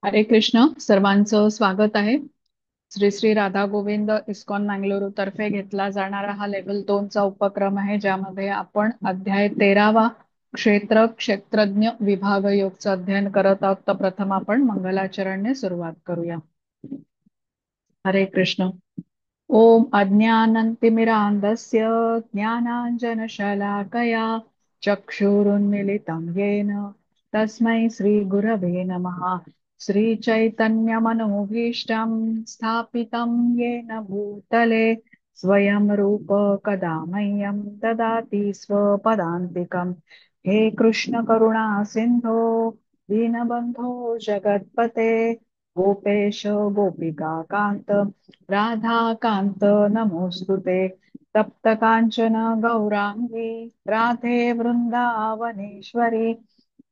हरे कृष्ण. सर्वांचं स्वागत आहे. श्री श्री राधा गोविंद इस्कॉन मंगळुरू तर्फे घेतला जाणारा हा लेव्हल 2 चा उपक्रम आहे, ज्यामध्ये आपण अध्याय 13वा क्षेत्रज्ञ विभाग योगचं अध्ययन करत आहोत. तर प्रथम आपण मंगलाचरणने सुरुवात करूया. हरे कृष्ण. ओम अज्ञानतिमिरान्धस्य ज्ञानाञ्जनशलाकया चक्षुरुन्मीलितं येन तस्मै श्रीगुरवे नमः। श्रीचैतन्यमनोभीष्टं स्थापितं येन भूतले स्वयं रूप कदा मह्यं ददाति स्वपदान्तिकम्। हे कृष्ण करुणा सिन्धो दीनबन्धो जगत्पते गोपेश गोपिका कान्त राधाकान्त नमोऽस्तुते। तप्त काञ्चन गौराङ्गी राधे वृन्दावनेश्वरी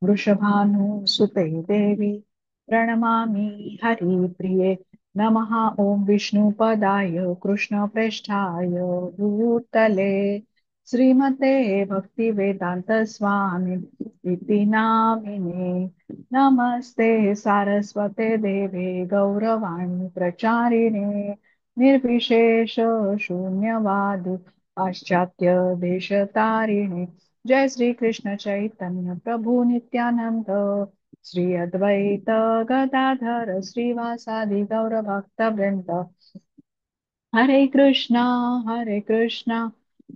वृषभानुसुते देवी प्रणमामि हरिप्रिये। नमः। ॐ विष्णुपदाय कृष्णप्रेष्ठाय भूतले श्रीमते भक्तिवेदान्त स्वामी इति नामिने। नमस्ते सारस्वते देवे गौरवाणी प्रचारिणे निर्विशेष शून्यवाद पाश्चात्य देशतारिणे। जय श्री कृष्ण चैतन्य प्रभु नित्यानंद श्री अद्वैत गदाधर श्रीवासादि गौर भक्त वृंद। हरे कृष्णा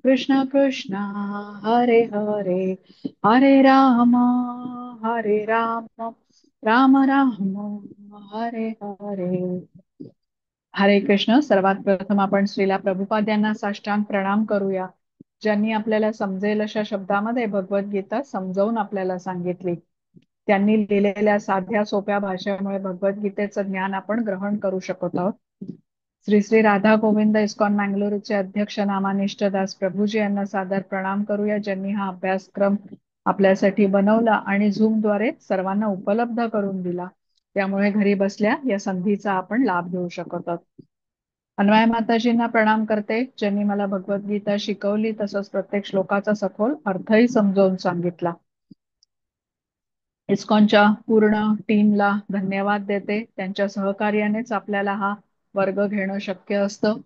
कृष्ण कृष्ण हरे हरे हरे राम राम राम हरे हरे। हरे कृष्ण. सर्वात प्रथम आपण श्रीला प्रभुपाद यांना साष्टांग प्रणाम करूया, ज्यांनी आपल्याला समजेल अशा शब्दामध्ये भगवद्गीता समजावून आपल्याला सांगितली. त्यांनी लिहिलेल्या साध्या सोप्या भाषेमुळे भगवद्गीतेचं ज्ञान आपण ग्रहण करू शकत आहोत. श्री श्री राधा गोविंद इस्कॉन मंगळुरूचे अध्यक्ष नामानिष्ठ दास प्रभूजी यांना सादर प्रणाम करूया, ज्यांनी हा अभ्यासक्रम आपल्यासाठी बनवला आणि झूमद्वारे सर्वांना उपलब्ध करून दिला. त्यामुळे घरी बसल्या या संधीचा आपण लाभ घेऊ शकत आहोत. अन्वय माताजींना प्रणाम करते, ज्यांनी मला भगवद्गीता शिकवली, तसंच प्रत्येक श्लोकाचा सखोल अर्थही समजावून सांगितला. इस्कॉनच्या पूर्ण टीमला धन्यवाद देते. त्यांच्या सहकार्यानेच आपल्याला हा वर्ग घेणं शक्य असतं.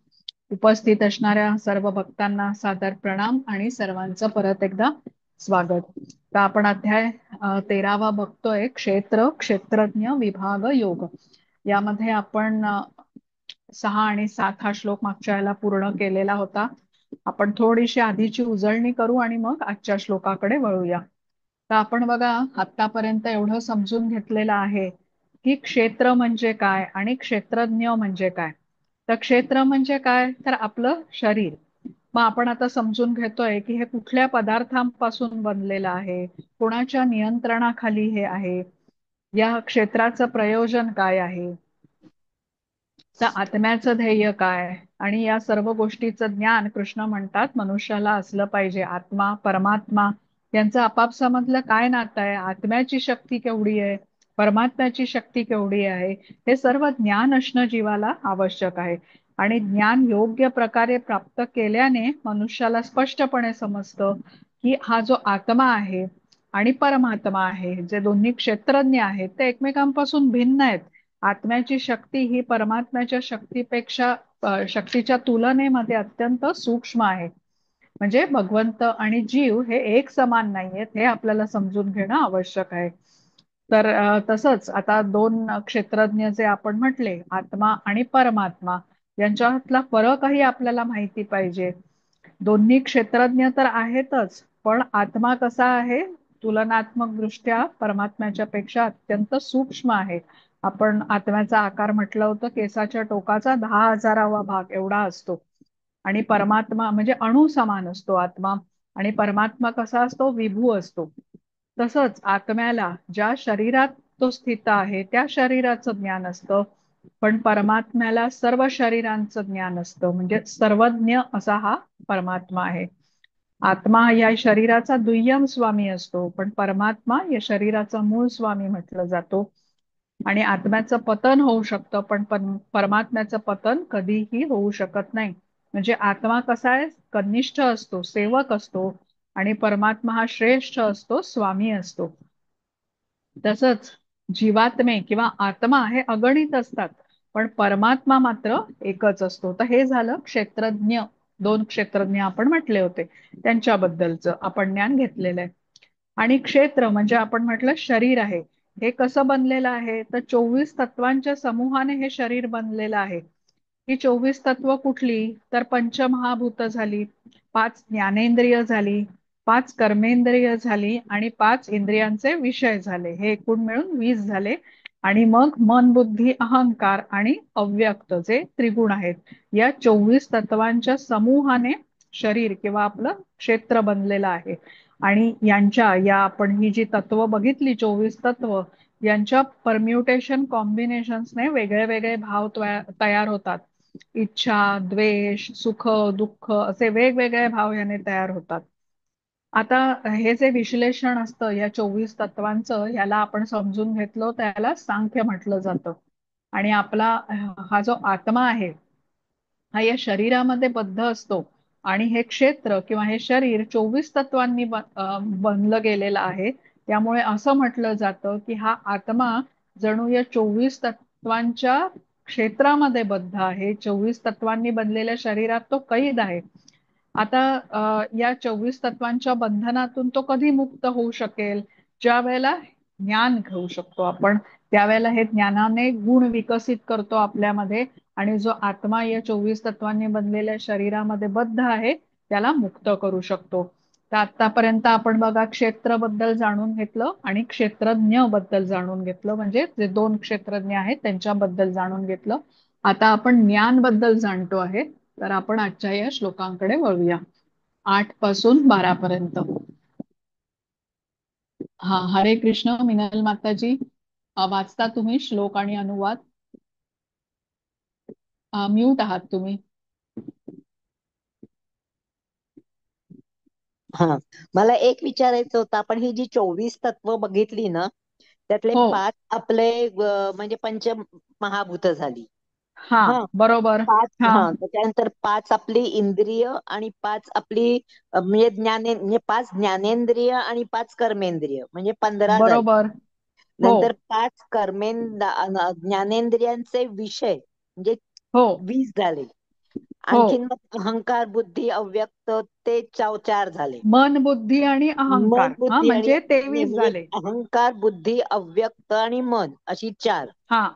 उपस्थित असणाऱ्या सर्व भक्तांना सादर प्रणाम आणि सर्वांचं परत एकदा स्वागत. तर आपण अध्याय 13वा बघतोय, क्षेत्रज्ञ विभाग योग. यामध्ये आपण 6 आणि 7 हा श्लोक मागच्या वेळेला पूर्ण केलेला होता. आपण थोडीशी आधीची उजळणी करू आणि मग आजच्या श्लोकाकडे वळूया. तर आपण बघा, आतापर्यंत एवढं समजून घेतलेलं आहे की क्षेत्र म्हणजे काय आणि क्षेत्रज्ञ म्हणजे काय. तर क्षेत्र म्हणजे काय, तर आपलं शरीर. मग आपण आता समजून घेतोय की हे कुठल्या पदार्थांपासून बनलेलं आहे, कोणाच्या नियंत्रणाखाली हे आहे, या क्षेत्राचं प्रयोजन काय आहे, तर आत्म्याचं ध्येय काय, आणि या सर्व गोष्टीचं ज्ञान कृष्ण म्हणतात मनुष्याला असलं पाहिजे. आत्मा परमात्मा यांचं आपापसामधलं काय नातं आहे, आत्म्याची शक्ती केवढी आहे, परमात्म्याची शक्ती केवढी आहे, हे सर्व ज्ञान असणं जीवाला आवश्यक आहे. आणि ज्ञान योग्य प्रकारे प्राप्त केल्याने मनुष्याला स्पष्टपणे समजतं की हा जो आत्मा आहे आणि परमात्मा आहे, जे दोन्ही क्षेत्रज्ञ आहेत, ते एकमेकांपासून भिन्न आहेत. आत्म्याची शक्ती ही परमात्म्याच्या शक्तीपेक्षा शक्तीच्या तुलनेमध्ये अत्यंत सूक्ष्म आहे. म्हणजे भगवंत आणि जीव हे एक समान नाहीयेत, हे आपल्याला समजून घेणं आवश्यक आहे. तर तसंच आता दोन क्षेत्रज्ञ जे आपण म्हटले, आत्मा आणि परमात्मा, यांच्यातला फरकही आपल्याला माहिती पाहिजे. दोन्ही क्षेत्रज्ञ तर आहेतच, पण आत्मा कसा आहे, तुलनात्मक दृष्ट्या परमात्म्याच्या पेक्षा अत्यंत सूक्ष्म आहे. आपण आत्म्याचा आकार म्हटलं होतं, केसाच्या टोकाचा 10,000वा भाग एवढा असतो. आणि परमात्मा म्हणजे अणु समान असतो आत्मा. आणि परमात्मा कसा असतो, विभू असतो. तसंच आत्म्याला ज्या शरीरात तो स्थित आहे त्या शरीराचं ज्ञान असतं, पण परमात्म्याला सर्व शरीरांचं ज्ञान असतं. म्हणजे सर्वज्ञ असा हा परमात्मा आहे. आत्मा या शरीराचा दुय्यम स्वामी असतो, पण परमात्मा या शरीराचा मूळ स्वामी म्हटलं जातो. आणि आत्म्याचं पतन होऊ शकतं, पण परमात्म्याचं पतन कधीही होऊ शकत नाही. म्हणजे आत्मा कसा आहे, कनिष्ठ असतो, सेवक असतो, आणि परमात्मा हा श्रेष्ठ असतो, स्वामी असतो. तसंच जीवात्मे किंवा आत्मा हे अगणित असतात, पण परमात्मा मात्र एकच असतो. तर हे झालं क्षेत्रज्ञ. दोन क्षेत्रज्ञ आपण म्हटले होते, त्यांच्याबद्दलचं आपण ज्ञान घेतलेलं आहे. आणि क्षेत्र म्हणजे आपण म्हटलं शरीर आहे. हे कसं बनलेलं आहे, तर 24 तत्वांच्या समूहाने हे शरीर बनलेलं आहे. ही 24 तत्व कुठली, तर पंचमहाभूत झाली, 5 ज्ञानेंद्रिय झाली, 5 कर्मेंद्रिय झाली आणि 5 इंद्रियांचे विषय झाले. हे एकूण मिळून 20 झाले. आणि मग मन, बुद्धी, अहंकार आणि अव्यक्त जे त्रिगुण आहेत, या 24 तत्वांच्या समूहाने शरीर किंवा आपलं क्षेत्र बनलेलं आहे. आणि यांच्या या आपण ही जी तत्व बघितली, 24 तत्व, यांच्या परम्युटेशन कॉम्बिनेशन्सने वेगळे वेगळे भाव तयार होतात. इच्छा, द्वेष, सुख, दुःख असे वेगवेगळे भाव याने तयार होतात. आता हे जे विश्लेषण असतं या 24 तत्वांचं, याला आपण समजून घेतलं, त्याला सांख्य म्हटलं जातं. आणि आपला हा जो आत्मा आहे, हा या शरीरामध्ये बद्ध असतो. आणि हे क्षेत्र किंवा हे शरीर 24 तत्वांनी बनलं गेलेलं आहे. त्यामुळे असं म्हटलं जातं की हा आत्मा जणू या 24 तत्वांच्या क्षेत्रामध्ये बद्ध आहे. 24 तत्वांनी बनलेल्या शरीरात तो कैद आहे. आता या 24 तत्वांच्या बंधनातून तो कधी मुक्त होऊ शकेल, ज्या वेळेला ज्ञान घेऊ शकतो आपण. त्यावेळेला हे ज्ञानाने गुण विकसित करतो आपल्यामध्ये, आणि जो आत्मा या 24 तत्वांनी बनलेल्या शरीरामध्ये बद्ध आहे, त्याला मुक्त करू शकतो. तर आतापर्यंत आपण बघा क्षेत्र बद्दल जाणून घेतलं आणि क्षेत्रज्ञ बद्दल जाणून घेतलं, म्हणजे जे दोन क्षेत्रज्ञ आहेत त्यांच्याबद्दल जाणून घेतलं. आता आपण ज्ञान बद्दल जाणतो आहे. तर आपण आजच्या या श्लोकांकडे वळूया, 8 पासून 12 पर्यंत. हा, हरे कृष्ण मिनल माताजी. वाचता तुम्ही श्लोक आणि अनुवाद? म्यूट आहात तुम्ही. हा, मला एक विचारायचं होतं. आपण ही जी 24 तत्व बघितली ना, त्यातले हो. 5 आपले म्हणजे पंच महाभूत झाली. हा, हा, बरोबर. 5. हा, हा, त्याच्यानंतर 5 आपली इंद्रिय आणि 5 आपली म्हणजे म्हणजे 5 ज्ञानेंद्रिय आणि 5 कर्मेंद्रिय म्हणजे 15 झाली. बरोबर. हो. नंतर 5 ज्ञानेंद्रियांचे विषय म्हणजे हो. 20 झाले. हो. आणखीन मग अहंकार, बुद्धी, अव्यक्त ते 4 झाले. मन, बुद्धी आणि मन, अहंकार, हा बुद्धी आणि म्हणजे नाही 23 म्हणजे झाले. अहंकार, बुद्धी, अव्यक्त आणि मन अशी 4, हा.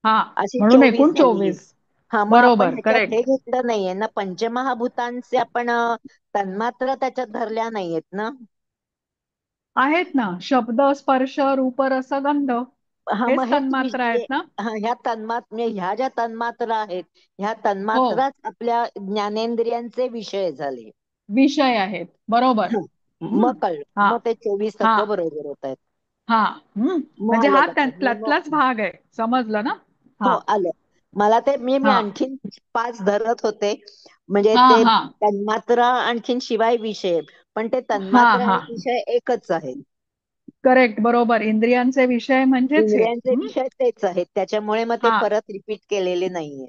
हा, अशी म्हणून 24 एकूण झाली. 24. हा, मग आपण बरोबर, ह्याच्यात हे करेक्ट. घेतलं नाहीये ना, पंचमहाभूतांचे आपण तन्मात्रा त्याच्यात धरल्या नाहीयेत ना. आहेत ना, शब्द, स्पर्श, रूप, रस, गंध, हा, मग हेच हेच तन्मात्र आहेत ना. ह्या म्हणजे ह्या ज्या तन्मात्रा आहेत, ह्या हो, तन्मात्राच आपल्या ज्ञानेंद्रियांचे विषय झाले. विषय आहेत, बरोबर. हं. हम्म. मग कळलं, हा. मग ते 24 हा. तत्व बरोबर होत आहेत. हा. मग म्हणजे आलं हा लक्षात. त्यातलाच भाग आहे, समजलं ना. हो, हा. आलं. मला ते मी हा. आणखीन 5 धरत होते, म्हणजे हा. ते हा. तन्मात्रा आणखीन शिवाय विषय, पण ते हा. तन्मात्रा हा, आणि विषय एकच आहेत. करेक्ट, बरोबर. इंद्रियांचे विषय म्हणजेच हे. इंद्रियांचे विषय तेच आहेत, त्याच्यामुळे मग ते हा, परत रिपीट केलेले नाहीये.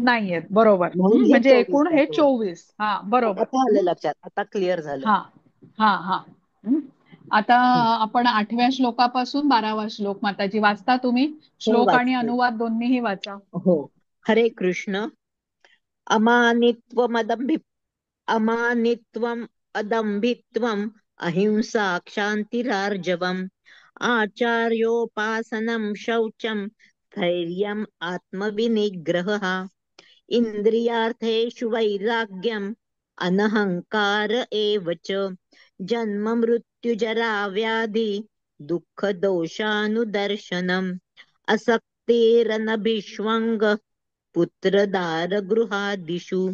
नाहीयेत, बरोबर. म्हणून हे म्हणजे 24 एकूण हे तत्व. 24. हा, बरोबर. आता आलं लक्षात, आता क्लिअर झालं. हा. हा. हा. हं. आता हं. आपण 8व्या श्लोकापासून 12वा श्लोक, माताजी वाचता तुम्ही? हो, श्लोक आणि वाचते. अनुवाद दोन्हीही वाचा. हो. हरे कृष्ण. अमानित्वमदम्भि अमानित्वम अदम्भित्वम अहिंसा क्षान्तिरार्जवम् आचार्योपासनं शौचं स्थैर्यम् आत्मविनिग्रहः इन्द्रियार्थेषु वैराग्यम् अनहङ्कार एव च जन्म मृत्युजरा व्याधि दुःखदोषानुदर्शनम् असक्तिरनभिष्वङ्ग पुत्रदारगृहादिषु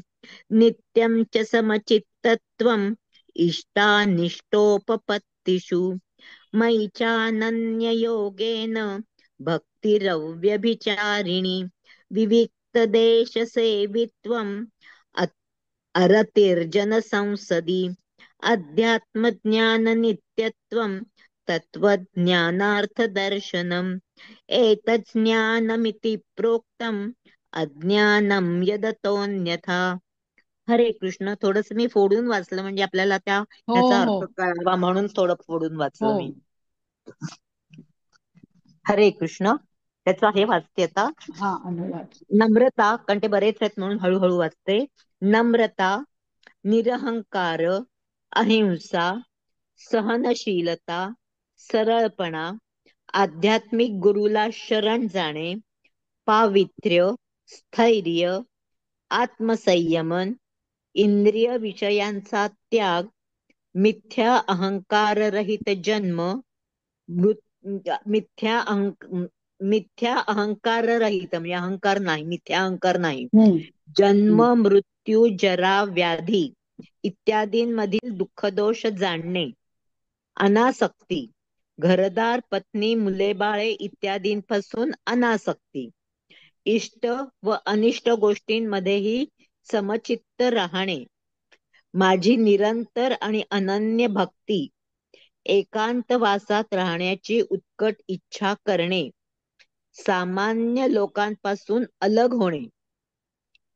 नित्यं च समचित्तत्वम् इष्टानिष्टोपपत्तिषु मयि चानन्ययोगेन भक्तिरव्यभिचारिणि विविक्तदेशसेवित्वम् अरतिर्जनसंसदि अध्यात्मज्ञाननित्यत्वम् तत्त्वज्ञानार्थदर्शनम् एतज्ज्ञानमिति प्रोक्तम् अज्ञानं यदतोऽन्यथा. हरे कृष्ण. थोडस मी फोडून वाचलं, म्हणजे आपल्याला हो. ह्याचा हो. अर्थ कळावा म्हणून थोडं फोडून हो. वाचलं मी. हरे कृष्ण. त्याचं हे वाचते आता. हा, अनुवाद. नम्रता, कारण ते बरेच आहेत म्हणून हळूहळू वाचते. नम्रता, निरहंकार, अहिंसा, सहनशीलता, सरळपणा, आध्यात्मिक गुरुला शरण जाणे, पावित्र्य, स्थैर्य, आत्मसंयमन, इंद्रिय विषयांचा त्याग, मिथ्या अहंकार रहित जन्म, मिथ्या मिथ्या अहंकार रहित म्हणजे अहंकार नाही, मिथ्या अहंकार नाही, जन्म, हम्म. मृत्यू, जरा, व्याधी इत्यादींमधील दुःखदोष जाणणे, अनासक्ती, घरदार, पत्नी, मुले, बाळे इत्यादींपासून अनासक्ती, इष्ट व अनिष्ट गोष्टींमध्येही समचित्त राहणे, माझी निरंतर आणि अनन्य भक्ती, एकांतवासात राहण्याची उत्कट इच्छा करणे, सामान्य लोकांपासून अलग होणे,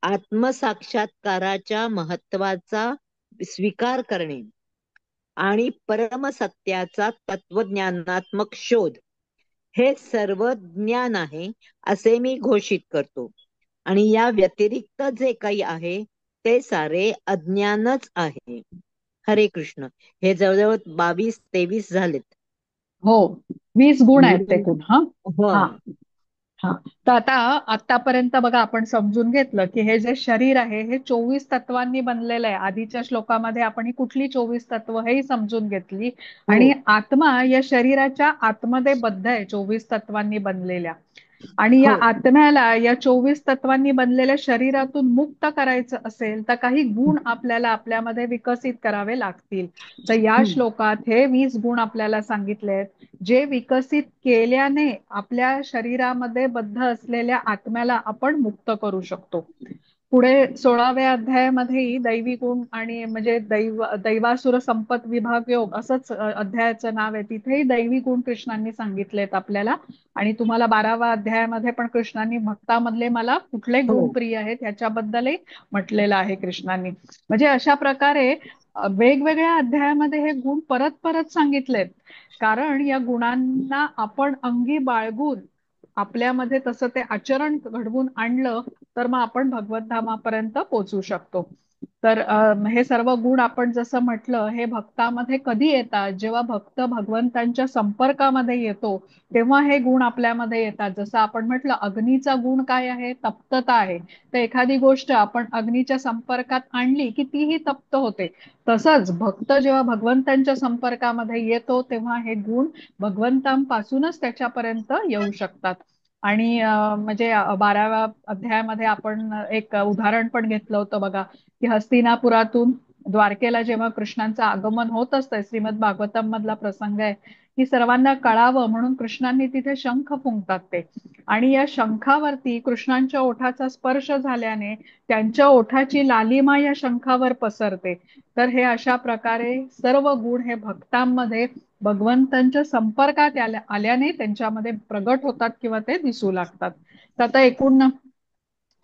आत्मसाक्षात्काराच्या महत्वाचा स्वीकार करणे आणि परमसत्याचा तत्वज्ञानात्मक शोध, हे सर्व ज्ञान आहे असे मी घोषित करतो. आणि या व्यतिरिक्त जे काही आहे ते सारे अज्ञानच आहे. हरे कृष्ण. हे जवळजवळ 22-23 झालेत. हो, 20 गुण आहेत ते निरं- गुण. हा. हो. हा. हा. तर आता आतापर्यंत बघा, आपण समजून घेतलं की हे जे शरीर आहे हे 24 तत्वांनी बनलेलं आहे. आधीच्या श्लोकामध्ये आपण ही कुठली 24 तत्व हेही समजून घेतली. हो. आणि आत्मा या शरीराच्या आतमध्ये बद्ध आहे 24 तत्वांनी बनलेल्या. आणि या हो. आत्म्याला या 24 तत्वांनी बनलेल्या शरीरातून मुक्त करायचं असेल तर काही गुण आपल्याला आपल्यामध्ये विकसित करावे लागतील. तर या हम्म. श्लोकात हे 20 गुण आपल्याला सांगितले आहेत, जे विकसित केल्याने आपल्या शरीरामध्ये बद्ध असलेल्या आत्म्याला आपण मुक्त करू शकतो. पुढे 16व्या अध्यायामध्ये दैवी गुण आणि म्हणजे दैवासुर संपत विभाग योग असंच अध्यायाचं नाव आहे. तिथेही दैवी गुण कृष्णांनी सांगितलेत आपल्याला. आणि तुम्हाला 12व्या अध्यायामध्ये पण कृष्णांनी भक्तामधले मला कुठले गुण हो. प्रिय आहेत ह्याच्याबद्दलही म्हटलेलं आहे कृष्णांनी. म्हणजे अशा प्रकारे वेगवेगळ्या अध्यायामध्ये हे गुण परत परत सांगितलेत. कारण या गुणांना आपण अंगी बाळगून आपल्यामध्ये तसं ते आचरण घडवून आणलं तर मग आपण भगवत धामापर्यंत पोहोचू शकतो. तर हे सर्व गुण आपण जसं म्हटलं हे भक्तामध्ये कधी येतात, जेव्हा भक्त भगवंतांच्या संपर्कामध्ये येतो तेव्हा हे गुण आपल्यामध्ये येतात. जसं आपण म्हटलं अग्नीचा गुण काय आहे, तप्तता आहे. तर एखादी गोष्ट आपण अग्नीच्या संपर्कात आणली की तीही तप्त होते. तसंच भक्त जेव्हा भगवंतांच्या संपर्कामध्ये येतो तेव्हा हे गुण भगवंतांपासूनच त्याच्यापर्यंत येऊ शकतात. आणि म्हणजे 12व्या अध्यायामध्ये आपण एक उदाहरण पण घेतलं होतं बघा, की हस्तिनापुरातून द्वारकेला जेव्हा कृष्णांचं आगमन होत असतंय, श्रीमद भागवतम मधला प्रसंग आहे, की सर्वांना कळावं म्हणून कृष्णांनी तिथे शंख फुंकतात ते. आणि या शंखावरती कृष्णांच्या ओठाचा स्पर्श झाल्याने त्यांच्या ओठाची लालिमा या शंखावर पसरते. तर हे अशा प्रकारे सर्व गुण हे भक्तांमध्ये भगवंतांच्या संपर्कात आल्याने त्यांच्यामध्ये प्रगट होतात किंवा ते दिसू लागतात. तर आता एकूण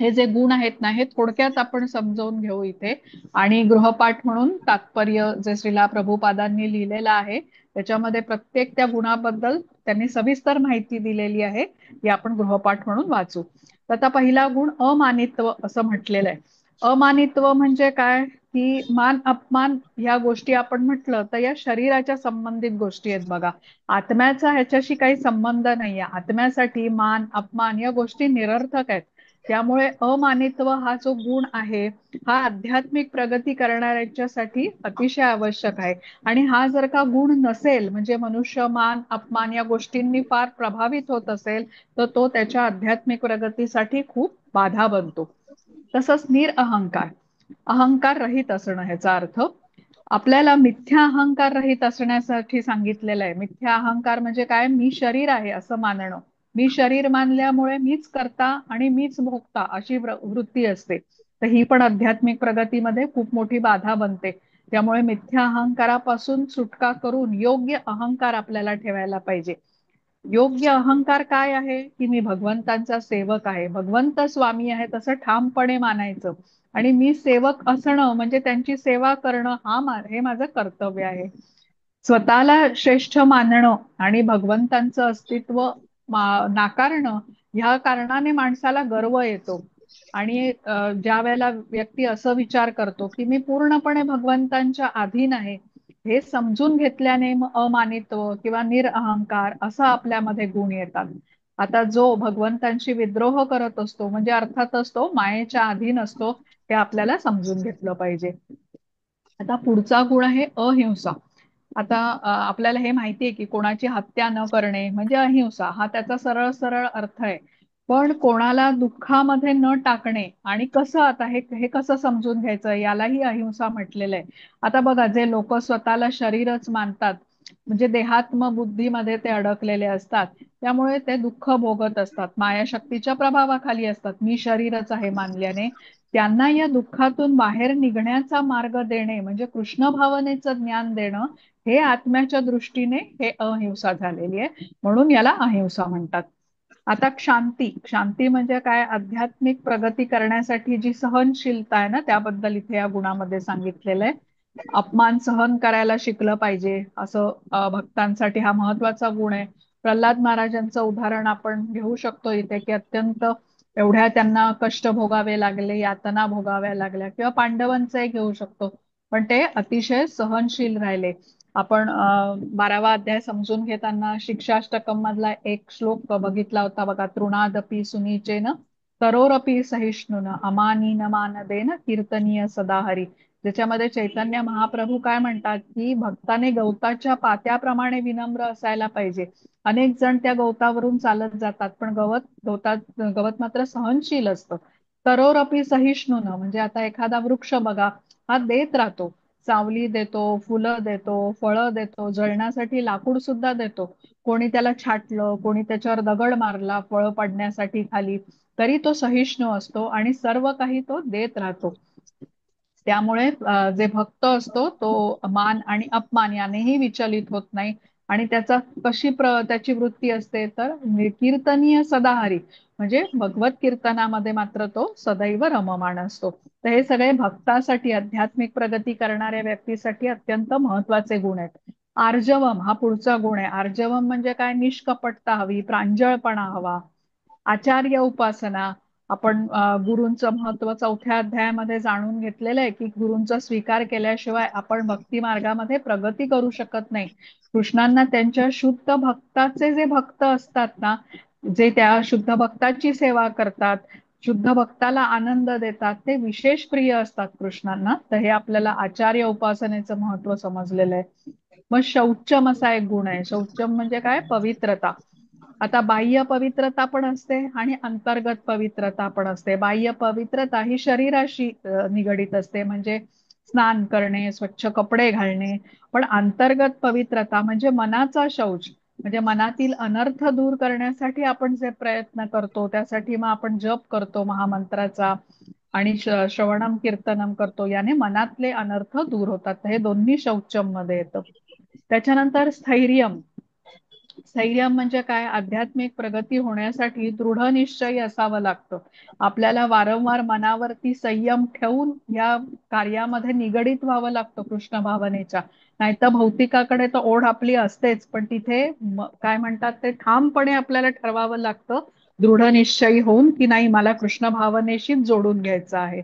हे जे गुण आहेत ना हे थोडक्यात आपण समजावून घेऊ इथे. आणि गृहपाठ म्हणून तात्पर्य जे श्रीला प्रभुपादांनी लिहिलेलं आहे त्याच्यामध्ये प्रत्येक त्या गुणाबद्दल त्यांनी सविस्तर माहिती दिलेली आहे, ती आपण गृहपाठ म्हणून वाचू. तर आता पहिला गुण अमानित्व असं म्हटलेलं आहे. अमानित्व म्हणजे काय, की मान अपमान या गोष्टी आपण म्हटलं तर या शरीराच्या संबंधित गोष्टी आहेत बघा. आत्म्याचा ह्याच्याशी काही संबंध नाहीये. आत्म्यासाठी मान अपमान या गोष्टी निरर्थक आहेत. त्यामुळे अमानित्व हा जो गुण आहे हा आध्यात्मिक प्रगती करणाऱ्यांच्यासाठी अतिशय आवश्यक आहे. आणि हा जर का गुण नसेल म्हणजे मनुष्य मान अपमान या गोष्टींनी फार प्रभावित होत असेल तर तो त्याच्या आध्यात्मिक प्रगतीसाठी खूप बाधा बनतो. तसंच निरअहंकार, अहंकार रहित असणं ह्याचा अर्थ आपल्याला मिथ्या अहंकार रहित असण्यासाठी सांगितलेलं आहे. मिथ्या अहंकार म्हणजे काय, मी शरीर आहे असं मानणं. मी शरीर मानल्यामुळे मीच करता आणि मीच भोगता अशी वृत्ती असते. तर ही पण आध्यात्मिक प्रगतीमध्ये खूप मोठी बाधा बनते. त्यामुळे मिथ्या अहंकारापासून सुटका करून योग्य अहंकार आपल्याला ठेवायला पाहिजे. योग्य अहंकार काय आहे, की मी भगवंतांचा सेवक आहे, भगवंत स्वामी आहे तसं ठामपणे मानायचं. आणि मी सेवक असणं म्हणजे त्यांची सेवा करणं हे माझं कर्तव्य आहे. स्वतःला श्रेष्ठ मानणं आणि भगवंतांचं अस्तित्व नाकारणं ह्या कारणाने माणसाला गर्व येतो. आणि ज्या वेळेला व्यक्ती असं विचार करतो की मी पूर्णपणे भगवंतांच्या अधीन आहे, हे समजून घेतल्याने मग अमानित्व किंवा निरअहंकार असं आपल्यामध्ये गुण येतात. आता जो भगवंतांशी विद्रोह करत असतो म्हणजे अर्थातच तो मायेच्या अधीन असतो, हे आपल्याला समजून घेतलं पाहिजे. आता पुढचा गुण आहे अहिंसा. आता आपल्याला हे माहिती आहे की कोणाची हत्या न करणे म्हणजे अहिंसा, हा त्याचा सरळ सरळ अर्थ आहे. पण कोणाला दुःखामध्ये न टाकणे आणि कसं, आता हे हे कसं समजून घ्यायचं यालाही अहिंसा म्हटलेलं आहे. आता बघा, जे लोक स्वतःला शरीरच मानतात म्हणजे देहात्म बुद्धीमध्ये ते अडकलेले असतात, त्यामुळे ते दुःख भोगत असतात, मायाशक्तीच्या प्रभावाखाली असतात, मी शरीरच आहे मानल्याने. त्यांना या दुःखातून बाहेर निघण्याचा मार्ग देणे म्हणजे कृष्ण भावनेचं ज्ञान देणं, हे आत्म्याच्या दृष्टीने हे अहिंसा झालेली आहे, म्हणून याला अहिंसा म्हणतात. आता शांती, शांती म्हणजे काय, आध्यात्मिक प्रगती करण्यासाठी जी सहनशीलता आहे ना, त्याबद्दल इथे या गुणामध्ये सांगितलेलं आहे. अपमान सहन करायला शिकलं पाहिजे, असं भक्तांसाठी हा महत्वाचा गुण आहे. प्रल्हाद महाराजांचं उदाहरण आपण घेऊ शकतो इथे, की अत्यंत एवढ्या त्यांना कष्ट भोगावे लागले, यातना भोगाव्या लागल्या, किंवा पांडवांचंही घेऊ शकतो, पण ते अतिशय सहनशील राहिले. आपण 12वा अध्याय समजून घेताना शिक्षाष्टकम मधला एक श्लोक बघितला होता बघा, तृणादपि सुनीचेन तरोरपि सहिष्णुन अमानीन मानदेन कीर्तनीय सदा हरी. ज्याच्यामध्ये चैतन्य महाप्रभू काय म्हणतात की भक्ताने गवताच्या पात्याप्रमाणे विनम्र असायला पाहिजे. अनेक जण त्या गवतावरून चालत जातात, पण गवत मात्र सहनशील असतं. तरोरपि सहिष्णुन म्हणजे आता एखादा वृक्ष बघा, हा देत राहतो, सावली देतो, फुलं देतो, फळं देतो, जळण्यासाठी लाकूड सुद्धा देतो. कोणी त्याला छाटलं, कोणी त्याच्यावर दगड मारला फळं पडण्यासाठी खाली, तरी तो सहिष्णू असतो आणि सर्व काही तो देत राहतो. त्यामुळे जे भक्त असतो तो मान आणि अपमान यानेही विचलित होत नाही. आणि त्याचा त्याची वृत्ती असते तर कीर्तनीय सदाहरी, म्हणजे भगवत कीर्तनामध्ये मात्र तो सदैव रममाण असतो. तर हे सगळे भक्तासाठी, आध्यात्मिक प्रगती करणाऱ्या व्यक्तीसाठी अत्यंत महत्वाचे गुण आहेत. आर्जवम हा पुढचा गुण आहे. आर्जवम म्हणजे काय, निष्कपटता हवी, प्रांजळपणा हवा. आचार्य उपासना, आपण गुरूंचं महत्व 4थ्या अध्यायामध्ये जाणून घेतलेलं आहे की गुरूंचा स्वीकार केल्याशिवाय आपण भक्ती मार्गामध्ये प्रगती करू शकत नाही. कृष्णांना त्यांच्या शुद्ध भक्ताचे जे भक्त असतात ना, जे त्या शुद्ध भक्ताची सेवा करतात, शुद्ध भक्ताला आनंद देतात, ते विशेष प्रिय असतात कृष्णांना. तर हे आपल्याला आचार्य उपासनेचं महत्व समजलेलं आहे. मग शौचम असा एक गुण आहे. शौचम म्हणजे काय, पवित्रता. आता बाह्य पवित्रता पण असते आणि अंतर्गत पवित्रता पण असते. बाह्य पवित्रता ही शरीराशी निगडीत असते, म्हणजे स्नान करणे, स्वच्छ कपडे घालणे. पण अंतर्गत पवित्रता म्हणजे मनाचा शौच, म्हणजे मनातील अनर्थ दूर करण्यासाठी आपण जे प्रयत्न करतो, त्यासाठी मग आपण जप करतो महामंत्राचा आणि श्रवणम कीर्तनम करतो, याने मनातले अनर्थ दूर होतात. हे दोन्ही शौचम मध्ये येतं. त्याच्यानंतर स्थैर्यम. स्थैर्यम म्हणजे काय, आध्यात्मिक प्रगती होण्यासाठी दृढ निश्चयी असावं लागतं. आपल्याला वारंवार मनावरती संयम ठेवून या कार्यामध्ये निगडित व्हावं लागतं कृष्ण भावनेच्या. नाहीतर भौतिकाकडे तर ओढ आपली असतेच, पण तिथे काय म्हणतात ते ठामपणे आपल्याला ठरवावं लागतं, दृढ निश्चयी होऊन की नाही, मला कृष्ण भावनेशीच जोडून घ्यायचं आहे.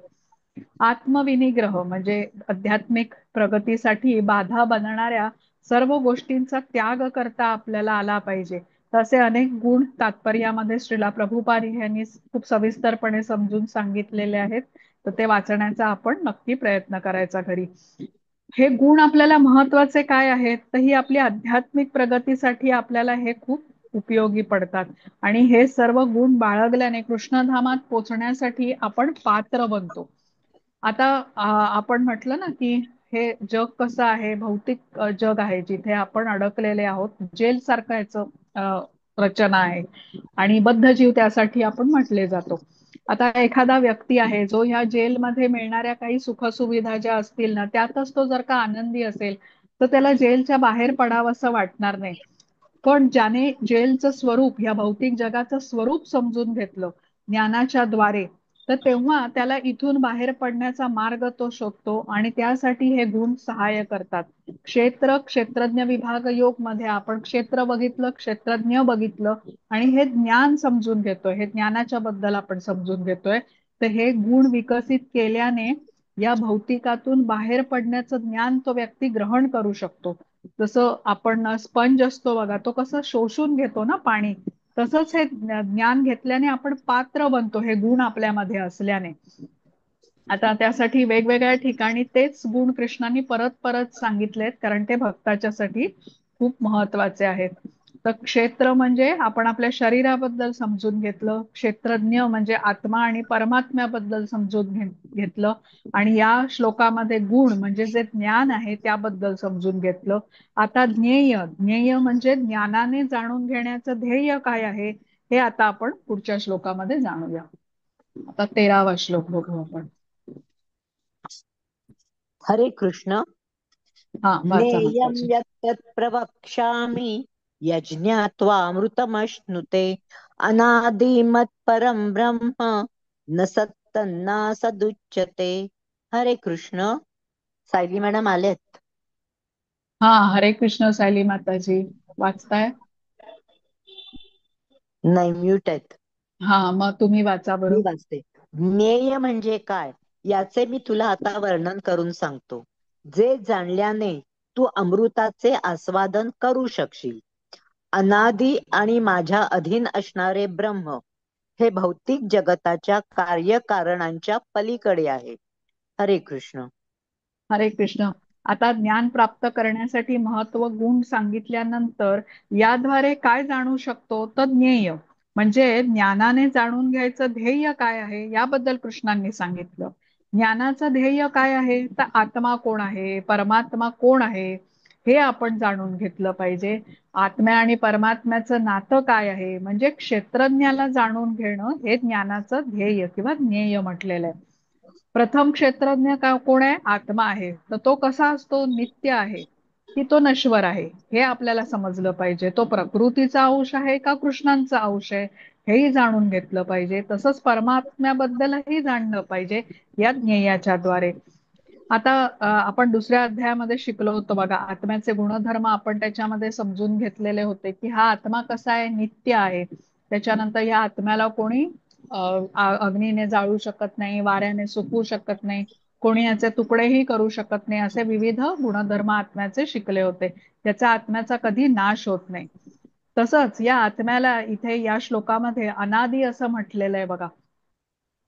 आत्मविनिग्रह म्हणजे आध्यात्मिक प्रगतीसाठी बाधा बनणाऱ्या सर्व गोष्टींचा त्याग करता आपल्याला आला पाहिजे. तसे अनेक गुण तात्पर्यामध्ये श्रीला प्रभुपाद यांनी खूप सविस्तरपणे समजून सांगितलेले आहेत. तर ते वाचण्याचा आपण नक्की प्रयत्न करायचा घरी. हे गुण आपल्याला महत्वाचे काय आहेत, तर ही आपली आध्यात्मिक प्रगतीसाठी आपल्याला हे खूप उपयोगी पडतात. आणि हे सर्व गुण बाळगल्याने कृष्णधामात पोचण्यासाठी आपण पात्र बनतो. आता आपण म्हटलं ना की हे जग कसं आहे, भौतिक जग आहे जिथे आपण अडकलेले आहोत, जेल सारखं ह्याचं रचना आहे आणि बद्ध जीव त्यासाठी आपण म्हटले जातो. आता एखादा व्यक्ती आहे जो ह्या जेलमध्ये मिळणाऱ्या काही सुखसुविधा ज्या असतील ना, त्यातच तो जर का आनंदी असेल तर त्याला जेलच्या बाहेर पडावं असं वाटणार नाही. पण ज्याने जेलचं स्वरूप, ह्या भौतिक जगाचं स्वरूप समजून घेतलं ज्ञानाच्या द्वारे, तर तेव्हा त्याला इथून बाहेर पडण्याचा मार्ग तो शोधतो आणि त्यासाठी हे गुण सहाय्य करतात. क्षेत्रज्ञ विभाग योग मध्ये आपण क्षेत्र बघितलं, क्षेत्रज्ञ बघितलं आणि हे ज्ञान समजून घेतोय, हे ज्ञानाच्या बद्दल आपण समजून घेतोय. तर हे गुण विकसित केल्याने या भौतिकातून बाहेर पडण्याचं ज्ञान तो व्यक्ती ग्रहण करू शकतो. जसं आपण स्पंज असतो बघा, तो कसं शोषून घेतो ना पाणी, तसंच हे ज्ञान घेतल्याने आपण पात्र बनतो, हे गुण आपल्यामध्ये असल्याने. आता त्यासाठी वेगवेगळ्या ठिकाणी तेच गुण कृष्णाने परत परत सांगितलेत, कारण ते भक्ताच्यासाठी खूप महत्वाचे आहेत. तर क्षेत्र म्हणजे आपण आपल्या शरीराबद्दल समजून घेतलं, क्षेत्रज्ञ म्हणजे आत्मा आणि परमात्म्याबद्दल समजून घेतलं, आणि या श्लोकामध्ये गुण म्हणजे जे ज्ञान आहे त्याबद्दल समजून घेतलं. आता ज्ञेय म्हणजे ज्ञानाने जाणून घेण्याचं ध्येय काय आहे, हे आता आपण पुढच्या श्लोकामध्ये जाणूया. आता 13वा श्लोक बघू आपण. हरे कृष्ण. हा, वाचा ज्ञेयं माताजी. यत्तत् प्रवक्ष्यामि यज्ञात्वामृतमश्नुते अनादिमत्परं ब्रह्म न सत्तन्नासदुच्यते. हरे कृष्ण. सायली मॅडम आलेत? हा, हरे कृष्ण सायली माताजी. वाचताय? नाही, म्यूट आहेत. हा, मग तुम्ही वाचा मी बरं. वाचते. ज्ञेय म्हणजे काय याचे मी तुला आता वर्णन करून सांगतो, जे जाणल्याने तू अमृताचे आस्वादन करू शकशील. अनादि आणि माझ्या अधीन असणारे ब्रह्म हे भौतिक जगताच्या कार्यकारणांच्या पलीकडे आहे. हरे कृष्ण. हरे कृष्ण. आता ज्ञान प्राप्त करण्यासाठी महत्व गुण सांगितल्यानंतर याद्वारे काय जाणू शकतो, तर ज्ञेय म्हणजे ज्ञानाने जाणून घ्यायचं ध्येय काय आहे याबद्दल कृष्णांनी सांगितलं. ज्ञानाचं ध्येय काय आहे, तर आत्मा कोण आहे, परमात्मा कोण आहे, हे आपण जाणून घेतलं पाहिजे. आत्म्या आणि परमात्म्याचं नातं काय आहे, म्हणजे क्षेत्रज्ञाला जाणून घेणं हे ज्ञानाचं ध्येय किंवा ज्ञेय म्हटलेलं आहे. प्रथम क्षेत्रज्ञ का कोण आहे, आत्मा आहे. तर तो कसा असतो, नित्य आहे की तो नश्वर आहे, हे आपल्याला समजलं पाहिजे. तो प्रकृतीचा अंश आहे का कृष्णांचा अंश आहे, हेही जाणून घेतलं पाहिजे. तसंच परमात्म्याबद्दलही जाणलं पाहिजे या ज्ञेयाच्या द्वारे. आता आपण दुसऱ्या अध्यायामध्ये शिकलो होतो बघा, आत्म्याचे गुणधर्म आपण त्याच्यामध्ये समजून घेतलेले होते, की हा आत्मा कसा आहे, नित्य आहे. त्याच्यानंतर या आत्म्याला कोणी अग्नीने जाळू शकत नाही, वाऱ्याने सुकवू शकत नाही, कोणी याचे तुकडेही करू शकत नाही, असे विविध गुणधर्म आत्म्याचे शिकले होते. त्याचा आत्म्याचा कधी नाश होत नाही. तसंच या आत्म्याला इथे या श्लोकामध्ये अनादि असं म्हटलेलं आहे बघा.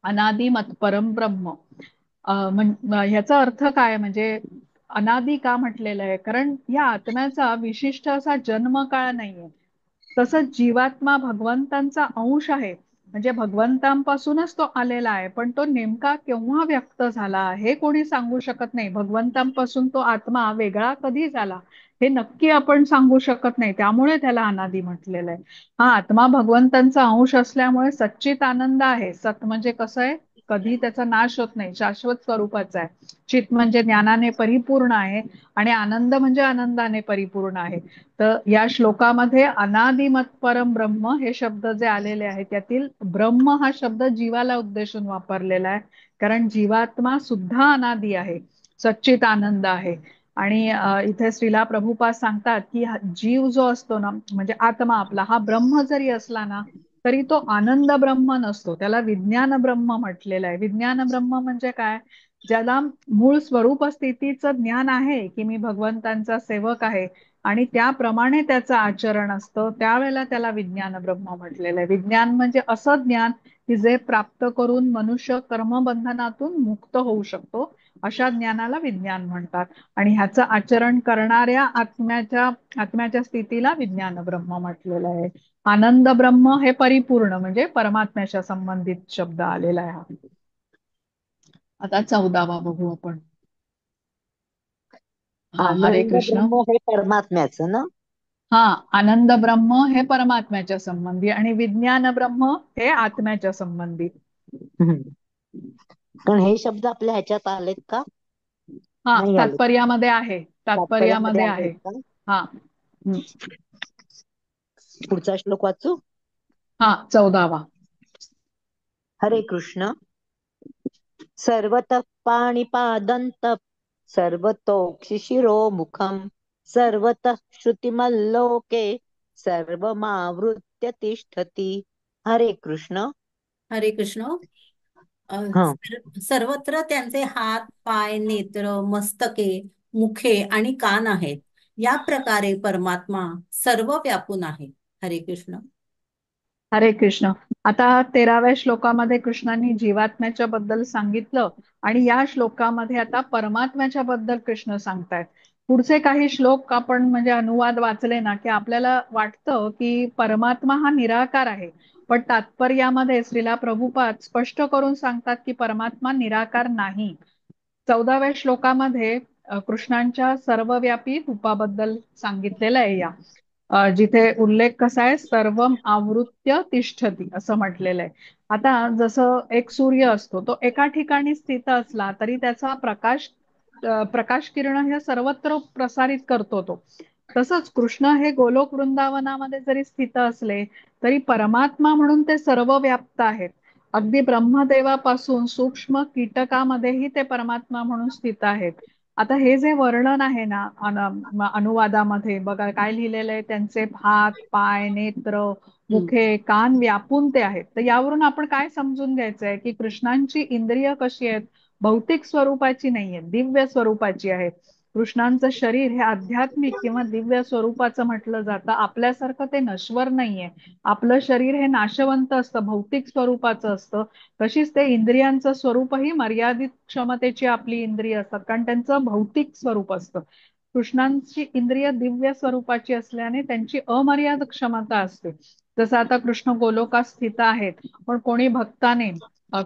अनादि मत परम ब्रह्म. ह्याचा अर्थ काय, म्हणजे अनादि का म्हटलेलं आहे, कारण या आत्म्याचा विशिष्ट असा जन्मकाळ नाहीये. तसंच जीवात्मा भगवंतांचा अंश आहे, म्हणजे भगवंतांपासूनच तो आलेला आहे, पण तो नेमका केव्हा व्यक्त झाला हे कोणी सांगू शकत नाही. भगवंतांपासून तो आत्मा वेगळा कधी झाला हे नक्की आपण सांगू शकत नाही, त्यामुळे त्याला अनादि म्हटलेलं आहे. हा आत्मा भगवंतांचा अंश असल्यामुळे सच्चित आनंद आहे. सत म्हणजे कसं आहे, कधी त्याचा नाश होत नाही, शाश्वत स्वरूपाचा आहे. चित म्हणजे ज्ञानाने परिपूर्ण आहे आणि आनंद म्हणजे आनंदाने परिपूर्ण आहे. तर या श्लोकामध्ये अनादिमत परम ब्रह्म हे शब्द जे आलेले आहेत, त्यातील ब्रह्म हा शब्द जीवाला उद्देशून वापरलेला आहे. कारण जीवात्मा सुद्धा अनादि आहे, सच्चित आनंद आहे. आणि इथे श्रीला प्रभुपाद सांगतात की जीव जो असतो ना, म्हणजे आत्मा आपला हा ब्रह्म जरी असला ना, तरी तो आनंद ब्रह्म नसतो, त्याला विज्ञान ब्रह्म म्हटलेलं आहे. विज्ञान ब्रह्म म्हणजे काय, ज्याला मूळ स्वरूप स्थितीचं ज्ञान आहे की मी भगवंतांचा सेवक आहे आणि त्याप्रमाणे त्याचं आचरण असतं, त्यावेळेला त्याला विज्ञान ब्रह्म म्हटलेलं आहे. विज्ञान म्हणजे असं ज्ञान की जे प्राप्त करून मनुष्य कर्मबंधनातून मुक्त होऊ शकतो, अशा ज्ञानाला विज्ञान म्हणतात. आणि ह्याचं आचरण करणाऱ्या आत्म्याच्या स्थितीला विज्ञान ब्रह्म म्हटलेलं आहे. आनंद ब्रह्म हे परिपूर्ण म्हणजे परमात्म्याच्या संबंधित शब्द आलेला आहे हा. आता 14वा बघू आपण. हा, हरे आनंद कृष्ण. ब्रह्म हे परमात्म्याचं ना? हा, आनंद ब्रह्म हे परमात्म्याच्या संबंधी आणि विज्ञान ब्रह्म हे आत्म्याच्या संबंधी. हम्म. पण हे शब्द आपल्या ह्याच्यात आलेत का? हा, नाही आले. तात्पर्यामध्ये आहे, तात्पर्यामध्ये तात्पर्यामध्ये आहेत आहे. का? हा. पुढचा श्लोक वाचू? हा, 14वा. हरे कृष्ण. सर्वतः पाणिपादं तत् सर्वतोक्षिशिरो मुखम् सर्वतः श्रुतिमल्लोके सर्वमावृत्य तिष्ठति. हरे कृष्ण. हरे कृष्ण. हा. सर्वत्र त्यांचे हात, पाय, नेत्र, मस्तके, मुखे आणि कान आहेत. या प्रकारे परमात्मा सर्व व्यापून आहे. हरे कृष्ण. हरे कृष्ण. आता 13व्या श्लोकामध्ये कृष्णांनी जीवात्म्याच्या बद्दल सांगितलं आणि या श्लोकामध्ये आता परमात्म्याच्या बद्दल कृष्ण सांगतायत. पुढचे काही श्लोक आपण म्हणजे अनुवाद वाचले ना की आपल्याला वाटतं की परमात्मा हा निराकार आहे, पण तात्पर्यामध्ये श्रीला प्रभुपाद स्पष्ट करून सांगतात की परमात्मा निराकार नाही. 14व्या श्लोकामध्ये कृष्णांच्या सर्वव्यापी रूपाबद्दल सांगितलेलं आहे. जिथे उल्लेख कसा आहे, सर्वम आवृत्य तिष्ठती असं म्हटलेलं आहे. आता जसं एक सूर्य असतो, तो एका ठिकाणी स्थित असला तरी त्याचा प्रकाश किरण हे सर्वत्र प्रसारित करतो तो. तसंच कृष्ण हे गोलोक वृंदावनामध्ये जरी स्थित असले तरी परमात्मा म्हणून ते सर्व व्याप्त आहेत. अगदी ब्रह्मदेवापासून सूक्ष्म कीटकामध्येही ते परमात्मा म्हणून स्थित आहेत. आता हे जे वर्णन आहे ना अनुवादामध्ये बघा काय लिहिलेलं आहे, त्यांचे हात, पाय, नेत्र, हम्म. मुखे, कान व्यापून ते आहेत. तर यावरून आपण काय समजून घ्यायचंय की कृष्णांची इंद्रिय कशी आहेत, भौतिक स्वरूपाची नाहीये, दिव्य स्वरूपाची आहे. कृष्णांचं शरीर हे आध्यात्मिक किंवा दिव्य स्वरूपाचं म्हटलं जातं. आपल्यासारखं ते नश्वर नाहीये. आपलं शरीर हे नाशवंत असतं, भौतिक स्वरूपाचं असतं. तशीच ते इंद्रियांचं स्वरूपही मर्यादित क्षमतेची आपली इंद्रिय असतात, कारण त्यांचं भौतिक स्वरूप असतं. कृष्णांची इंद्रिय दिव्य स्वरूपाची असल्याने त्यांची अमर्याद क्षमता असते. जसं आता कृष्ण गोलोकात स्थित आहेत, पण कोणी भक्ताने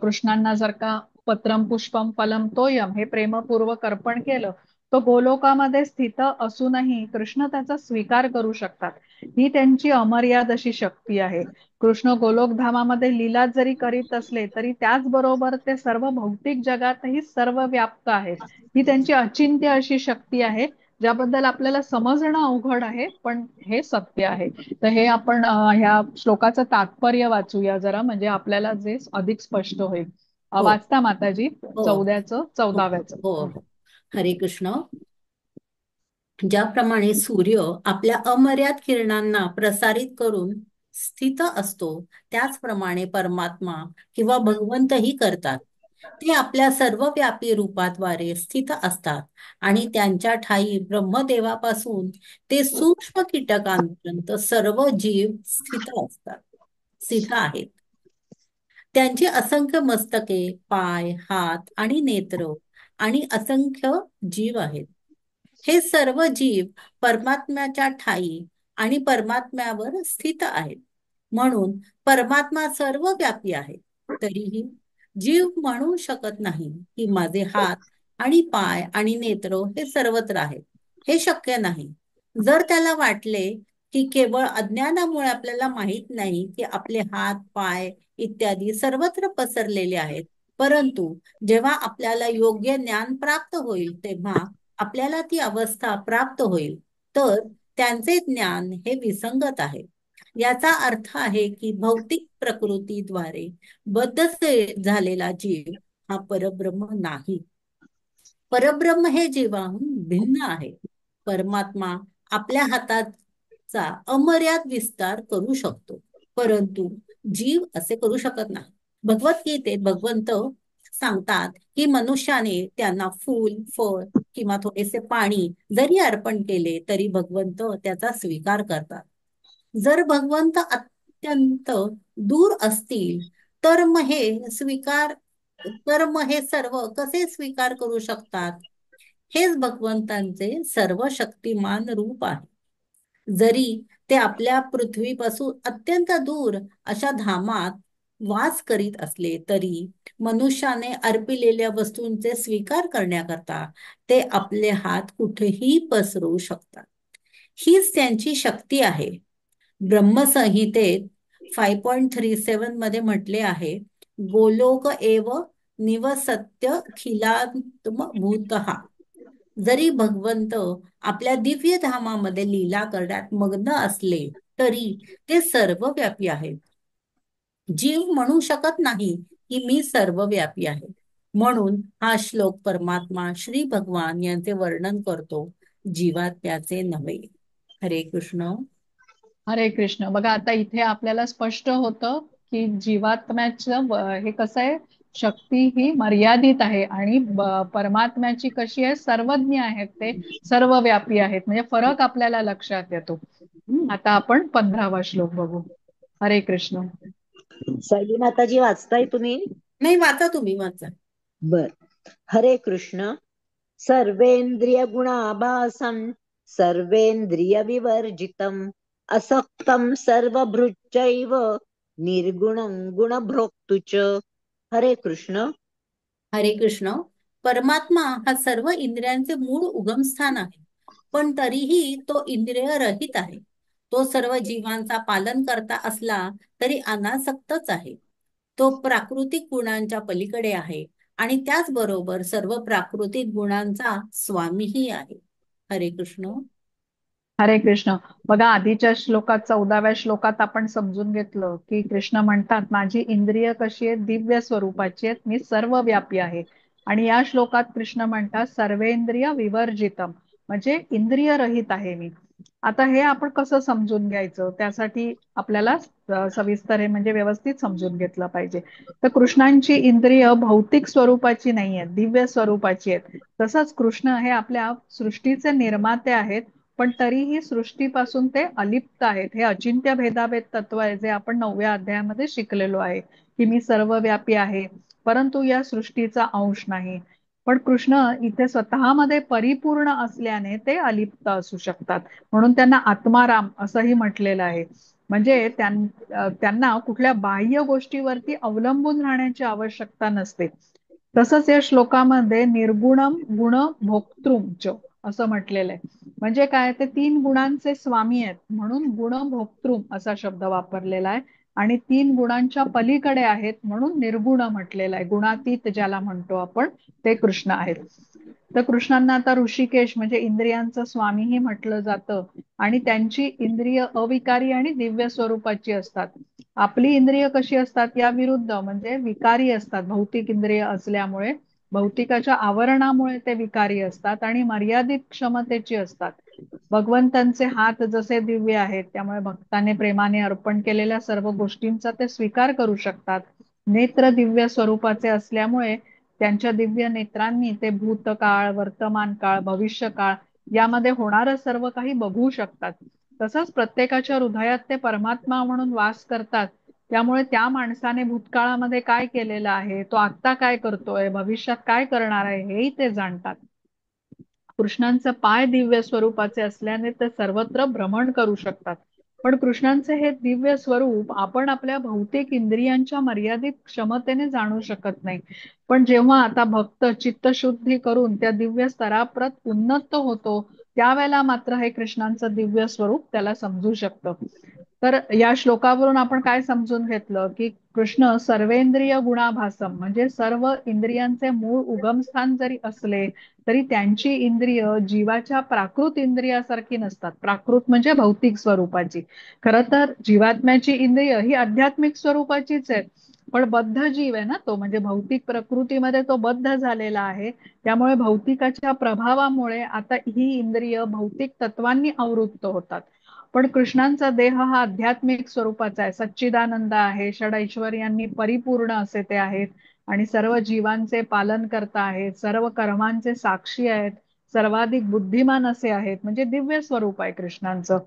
कृष्णांना जर का पत्रम पुष्पम फलम तोयम हे प्रेमपूर्वक अर्पण केलं, तो गोलोकामध्ये स्थित असूनही कृष्ण त्याचा स्वीकार करू शकतात. ही त्यांची अमर्याद अशी शक्ती आहे. कृष्ण गोलोकधामामध्ये लीला जरी करीत असले तरी त्याचबरोबर ते सर्व भौतिक जगातही सर्व व्याप्त आहेत. ही त्यांची अचिंत्य अशी शक्ती आहे, ज्याबद्दल आपल्याला समजणं अवघड आहे, पण हे सत्य आहे. तर हे आपण ह्या श्लोकाचं तात्पर्य वाचूया जरा, म्हणजे आपल्याला जे अधिक स्पष्ट होईल. हो वाचता माताजी हो 14चं हो 14व्याचं. हो हो. हरे कृष्ण. ज्याप्रमाणे सूर्य आपल्या अमर्याद किरणांना प्रसारित करून स्थित असतो, त्याचप्रमाणे परमात्मा किंवा भगवंतही करतात. ते आपल्या सर्वव्यापी रूपाद्वारे स्थित असतात आणि त्यांच्या ठायी ब्रह्मदेवापासून ते सूक्ष्म कीटकांपर्यंत सर्व जीव स्थित आहेत. त्यांची असंख्य मस्तके, पाय, हात आणि नेत्र आणि असंख्य जीव आहेत. हे सर्व जीव परमात्म्याच्या ठायी आणि परमात्म्यावर स्थित आहेत. म्हणून परमात्मा सर्व व्यापी आहे. तरीही जीव म्हणू शकत नाही की माझे हात आणि पाय आणि नेत्र हे सर्वत्र आहेत. हे शक्य नाही. जर त्याला वाटले की केवळ अज्ञानामुळे आपल्याला माहित नाही की आपले हात, पाय इत्यादी सर्वत्र पसरलेले आहेत, परंतु जेव्हा आपल्याला योग्य ज्ञान प्राप्त होईल तेव्हा आपल्याला ती अवस्था प्राप्त होईल, तर त्यांचे ज्ञान हे विसंगत आहे. याचा अर्थ आहे की भौतिक प्रकृतीद्वारे बद्ध झालेला जीव हा परब्रह्म नाही. परब्रह्म हे जीवाहून भिन्न आहे. परमात्मा आपल्या हाताचा अमर्याद विस्तार करू शकतो, परंतु जीव असे करू शकत नाही. भगवद्गीतेत भगवंत सांगतात की मनुष्याने त्यांना फूल, फळ किंवा थोडेसे पाणी जरी अर्पण केले तरी भगवंत त्याचा स्वीकार करतात. जर भगवंत अत्यंत दूर असतील तर मग हे स्वीकार तर मग हे सर्व कसे स्वीकार करू शकतात? हेच भगवंतांचे सर्व शक्तिमान रूप आहे. जरी ते आपल्या पृथ्वीपासून अत्यंत दूर अशा धामात वास करीत असले तरी मनुष्याने अर्पिलेल्या वस्तूंचे स्वीकार करण्याकरता ते आपले हात कुठेही पसरवू शकतात. हीच त्यांची शक्ती आहे. ब्रह्मसंहितेत 5.37 मध्ये म्हटले आहे, गोलोक एव निवसत्य खिलात्म भूतहा. जरी भगवंत आपल्या दिव्य धामामध्ये लीला करण्यात मग्न असले तरी ते सर्वव्यापी आहेत. जीव म्हणू शकत नाही की मी सर्वव्यापी आहे. म्हणून हा श्लोक परमात्मा श्री भगवान यांचे वर्णन करतो, जीवात्म्याचे नव्हे. हरे कृष्ण. हरे कृष्ण. बघा आता इथे आपल्याला स्पष्ट होतं की जीवात्म्याचं हे कसं आहे, शक्ती ही मर्यादित आहे आणि परमात्म्याची कशी आहे, सर्वज्ञ आहेत, ते सर्वव्यापी आहेत. म्हणजे फरक आपल्याला लक्षात येतो. आता आपण 15वा श्लोक बघू. हरे कृष्ण. सायली माताजी वाचताय तुम्ही? नाही, वाचा तुम्ही, वाचा. बर. हरे कृष्ण. सर्वेंद्रिय गुणाभासं सर्वेंद्रिय विवर्जितम् असक्तं सर्वभृच्चैव निर्गुणं गुणभोक्तृ च. हरे कृष्ण. हरे कृष्ण. परमात्मा हा सर्व इंद्रियांचे मूळ उगमस्थान आहे, पण तरीही तो इंद्रिय रहित आहे. तो सर्व जीवांचा पालन करता असला तरी अनासक्तच आहे. तो प्राकृतिक गुणांच्या पलीकडे आहे आणि त्याचबरोबर सर्व प्राकृतिक गुणांचा स्वामीही आहे. हरे कृष्ण. हरे कृष्ण. बघा आधीच्या श्लोकात 14व्या श्लोकात आपण समजून घेतलं की कृष्ण म्हणतात, माझी इंद्रिय कशी आहेत, दिव्य स्वरूपाची आहेत, मी सर्वव्यापी आहे. आणि या श्लोकात कृष्ण म्हणतात सर्वेंद्रिय विवर्जितम, म्हणजे इंद्रिय रहित आहे मी. आता हे आपण कसं समजून घ्यायचं, त्यासाठी आपल्याला सविस्तर हे म्हणजे व्यवस्थित समजून घेतलं पाहिजे. तर कृष्णांची इंद्रिय भौतिक स्वरूपाची नाही आहेत, दिव्य स्वरूपाची आहेत. तसंच कृष्ण हे आपल्या सृष्टीचे निर्माते आहेत, पण तरीही सृष्टीपासून ते अलिप्त आहेत. हे अचिंत्य भेदाभेद तत्व आहे, जे आपण 9व्या अध्यायामध्ये शिकलेलो आहे की मी सर्वव्यापी आहे, परंतु या सृष्टीचा अंश नाही. पण कृष्ण इथे स्वतःमध्ये परिपूर्ण असल्याने ते अलिप्त असू शकतात, म्हणून त्यांना आत्माराम असंही म्हटलेलं आहे. म्हणजे त्यांना कुठल्या बाह्य गोष्टीवरती अवलंबून राहण्याची आवश्यकता नसते. तसंच या श्लोकामध्ये निर्गुणम गुण भोक्तृच असं म्हटलेलं आहे. म्हणजे काय, ते 3 गुणांचे स्वामी आहेत म्हणून गुण भोक्तृ असा शब्द वापरलेला आहे. आणि 3 गुणांच्या पलीकडे आहेत म्हणून निर्गुण म्हटलेलं आहे. गुणातीत ज्याला म्हणतो आपण, ते कृष्ण आहेत. तर कृष्णांना आता ऋषिकेश म्हणजे इंद्रियांचं स्वामीही म्हटलं जातं. आणि त्यांची इंद्रिय अविकारी आणि दिव्य स्वरूपाची असतात. आपली इंद्रिय कशी असतात, या विरुद्ध म्हणजे विकारी असतात. भौतिक इंद्रिय असल्यामुळे, भौतिकाच्या आवरणामुळे ते विकारी असतात आणि मर्यादित क्षमतेची असतात. भगवंतांचे हात जसे दिव्य आहेत, त्यामुळे भक्ताने प्रेमाने अर्पण केलेल्या सर्व गोष्टींचा ते स्वीकार करू शकतात. नेत्र दिव्य स्वरूपाचे असल्यामुळे त्यांच्या दिव्य नेत्रांनी ते भूतकाळ, वर्तमान काळ, भविष्य काळ यामध्ये होणारं सर्व काही बघू शकतात. तसंच प्रत्येकाच्या हृदयात ते परमात्मा म्हणून वास करतात. त्यामुळे त्या माणसाने भूतकाळामध्ये काय केलेलं आहे, तो आत्ता काय करतोय, भविष्यात काय करणार आहे, हेही ते जाणतात. कृष्णांचे पाय दिव्य स्वरूपाचे असल्याने ते सर्वत्र भ्रमण करू शकतात. पण कृष्णांचे हे दिव्य स्वरूप आपण आपल्या भौतिक इंद्रियांच्या मर्यादित क्षमतेने जाणू शकत नाही. पण जेव्हा आता भक्त चित्तशुद्धी करून त्या दिव्य स्तराप्रत उन्नत होतो, त्यावेळेला मात्र हे कृष्णांचं दिव्य स्वरूप त्याला समजू शकतं. तर या श्लोकावरून आपण काय समजून घेतलं की कृष्ण सर्वेंद्रिय गुणाभासम, म्हणजे सर्व इंद्रियांचे मूळ उगमस्थान जरी असले तरी त्यांची इंद्रिय जीवाच्या प्राकृत इंद्रियासारखी नसतात. प्राकृत म्हणजे भौतिक स्वरूपाची. खरं तर जीवात्म्याची इंद्रिय ही आध्यात्मिक स्वरूपाचीच आहे. पण बद्ध जीव आहे ना तो, म्हणजे भौतिक प्रकृतीमध्ये तो बद्ध झालेला आहे. त्यामुळे भौतिकाच्या प्रभावामुळे आता ही इंद्रिय भौतिक तत्वांनी आवृत्त होतात. पण कृष्णांचा देह हा आध्यात्मिक स्वरूपाचा आहे, सच्चिदानंद आहे, षडैश्वर्यांनी परिपूर्ण असे ते आहेत. आणि सर्व जीवांचे पालन करता आहेत, सर्व कर्मांचे साक्षी आहेत, सर्वाधिक बुद्धिमान असे आहेत. म्हणजे दिव्य स्वरूप आहे कृष्णांचं.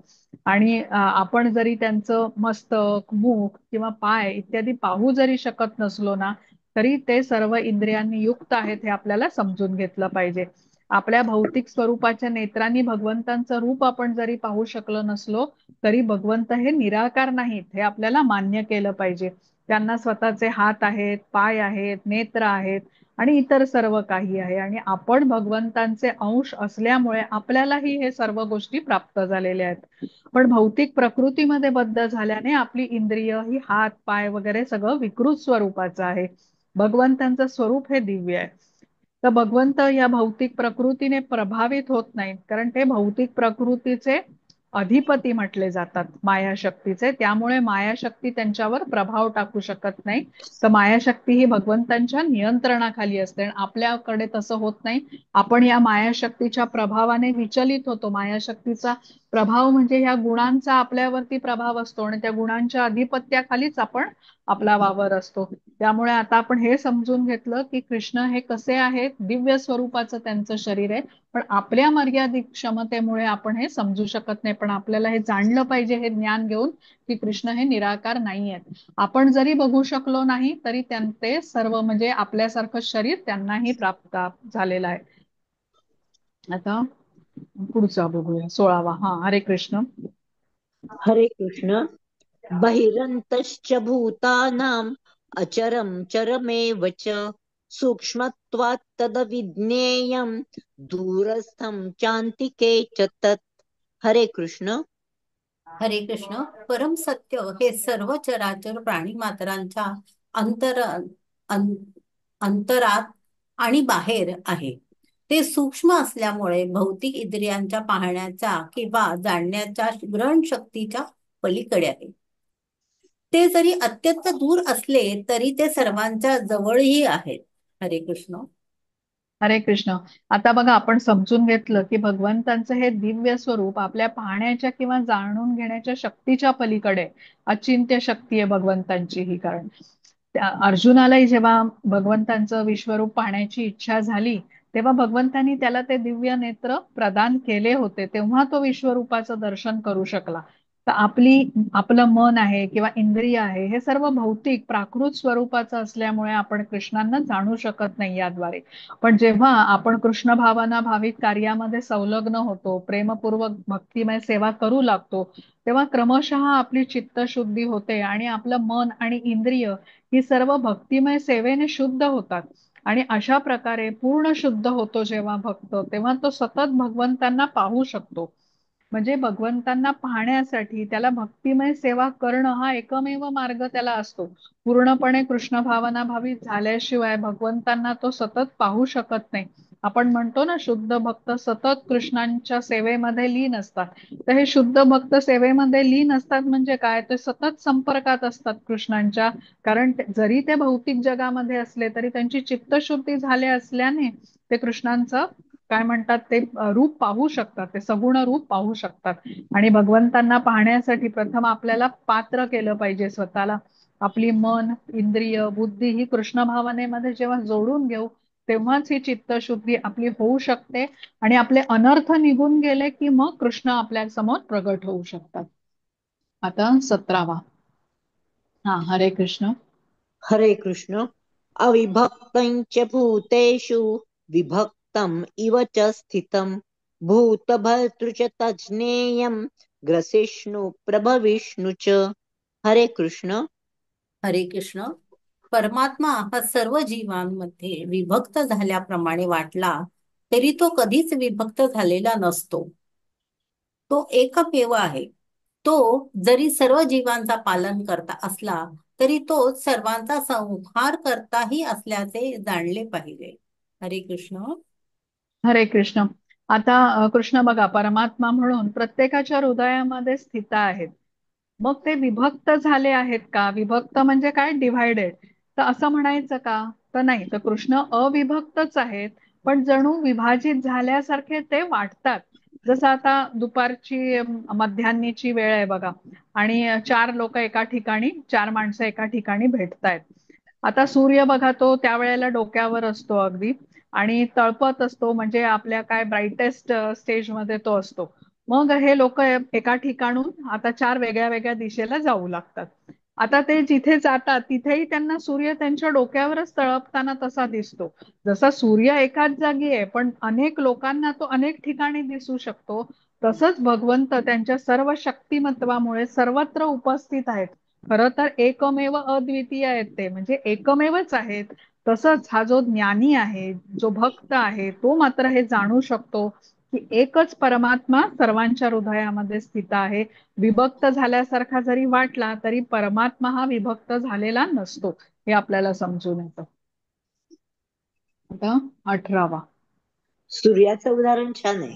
आणि आपण जरी त्यांचं मस्तक, मुख किंवा पाय इत्यादी पाहू जरी शकत नसलो ना, तरी ते सर्व इंद्रियांनी युक्त आहेत हे आपल्याला समजून घेतलं पाहिजे. आपल्या भौतिक स्वरूपाच्या नेत्रांनी भगवंतांचं रूप आपण जरी पाहू शकलो नसलो, तरी भगवंत हे निराकार नाहीत हे आपल्याला मान्य केलं पाहिजे. त्यांना स्वतःचे हात आहेत, पाय आहेत, नेत्र आहेत आणि इतर सर्व काही आहे. आणि आपण भगवंतांचे अंश असल्यामुळे आपल्यालाही हे सर्व गोष्टी प्राप्त झालेल्या आहेत. पण भौतिक प्रकृतीमध्ये बद्ध झाल्याने आपली इंद्रिय ही हात, पाय वगैरे सगळं विकृत स्वरूपाचं आहे. भगवंतांचं स्वरूप हे दिव्य आहे. तर भगवंत या भौतिक प्रकृतीने प्रभावित होत नाहीत, कारण ते भौतिक प्रकृतीचे अधिपती म्हटले जातात मायाशक्तीचे. त्यामुळे मायाशक्ती त्यांच्यावर प्रभाव टाकू शकत नाही. तर मायाशक्ती ही भगवंतांच्या नियंत्रणाखाली असते आणि आपल्याकडे तसं होत नाही. आपण या मायाशक्तीच्या प्रभावाने विचलित होतो. मायाशक्तीचा प्रभाव म्हणजे ह्या गुणांचा आपल्यावरती प्रभाव असतो आणि त्या गुणांच्या अधिपत्याखालीच आपण आपला वावर असतो. त्यामुळे आता आपण हे समजून घेतलं की कृष्ण हे कसे आहेत, दिव्य स्वरूपाचं त्यांचं शरीर आहे. पण आपल्या मर्यादित क्षमतेमुळे आपण हे समजू शकत नाही. पण आपल्याला हे जाणलं पाहिजे, हे ज्ञान घेऊन, की कृष्ण हे निराकार नाही आहेत. आपण जरी बघू शकलो नाही तरी ते सर्व म्हणजे आपल्यासारखं शरीर त्यांनाही प्राप्त झालेलं आहे. आता पुढचा बघूया 16वा. हरे कृष्ण. हरे कृष्ण. बहिरन्तश्च भूतानाम् अचरं चरमेव च सूक्ष्मत्वात् तदविज्ञेयं दूरस्थं चान्तिके च तत्. हरे कृष्ण. हरे कृष्ण. परम सत्य हे सर्व चराचर प्राणी मात्रांच्या अं- अंतरात आणि बाहेर आहे. ते सूक्ष्म असल्यामुळे भौतिक इंद्रियांच्या पाहण्याच्या किंवा जाणण्याच्या ग्रहण शक्तीच्या पलीकडे आहे. ते जरी अत्यंत दूर असले तरी ते सर्वांच्या जवळही आहेत. हरे कृष्ण. हरे कृष्ण. आता बघा, आपण समजून घेतलं की भगवंतांचं हे दिव्य स्वरूप आपल्या पाहण्याच्या किंवा जाणून घेण्याच्या शक्तीच्या पलीकडे अचिंत्य शक्ती आहे भगवंतांची ही. कारण अर्जुनालाही जेव्हा भगवंतांचं विश्वरूप पाहण्याची इच्छा झाली तेव्हा भगवंतांनी त्याला ते दिव्य नेत्र प्रदान केले होते, तेव्हा तो विश्वरूपाचं दर्शन करू शकला. तर आपलं मन आहे किंवा इंद्रिय आहे हे सर्व भौतिक प्राकृत स्वरूपाचं असल्यामुळे आपण कृष्णांना जाणू शकत नाही याद्वारे. पण जेव्हा आपण कृष्ण भावना भावित कार्यामध्ये संलग्न होतो, प्रेमपूर्वक भक्तिमय सेवा करू लागतो, तेव्हा क्रमशः आपली चित्तशुद्धी होते आणि आपलं मन आणि इंद्रिय ही सर्व भक्तिमय सेवेने शुद्ध होतात. आणि अशा प्रकारे पूर्ण शुद्ध होतो जेव्हा भक्त, तेव्हा तो सतत भगवंतांना पाहू शकतो. म्हणजे भगवंतांना पाहण्यासाठी त्याला भक्तिमय सेवा करणं हा एकमेव मार्ग त्याला असतो. पूर्णपणे कृष्ण भावना भावित झाल्याशिवाय भगवंतांना तो सतत पाहू शकत नाही. आपण म्हणतो ना, शुद्ध भक्त सतत कृष्णांच्या सेवेमध्ये लीन असतात. तर हे शुद्ध भक्त सेवेमध्ये लीन असतात म्हणजे काय, ते सतत संपर्कात असतात कृष्णांच्या. कारण जरी ते भौतिक जगामध्ये असले तरी त्यांची चित्तशुद्धी झाले असल्याने ते कृष्णांचं काय म्हणतात ते रूप पाहू शकतात, ते सगुण रूप पाहू शकतात. आणि भगवंतांना पाहण्यासाठी प्रथम आपल्याला पात्र केलं पाहिजे स्वतःला. आपली मन, इंद्रिय, बुद्धी ही कृष्ण भावनेमध्ये जेव्हा जोडून घेऊ तेव्हाच ही चित्तशुद्धी आपली होऊ शकते आणि आपले अनर्थ निघून गेले की मग कृष्ण आपल्या समोर प्रगट होऊ शकतात. आता 17वा. हरे कृष्ण. हरे कृष्ण. अविभक्तं च भूतेषु विभक्तम् इव च स्थितं भूतभर्तृ च तज्ज्ञेयं ग्रसिष्णु प्रभविष्णु च. हरे कृष्ण. हरे कृष्ण. परमात्मा हा सर्व जीवांमध्ये विभक्त झाल्याप्रमाणे वाटला तरी तो कधीच विभक्त झालेला नसतो. तो एकमेव आहे. तो जरी सर्व जीवांचा पालन करता असला तरी तो सर्वांचा संहार करताही असल्याचे जाणले पाहिजे. हरे कृष्ण. हरे कृष्ण. आता कृष्ण बघा, परमात्मा म्हणून प्रत्येकाच्या हृदयामध्ये स्थित आहेत. मग ते विभक्त झाले आहेत का? विभक्त म्हणजे काय, डिव्हायडेड, तर असं म्हणायचं का? तर नाही. तर कृष्ण अविभक्तच आहेत, पण जणू विभाजित झाल्यासारखे ते वाटतात. जसं आता दुपारची मध्यान्नीची वेळ आहे बघा, आणि चार लोक एका ठिकाणी, चार माणसं एका ठिकाणी भेटतायत. आता सूर्य बघा, तो त्यावेळेला डोक्यावर असतो अगदी आणि तळपत असतो, म्हणजे आपल्या काय ब्राईटेस्ट स्टेजमध्ये तो असतो. मग हे लोक एका ठिकाणून आता चार वेगळ्या वेगळ्या दिशेला जाऊ लागतात. आता ते जिथे जातात तिथेही त्यांना सूर्य त्यांच्या डोक्यावरच तळपताना तसा दिसतो. जसा सूर्य एकाच जागी आहे पण अनेक लोकांना तो अनेक ठिकाणी दिसू शकतो, तसंच भगवंत त्यांच्या सर्व शक्तिमत्वामुळे सर्वत्र उपस्थित आहेत. खरं तर एकमेव अद्वितीय आहेत ते, म्हणजे एकमेवच आहेत. तसंच हा जो ज्ञानी आहे, जो भक्त आहे, तो मात्र हे जाणू शकतो की एकच परमात्मा सर्वांच्या हृदयामध्ये स्थित आहे. विभक्त झाल्यासारखा जरी वाटला तरी परमात्मा हा विभक्त झालेला नसतो, हे आपल्याला समजून येतं. आता 18वा. सूर्याचं उदाहरण छान आहे.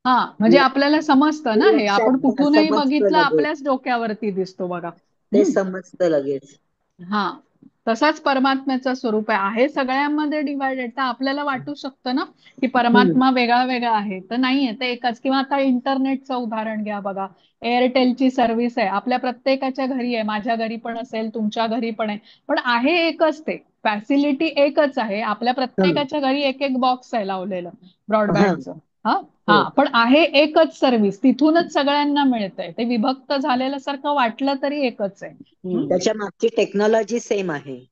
हा, म्हणजे आपल्याला समजतं ना, हे आपण लक्षात कुठूनही समजतं बघितलं लगेच. आपल्याच डोक्यावरती दिसतो बघा. ते समजतं लगेच. हा, तसाच परमात्म्याचं स्वरूप आहे सगळ्यांमध्ये डिवायडेड. तर आपल्याला वाटू शकतं ना की हम्म. परमात्मा वेगळा वेगळा आहे, तर नाहीये, ते एकच. किंवा आता इंटरनेटचं उदाहरण घ्या बघा. एअरटेलची सर्व्हिस आहे, आपल्या प्रत्येकाच्या घरी आहे, माझ्या घरी पण असेल, तुमच्या घरी पण आहे, पण आहे एकच. ते फॅसिलिटी एकच आहे, आपल्या हं. प्रत्येकाच्या घरी एक एक बॉक्स आहे लावलेलं हा. ब्रॉडबँडचं. हा. हो. हा, पण आहे एकच सर्व्हिस, तिथूनच सगळ्यांना मिळतंय. ते विभक्त झालेलं सारखं वाटलं तरी एकच आहे. त्याच्या मागची टेक्नॉलॉजी सेम आहे.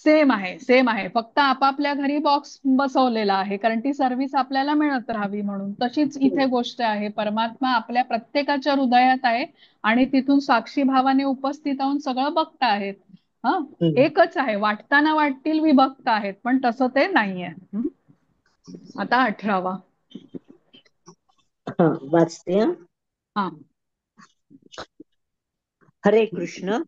सेम आहे, सेम आहे, फक्त आपापल्या घरी बॉक्स बसवलेला आहे, कारण ती सर्व्हिस आपल्याला मिळत राहावी म्हणून. तशीच हम्म. इथे गोष्ट आहे, परमात्मा आपल्या प्रत्येकाच्या हृदयात आहे आणि तिथून साक्षी भावाने उपस्थित राहून सगळं बघता आहेत. हा, हम्म. एकच आहे, वाटताना वाटतील विभक्त आहेत, पण तसं ते नाहीये. आता 18वा. हा, वाचते हं. हा. हरे कृष्ण.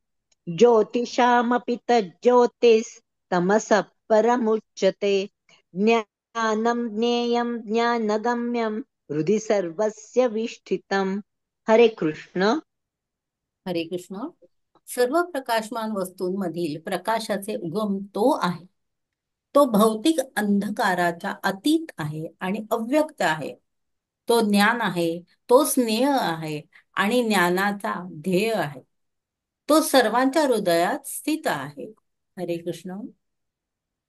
ज्योतिषामपि तज्ज्योतिस्तमसः परमुच्यते. ज्ञानं ज्ञेयं ज्ञानगम्यं हृदि सर्वस्य विष्ठितम्. हरे कृष्ण. हरे कृष्ण. सर्व प्रकाशमान वस्तूंमधील प्रकाशाचे उगम तो आहे. तो भौतिक अंधकाराच्या अतीत आहे आणि अव्यक्त आहे. तो ज्ञान आहे, तो स्नेह आहे आणि ज्ञानाचा ध्येय आहे. तो सर्वांच्या हृदयात स्थित आहे. हरे कृष्ण.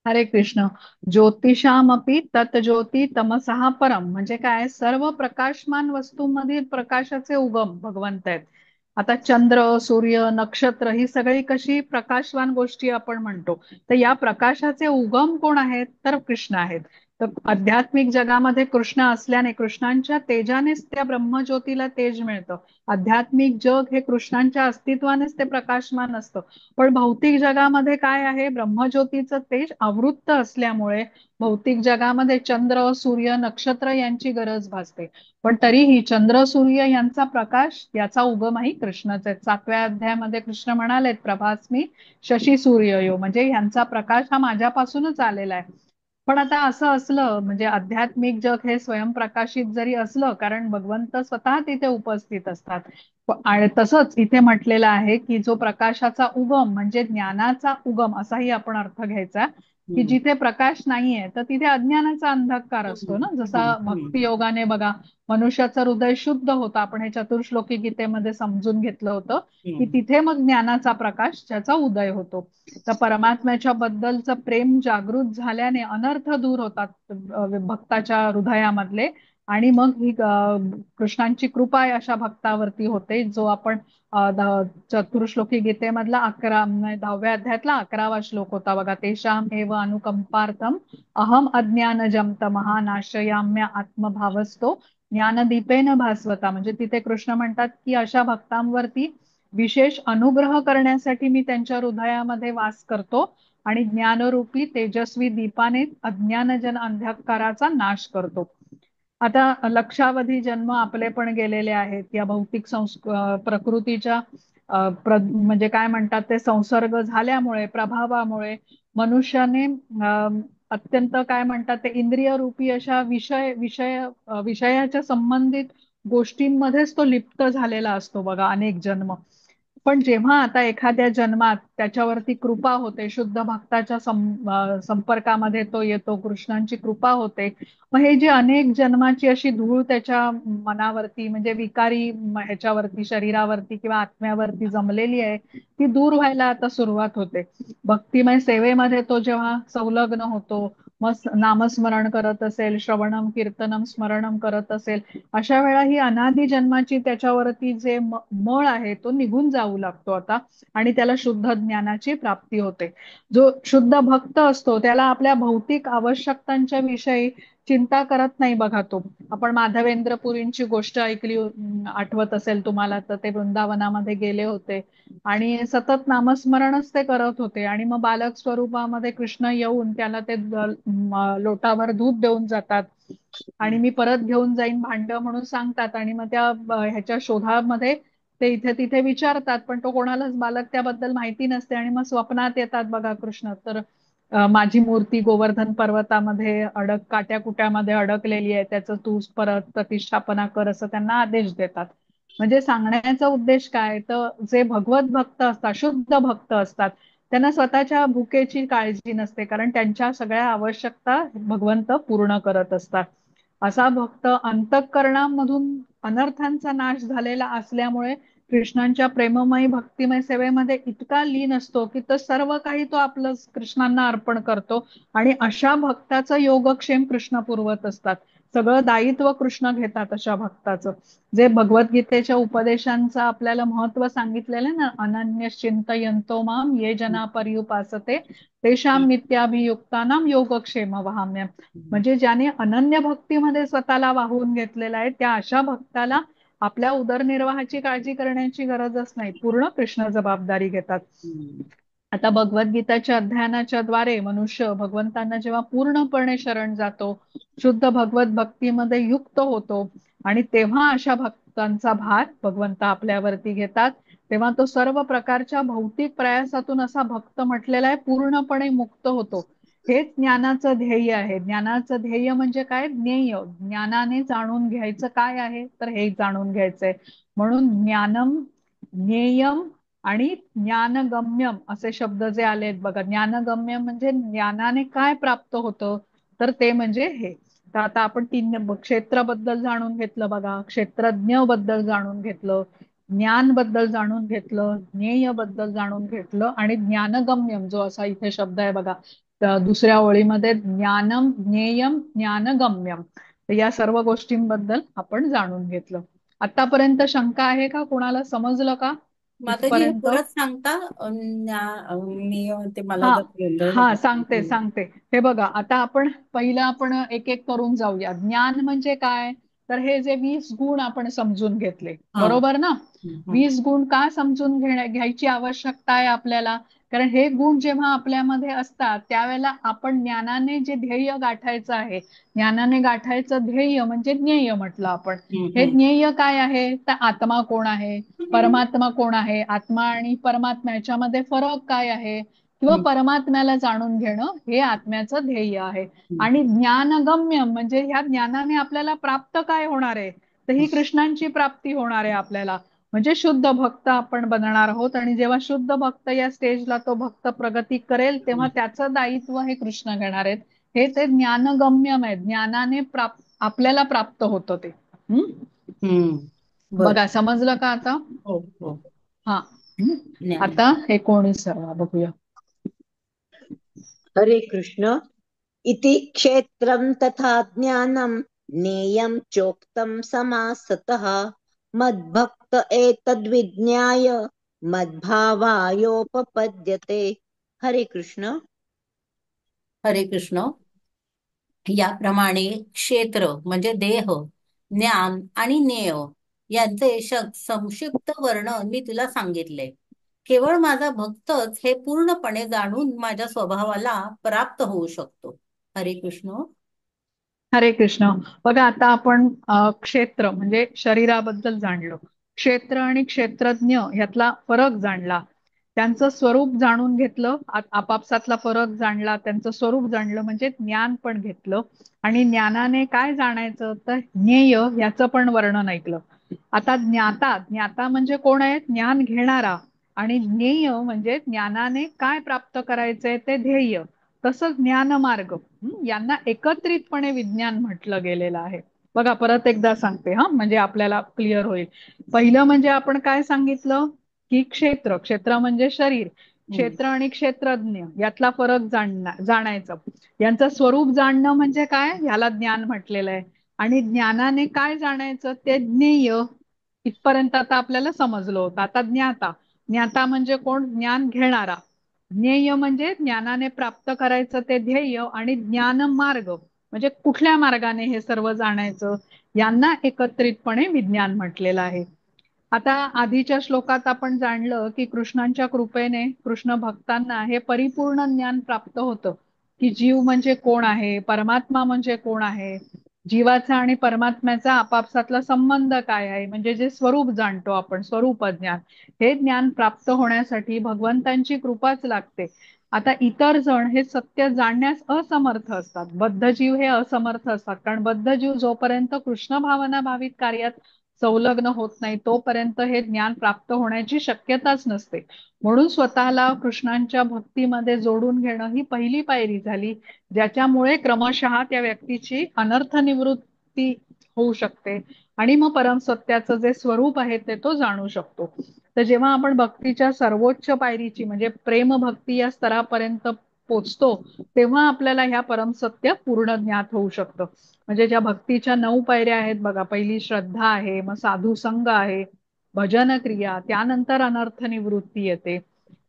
हरे कृष्ण. ज्योतिषामपि तत्ज्योती तमसः परम, म्हणजे काय, सर्व प्रकाशमान वस्तूंमधील प्रकाशाचे उगम भगवंत आहेत. आता चंद्र, सूर्य, नक्षत्र ही सगळी कशी प्रकाशवान गोष्टी आपण म्हणतो, तर या प्रकाशाचे उगम कोण आहेत, तर कृष्ण आहेत. तर आध्यात्मिक जगामध्ये कृष्ण असल्याने कृष्णांच्या तेजानेच त्या ब्रह्मज्योतीला तेज मिळतं. आध्यात्मिक जग हे कृष्णांच्या अस्तित्वानेच ते प्रकाशमान असतं. पण भौतिक जगामध्ये काय आहे, ब्रह्मज्योतीचं तेज आवृत्त असल्यामुळे भौतिक जगामध्ये चंद्र, सूर्य, नक्षत्र यांची गरज भासते. पण तरीही चंद्र, सूर्य यांचा प्रकाश, याचा उगमही कृष्णच आहे. 7व्या अध्यायामध्ये कृष्ण म्हणालेत, प्रभास्मी शशी सूर्ययो, म्हणजे यांचा प्रकाश हा माझ्यापासूनच आलेला आहे. पण आता असं असलं, म्हणजे आध्यात्मिक जग हे स्वयंप्रकाशित जरी असलं, कारण भगवंत स्वतः तिथे उपस्थित असतात, आणि तसंच इथे म्हटलेलं आहे की जो प्रकाशाचा उगम म्हणजे ज्ञानाचा उगम असाही आपण अर्थ घ्यायचा, की हम्म. जिथे प्रकाश नाहीये तर तिथे अज्ञानाचा अंधकार असतो ना. जसा भक्ती योगाने बघा, मनुष्याचं हृदय शुद्ध होतं, आपण हे चतुर्श्लोकी गीतेमध्ये समजून घेतलं होतं, की हम्म. तिथे मग ज्ञानाचा प्रकाश ज्याचा उदय होतो. तर परमात्म्याच्या बद्दलचं प्रेम जागृत झाल्याने अनर्थ दूर होतात भक्ताच्या हृदयामधले, आणि मग ही कृष्णांची कृपा अशा भक्तावरती होते, जो आपण चतुर्श्लोकी गीतेमधला 10व्या अध्यायातला 11वा श्लोक होता बघा. तेषाम एव अनुकंपार्थम अहम अज्ञानजम तमहा नाशयाम्य आत्मभावस्तो ज्ञानदीपेन भास्वता, म्हणजे तिथे कृष्ण म्हणतात की अशा भक्तांवरती विशेष अनुग्रह करण्यासाठी मी त्यांच्या हृदयामध्ये वास करतो आणि ज्ञानरूपी तेजस्वी दीपाने अज्ञानजन अंधकाराचा नाश करतो. आता लक्षावधी जन्म आपले पण गेलेले आहेत या भौतिक प्रकृतीच्या म्हणजे काय म्हणतात ते संसर्ग झाल्यामुळे, प्रभावामुळे मनुष्याने अत्यंत काय म्हणतात ते इंद्रिय रूपी अशा विषयाच्या संबंधित गोष्टींमध्येच तो लिप्त झालेला असतो बघा अनेक जन्म. पण जेव्हा आता एखाद्या जन्मात त्याच्यावरती कृपा होते, शुद्ध भक्ताच्या संपर्कामध्ये तो येतो, कृष्णांची कृपा होते, मग हे जे अनेक जन्माची अशी धूळ त्याच्या मनावरती म्हणजे विकारी ह्याच्यावरती, शरीरावरती किंवा आत्म्यावरती जमलेली आहे, ती दूर व्हायला आता सुरुवात होते. भक्तिमय सेवेमध्ये तो जेव्हा संलग्न होतो, मग नामस्मरण करत असेल, श्रवणम कीर्तनम स्मरणम करत असेल, अशा वेळा ही अनादि जन्माची त्याच्यावरती जे मळ आहे तो निघून जाऊ लागतो आता, आणि त्याला शुद्ध ज्ञानाची प्राप्ती होते. जो शुद्ध भक्त असतो त्याला आपल्या भौतिक आवश्यकतांच्या विषयी चिंता करत नाही बघा तो. आपण माधवेंद्र पुरींची गोष्ट ऐकली, आठवत असेल तुम्हाला, तर ते वृंदावनामध्ये गेले होते आणि सतत नामस्मरणच ते करत होते, आणि मग बालक स्वरूपामध्ये कृष्ण येऊन त्याला ते लोटाभर दूध देऊन जातात आणि मी परत घेऊन जाईन भांड म्हणून सांगतात, आणि मग त्या ह्याच्या शोधामध्ये ते इथे तिथे विचारतात, पण तो कोणालाच बालक त्याबद्दल माहिती नसते, आणि मग स्वप्नात येतात बघा कृष्ण. तर माझी मूर्ती गोवर्धन पर्वतामध्ये काट्या कुट्यामध्ये अडकलेली आहे, त्याचं तू परत प्रतिष्ठापना कर, असं त्यांना आदेश देतात. म्हणजे सांगण्याचा उद्देश काय, तर जे भगवत भक्त असतात, शुद्ध भक्त असतात, त्यांना स्वतःच्या भुकेची काळजी नसते, कारण त्यांच्या सगळ्या आवश्यकता भगवंत पूर्ण करत असतात. असा भक्त अंतःकरणामधून अनर्थांचा नाश झालेला असल्यामुळे कृष्णांच्या प्रेममयी भक्तिमय सेवेमध्ये इतका लीन असतो की तो सर्व काही तो आपलं कृष्णांना अर्पण करतो. आणि अशा भक्ताचं योगक्षेम कृष्ण पुरवत असतात. सगळं दायित्व कृष्ण घेतात अशा भक्ताचं. जे भगवद्गीतेच्या उपदेशांचं आपल्याला महत्व सांगितलेलं आहे ना, अनन्य चिंतयन्तो माम ये जना पर्युपासते तेषां नित्याभियुक्तानां योगक्षेम वहाम्यहम्. म्हणजे ज्याने अनन्य भक्तीमध्ये स्वतःला वाहून घेतलेला आहे, त्या अशा भक्ताला आपल्या उदरनिर्वाहाची काळजी करण्याची गरजच नाही, पूर्ण कृष्ण जबाबदारी घेतात. आता भगवद्गीताच्या अध्ययनाच्या द्वारे मनुष्य भगवंतांना जेव्हा पूर्णपणे शरण जातो, शुद्ध भगवत भक्तीमध्ये युक्त होतो, आणि तेव्हा अशा भक्तांचा भार भगवंत आपल्यावरती घेतात, तेव्हा तो सर्व प्रकारच्या भौतिक प्रयासातून असा भक्त म्हटलेला आहे पूर्णपणे मुक्त होतो. हेच ज्ञानाचं ध्येय आहे. ज्ञानाचं ध्येय म्हणजे काय, ज्ञेय, ज्ञानाने जाणून घ्यायचं काय आहे, तर हे जाणून घ्यायचंय. म्हणून ज्ञानम, ज्ञेयम आणि ज्ञानगम्यम असे शब्द जे आलेत बघा. ज्ञानगम्यम म्हणजे ज्ञानाने काय प्राप्त होतं, तर ते म्हणजे हे. तर आता आपण तीन क्षेत्राबद्दल जाणून घेतलं बघा, क्षेत्रज्ञ बद्दल जाणून घेतलं, ज्ञान बद्दल जाणून घेतलं, ज्ञेय बद्दल जाणून घेतलं, आणि ज्ञानगम्यम जो असा इथे शब्द आहे बघा, तर दुसऱ्या ओळीमध्ये ज्ञानम, ज्ञेयम, ज्ञानगम्यम, तर या सर्व गोष्टींबद्दल आपण जाणून घेतलं. आतापर्यंत शंका आहे का, कोणाला समजलं का माताजी हे इथपर्यंत? परत सांगता? मी ते मला हा जर गोंधळ हा सांगते झाला. सांगते. हे बघा, आता पहिलं आपण एक एक करून जाऊया. ज्ञान म्हणजे काय, तर हे जे 20 गुण आपण समजून घेतले, हा. बरोबर ना? हम्म. 20 गुण का समजून घ्यायची आवश्यकता आहे आपल्याला, कारण हे गुण जेव्हा आपल्यामध्ये असतात त्यावेळेला आपण ज्ञानाने जे ध्येय गाठायचं आहे, ज्ञानाने गाठायचं ध्येय म्हणजे ज्ञेय म्हटलं आपण. हे हम्म. ज्ञेय काय आहे, तर आत्मा कोण आहे, परमात्मा कोण आहे, आत्मा आणि परमात्मा याच्यामध्ये फरक काय आहे, किंवा हम्म. परमात्म्याला जाणून घेणं हे आत्म्याचं ध्येय आहे. हम्म. आणि ज्ञानगम्य म्हणजे ह्या ज्ञानाने आपल्याला प्राप्त काय होणार आहे, तर ही कृष्णांची प्राप्ती होणार आहे आपल्याला. म्हणजे शुद्ध भक्त आपण बनणार आहोत, आणि जेव्हा शुद्ध भक्त या स्टेजला तो भक्त प्रगती करेल, तेव्हा त्याचं दायित्व हे कृष्ण घेणार आहेत. हे ते ज्ञानगम्यम आहे, ज्ञानाने आपल्याला प्राप्त होतं ते. बर. बघा, समजलं का आता? हो हो. हा. ज्ञान. आता 19 बघूया. हरे कृष्ण. इति क्षेत्रं तथा ज्ञानं ज्ञेयं चोक्तं समासतः मद्भक्त एतद्विज्ञाय मद्भावायोपपद्यते. हरे कृष्ण. हरे कृष्ण. याप्रमाणे क्षेत्र म्हणजे देह, ज्ञान आणि ज्ञेय यांचे संक्षिप्त वर्णन मी तुला सांगितले. केवळ माझा भक्तच हे पूर्णपणे जाणून माझ्या स्वभावाला प्राप्त होऊ शकतो. हरे कृष्ण. हरे कृष्ण. बघा, आता आपण क्षेत्र म्हणजे शरीराबद्दल जाणलो, क्षेत्र आणि क्षेत्रज्ञ यातला फरक जाणला, त्यांचं स्वरूप जाणून घेतलं, आपापसातला फरक जाणला, त्यांचं स्वरूप जाणलं म्हणजे ज्ञान पण घेतलं. आणि ज्ञानाने काय जाणायचं, तर ज्ञेय याचं पण वर्णन ऐकलं. आता ज्ञाता, ज्ञाता म्हणजे कोण आहे, ज्ञान घेणारा. आणि ज्ञेय म्हणजे ज्ञानाने काय प्राप्त करायचंय ते ध्येय. तसंच ज्ञानमार्ग, यांना एकत्रितपणे विज्ञान म्हटलं गेलेलं आहे. बघा, परत एकदा सांगते हा, म्हणजे आपल्याला क्लिअर होईल. पहिलं म्हणजे आपण काय सांगितलं, की क्षेत्र, क्षेत्र म्हणजे शरीर, क्षेत्र आणि क्षेत्रज्ञ यातला फरक जाणायचं. यांचं स्वरूप जाणणं म्हणजे काय, ह्याला ज्ञान म्हटलेलं आहे. आणि ज्ञानाने काय जाणायचं, ते ज्ञेय. इथपर्यंत आता आपल्याला समजलं होतं. आता ज्ञाता, ज्ञाता म्हणजे कोण, ज्ञान घेणारा. ज्ञेय म्हणजे ज्ञानाने प्राप्त करायचं ते ध्येय. आणि ज्ञान मार्ग म्हणजे कुठल्या मार्गाने हे सर्व जाणायचं, यांना एकत्रितपणे विज्ञान म्हटलेलं आहे. आता आधीच्या श्लोकात आपण जाणलं की कृष्णांच्या कृपेने कृष्ण भक्तांना हे परिपूर्ण ज्ञान प्राप्त होतं, की जीव म्हणजे कोण आहे, परमात्मा म्हणजे कोण आहे, जीवाचा आणि परमात्म्याचा आपापसातला संबंध काय आहे, म्हणजे जे स्वरूप जाणतो आपण, स्वरूप ज्ञान. हे ज्ञान प्राप्त होण्यासाठी भगवंतांची कृपाच लागते. आता इतर जण हे सत्य जाणण्यास असमर्थ असतात. बद्ध जीव हे असमर्थ असतात, कारण बद्ध जीव जोपर्यंत कृष्ण भावना भावित कार्यात संलग्न होत नाही तोपर्यंत हे ज्ञान प्राप्त होण्याची शक्यताच नसते. म्हणून स्वतःला कृष्णांच्या भक्तीमध्ये जोडून घेणं ही पहिली पायरी झाली, ज्याच्यामुळे क्रमशः त्या व्यक्तीची अनर्थ निवृत्ती होऊ शकते आणि मग परमसत्याचं जे स्वरूप आहे ते तो जाणू शकतो. तर जेव्हा आपण भक्तीच्या सर्वोच्च पायरीची म्हणजे प्रेम भक्ती या स्तरापर्यंत पोचतो, तेव्हा आपल्याला ह्या परमसत्य पूर्ण ज्ञात होऊ शकतं. म्हणजे ज्या भक्तीच्या 9 पायऱ्या आहेत बघा, पहिली श्रद्धा आहे, मग साधू संग आहे, भजन क्रिया, त्यानंतर अनर्थ निवृत्ती येते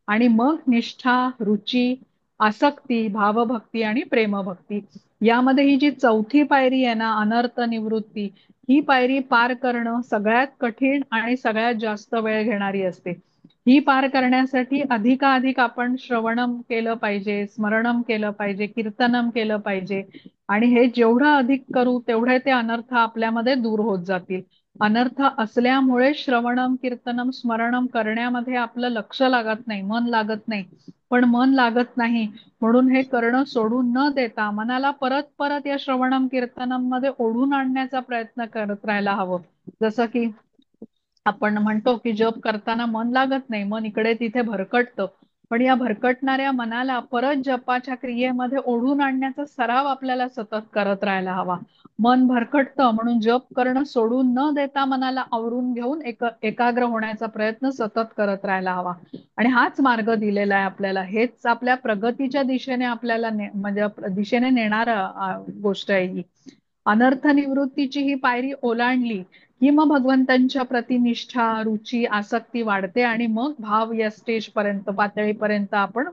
आणि मग निष्ठा, रुची, आसक्ती, भावभक्ती आणि प्रेमभक्ती. यामध्ये ही जी चौथी पायरी आहे ना, अनर्थ निवृत्ती, ही पायरी पार करणं सगळ्यात कठीण आणि सगळ्यात जास्त वेळ घेणारी असते. ही पार करण्यासाठी अधिकाधिक आपण श्रवणम केलं पाहिजे, स्मरणम केलं पाहिजे, कीर्तनम केलं पाहिजे आणि हे जेवढं अधिक करू तेवढे ते अनर्थ आपल्यामध्ये दूर होत जातील. अनर्थ असल्यामुळे श्रवणम, कीर्तनम, स्मरणम करण्यामध्ये आपलं लक्ष लागत नाही, मन लागत नाही. पण मन लागत नाही म्हणून हे करणं सोडून न देता मनाला परत परत या श्रवणम कीर्तनम मध्ये ओढून आणण्याचा प्रयत्न करत राहायला हवं. जसं की आपण म्हणतो की जप करताना मन लागत नाही, मन इकडे तिथे भरकटतं, पण या भरकटणाऱ्या मनाला परत जपाच्या क्रियेमध्ये ओढून आणण्याचा सराव आपल्याला सतत करत राहायला हवा. मन भरकटतं म्हणून जप करणं सोडून न देता मनाला आवरून घेऊन एकाग्र होण्याचा प्रयत्न सतत करत राहायला हवा. आणि हाच मार्ग दिलेला आहे आपल्याला, हेच आपल्या प्रगतीच्या दिशेने आपल्याला म्हणजे दिशेने नेणारा गोष्ट आहे ही. अनर्थ निवृत्तीची ही पायरी ओलांडली की मग भगवंतांच्या प्रति निष्ठा, रुची, आसक्ती वाढते आणि मग भाव या स्टेज पर्यंत, पातळीपर्यंत आपण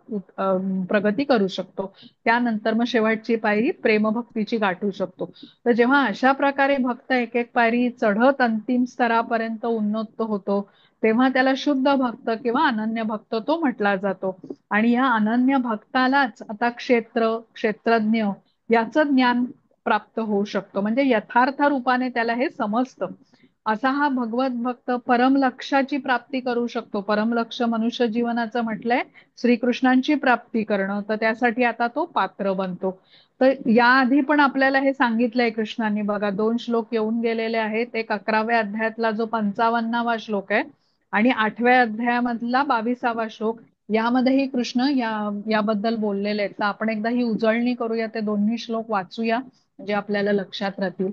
प्रगती करू शकतो. त्यानंतर मग शेवटची पायरी प्रेमभक्तीची गाठू शकतो. तर जेव्हा अशा प्रकारे भक्त एक एक पायरी चढत अंतिम स्तरापर्यंत उन्नत होतो, तेव्हा त्याला शुद्ध भक्त किंवा अनन्य भक्त तो म्हटला जातो. आणि या अनन्य भक्तालाच आता क्षेत्रज्ञ याचं ज्ञान प्राप्त होऊ शकतं, म्हणजे यथार्थ रूपाने त्याला हे समजतं. असा हा भगवत भक्त परमलक्षाची प्राप्ती करू शकतो. परमलक्ष मनुष्य जीवनाचं म्हटलंय श्रीकृष्णांची प्राप्ती करणं, तर त्यासाठी आता तो पात्र बनतो. तर याआधी पण आपल्याला हे सांगितलंय कृष्णांनी बघा, 2 श्लोक येऊन गेलेले आहेत. एक 11व्या अध्यायातला जो 55वा श्लोक आहे आणि 8व्या अध्यायामधला 22वा श्लोक, यामध्येही कृष्ण याबद्दल बोललेले आहेत. तर आपण एकदा ही उजळणी करूया, ते दोन्ही श्लोक वाचूया म्हणजे आपल्याला लक्षात राहतील.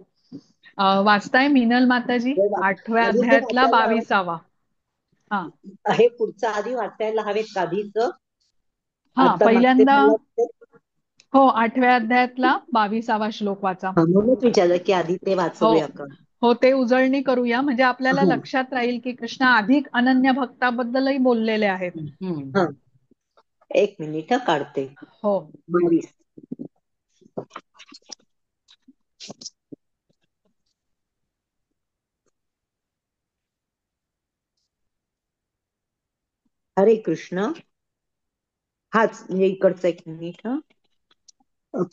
वाचताय मीनल माताजी? हे 8व्या आधी ते अध्यायातला वाचायला 22वा. हा हे पुढचं आधी वाचायला हवेत का आधीच? हा आता मागचे पहिल्यांदा मला हो, 8व्या अध्यायातला 22वा श्लोक वाचा. म्हणूनच विचारलं की आधी ते हो वाचूया का. हो, ते उजळणी करूया म्हणजे आपल्याला हं, लक्षात राहील की कृष्ण अधिक अनन्य भक्ताबद्दलही बोललेले आहेत. हं. एक मिनिट काढते. हो 22. हरे कृष्ण. हाच म्हणजे इकडचं एक मिनिट.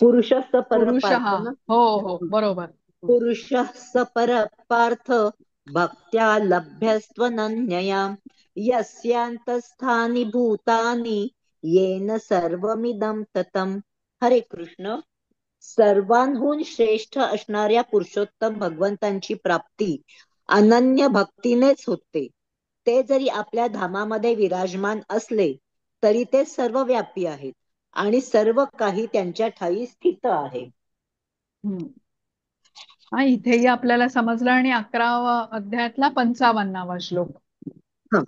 पुरुषस्थ पुरुष, परपार्थ हा ना. हो हो बरोबर. पुरुषः परपार्थ भक्त्या लभ्यस्त्वनन्यया यस्यान्तस्थानि भूतानि येन सर्वमिदं ततं. हरे कृष्ण. सर्वांहून श्रेष्ठ असणाऱ्या पुरुषोत्तम भगवंतांची प्राप्ती अनन्य भक्तीनेच होते. ते जरी आपल्या धामामध्ये विराजमान असले तरी ते सर्वव्यापी आहेत आणि सर्व काही त्यांच्या ठायी स्थित आहे. हम्म. हा, इथेही आपल्याला समजलं. आणि 11व्या अध्यायातला 55वा श्लोक. हं.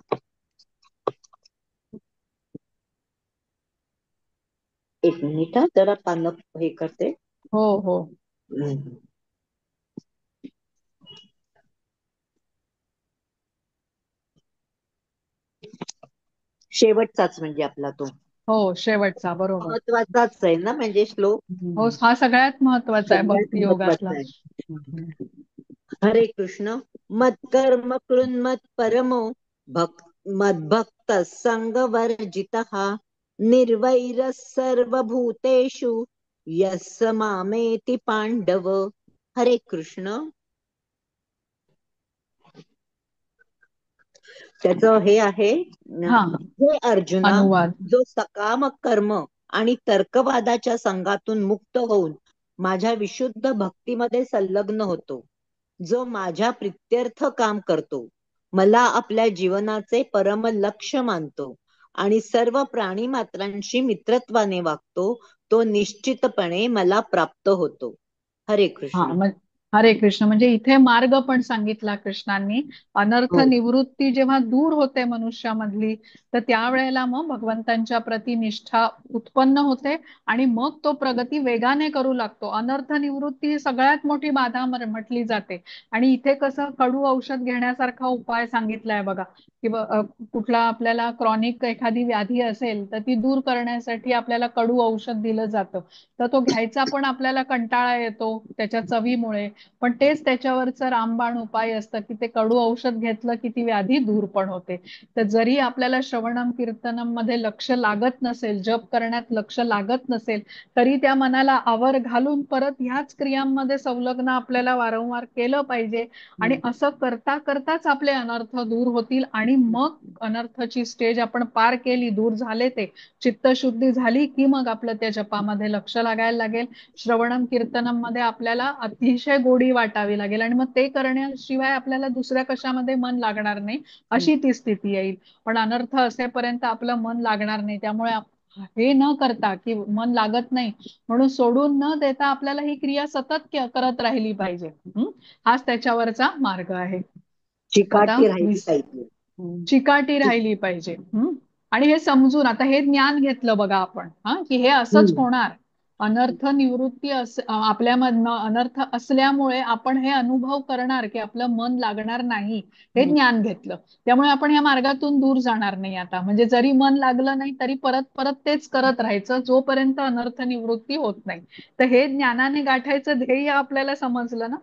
एक मिनिट जरा पानं हे करते. हो हो हम्म. शेवटचाच म्हणजे आपला तो हो, शेवटचा बरोबर. महत्वाचाच आहे ना म्हणजे श्लोक. हो, हा सगळ्यात महत्वाचा आहे सगळ्यात भक्ती योगातला. महत्वाचा आहे. हरे कृष्ण. मत्कर्म कृन्मत परमो मद्भक्त संगवर्जितः निर्वैर सर्वभूतेषु यस्य मामेति पांडव. हरे कृष्ण. त्याचं हे आहे, हा, हे अर्जुना, अनुवाद. जो सकाम कर्म आणि तर्कवादाच्या संघातून मुक्त होऊन माझ्या विशुद्ध भक्तीमध्ये संलग्न होतो, जो माझ्या प्रित्यर्थ काम करतो, मला आपल्या जीवनाचे परम लक्ष्य मानतो आणि सर्व प्राणी मात्रांशी मित्रत्वाने वागतो, तो निश्चितपणे मला प्राप्त होतो. हरे हा कृष्ण. हरे कृष्ण. म्हणजे इथे मार्ग पण सांगितला कृष्णांनी. अनर्थ हो. निवृत्ती जेव्हा दूर होते मनुष्यामधली, तर त्यावेळेला मग भगवंतांच्या प्रती निष्ठा उत्पन्न होते आणि मग तो प्रगती वेगाने करू लागतो. अनर्थ निवृत्ती ही सगळ्यात मोठी बाधा म्हटली जाते. आणि इथे कसं कडू औषध घेण्यासारखा उपाय सांगितलाय बघा, की कुठला आपल्याला क्रॉनिक एखादी व्याधी असेल तर ती दूर करण्यासाठी आपल्याला कडू औषध दिलं जातं. तर तो घ्यायचा पण आपल्याला कंटाळा येतो त्याच्या चवीमुळे. पण तेच त्याच्यावरचं रामबाण उपाय असतं, की ते कडू औषध घेतलं की ती व्याधी दूर पण होते. तर जरी आपल्याला श्रवणम कीर्तनम मध्ये लक्ष लागत नसेल, जप करण्यात लक्ष लागत नसेल, तरी त्या मनाला आवर घालून परत ह्याच क्रियांमध्ये संलग्न आपल्याला वारंवार केलं पाहिजे. आणि असं करता करताच आपले अनर्थ दूर होतील. आणि मग अनर्थाची स्टेज आपण पार केली, दूर झाले ते, चित्तशुद्धी झाली की मग आपलं त्या जपामध्ये लक्ष लागायला लागेल. श्रवणम कीर्तनम मध्ये आपल्याला अतिशय गोडी वाटावी लागेल आणि मग ते करण्याशिवाय आपल्याला दुसऱ्या कशामध्ये मन लागणार नाही, अशी ती स्थिती येईल. पण अनर्थ असेपर्यंत आपलं मन लागणार नाही. त्यामुळे हे न करता, की मन लागत नाही म्हणून सोडून न देता आपल्याला ही क्रिया सतत करत राहिली पाहिजे. हाच त्याच्यावरचा मार्ग आहे. आता चिकाटी राहिली पाहिजे. चिकाटी राहिली पाहिजे. आणि हे समजून आता हे ज्ञान घेतलं बघा आपण, की हे असंच हम्म. होणार. अनर्थ निवृत्ती आपल्यामधनं अनर्थ असल्यामुळे आपण हे अनुभव करणार की आपलं मन लागणार नाही, हे ज्ञान घेतलं. त्यामुळे आपण या मार्गातून दूर जाणार नाही आता. म्हणजे जरी मन लागलं नाही तरी परत परत तेच करत राहायचं जोपर्यंत अनर्थ निवृत्ती होत नाही. तर हे ज्ञानाने गाठायचं ध्येय आपल्याला समजलं ना.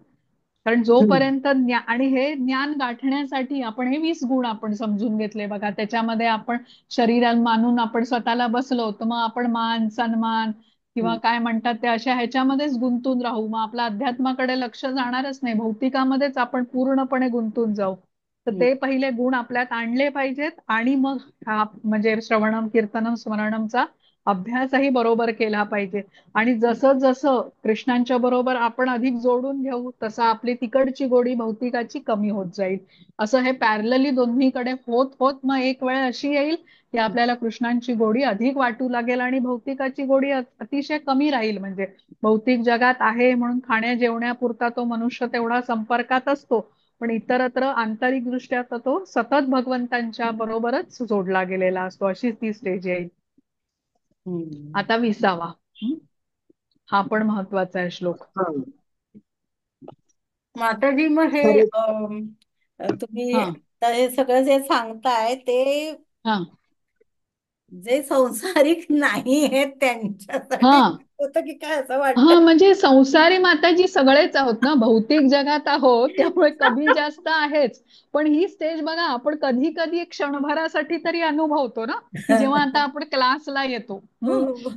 कारण हम्म. जोपर्यंत आणि हे ज्ञान गाठण्यासाठी आपण हे 20 गुण आपण समजून घेतले बघा. त्याच्यामध्ये आपण शरीराला मानून आपण स्वतःला बसलो तर मग आपण मान सन्मान किंवा काय म्हणतात ते अशा ह्याच्यामध्येच गुंतून राहू. मग आपलं अध्यात्माकडे लक्ष जाणारच नाही, भौतिकामध्येच आपण पूर्णपणे गुंतून जाऊ. तर ते पहिले गुण आपल्यात आणले पाहिजेत. आणि मग हा म्हणजे श्रवणम कीर्तनम स्मरणमचा अभ्यासही बरोबर केला पाहिजे. आणि जसं जसं कृष्णांच्या बरोबर आपण अधिक जोडून घेऊ तसं आपली तिकडची गोडी भौतिकाची कमी होत जाईल. असं हे पॅरलली दोन्हीकडे होत होत मग एक वेळ अशी येईल की आपल्याला कृष्णांची गोडी अधिक वाटू लागेल आणि भौतिकाची गोडी अतिशय कमी राहील. म्हणजे भौतिक जगात आहे म्हणून खाण्या जेवण्यापुरता तो मनुष्य तेवढा संपर्कात असतो, पण इतरत्र आंतरिक दृष्ट्या तो सतत भगवंतांच्या बरोबरच जोडला गेलेला असतो. अशी ती स्टेज येईल. आता 20वा. हा पण महत्वाचा आहे श्लोक. हं. माताजी, मग हे खरे. तुम्ही हा आता हे सगळं जे सांगताय ते हा जे संसारिक नाही आहेत हा त्यांच्यासाठी होतं की काय असं हा वाटतं. म्हणजे संसारी माताजी सगळेच आहोत ना, भौतिक जगात आहोत त्यामुळे कमी जास्त आहेच. पण ही स्टेज बघा आपण कधी कधी एक क्षणभरासाठी तरी अनुभवतो ना, की जेव्हा आता आपण क्लासला येतो.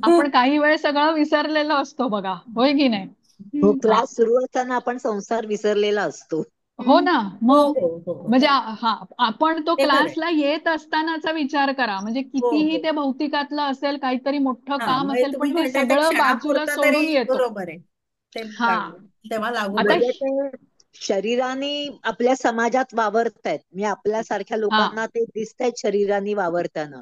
आपण काही वेळ सगळं विसरलेलो असतो बघा, होय की नाही? हो, हा क्लास सुरू असताना आपण संसार विसरलेला असतो. हो ना. हो मग हो हो म्हणजे हो. हा आपण तो ते खरंय. क्लासला येत असतानाचा विचार करा. म्हणजे हो कितीही हो. ते भौतिकातलं असेल, काहीतरी मोठं हा, काम म्हणजे असेल, तुम्ही पण ते म्हणताय ते सगळं बाजूला क्षणापुरतं सोडून तरी येतो. बरोबर आहे. ते हा तेव्हा लागू आता म्हणजे पडतं. ते शरीराने आपल्या समाजात वावरतायत, म्हणजे आपल्यासारख्या हा लोकांना ते दिसतायत शरीराने वावरताना,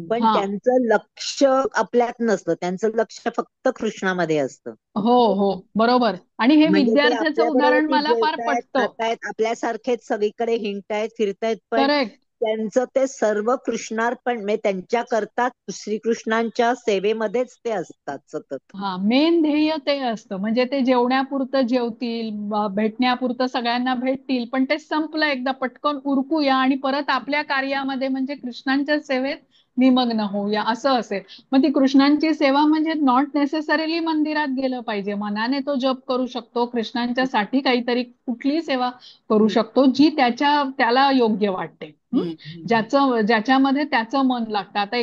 पण हा त्यांचं लक्ष आपल्यात नसतं, त्यांचं लक्ष फक्त कृष्णामध्ये असतं. हो हो बरोबर. आणि हे म्हणजे ते विद्यार्थ्याचं आपल्या उदाहरण बरोबर मला फार जेवतायत, पटतं. खातायत, आपल्यासारखेच सगळीकडे हिंडतायत, फिरतायत, पण करेक्ट. त्यांचं ते सर्व कृष्णार्पण, म्हणजे त्यांच्या करता श्रीकृष्णांच्या सेवेमध्येच ते असतात सतत. हा मेन ध्येय ते असतं. म्हणजे ते जेवण्यापुरतं जेवतील, भेटण्यापुरतं सगळ्यांना भेटतील, पण ते संपलं एकदा, पटकन उरकूया आणि परत आपल्या कार्यामध्ये म्हणजे कृष्णांच्या सेवेत निमग्न होऊया असं असेल. मग ती कृष्णांची सेवा म्हणजे नॉट नेसेसरीली मंदिरात गेलं पाहिजे. मनाने तो जप करू शकतो, कृष्णांच्या साठी काहीतरी कुठलीही सेवा करू शकतो जी त्याला योग्य वाटते. ज्याच्यामध्ये त्याचं मन लागतं. आता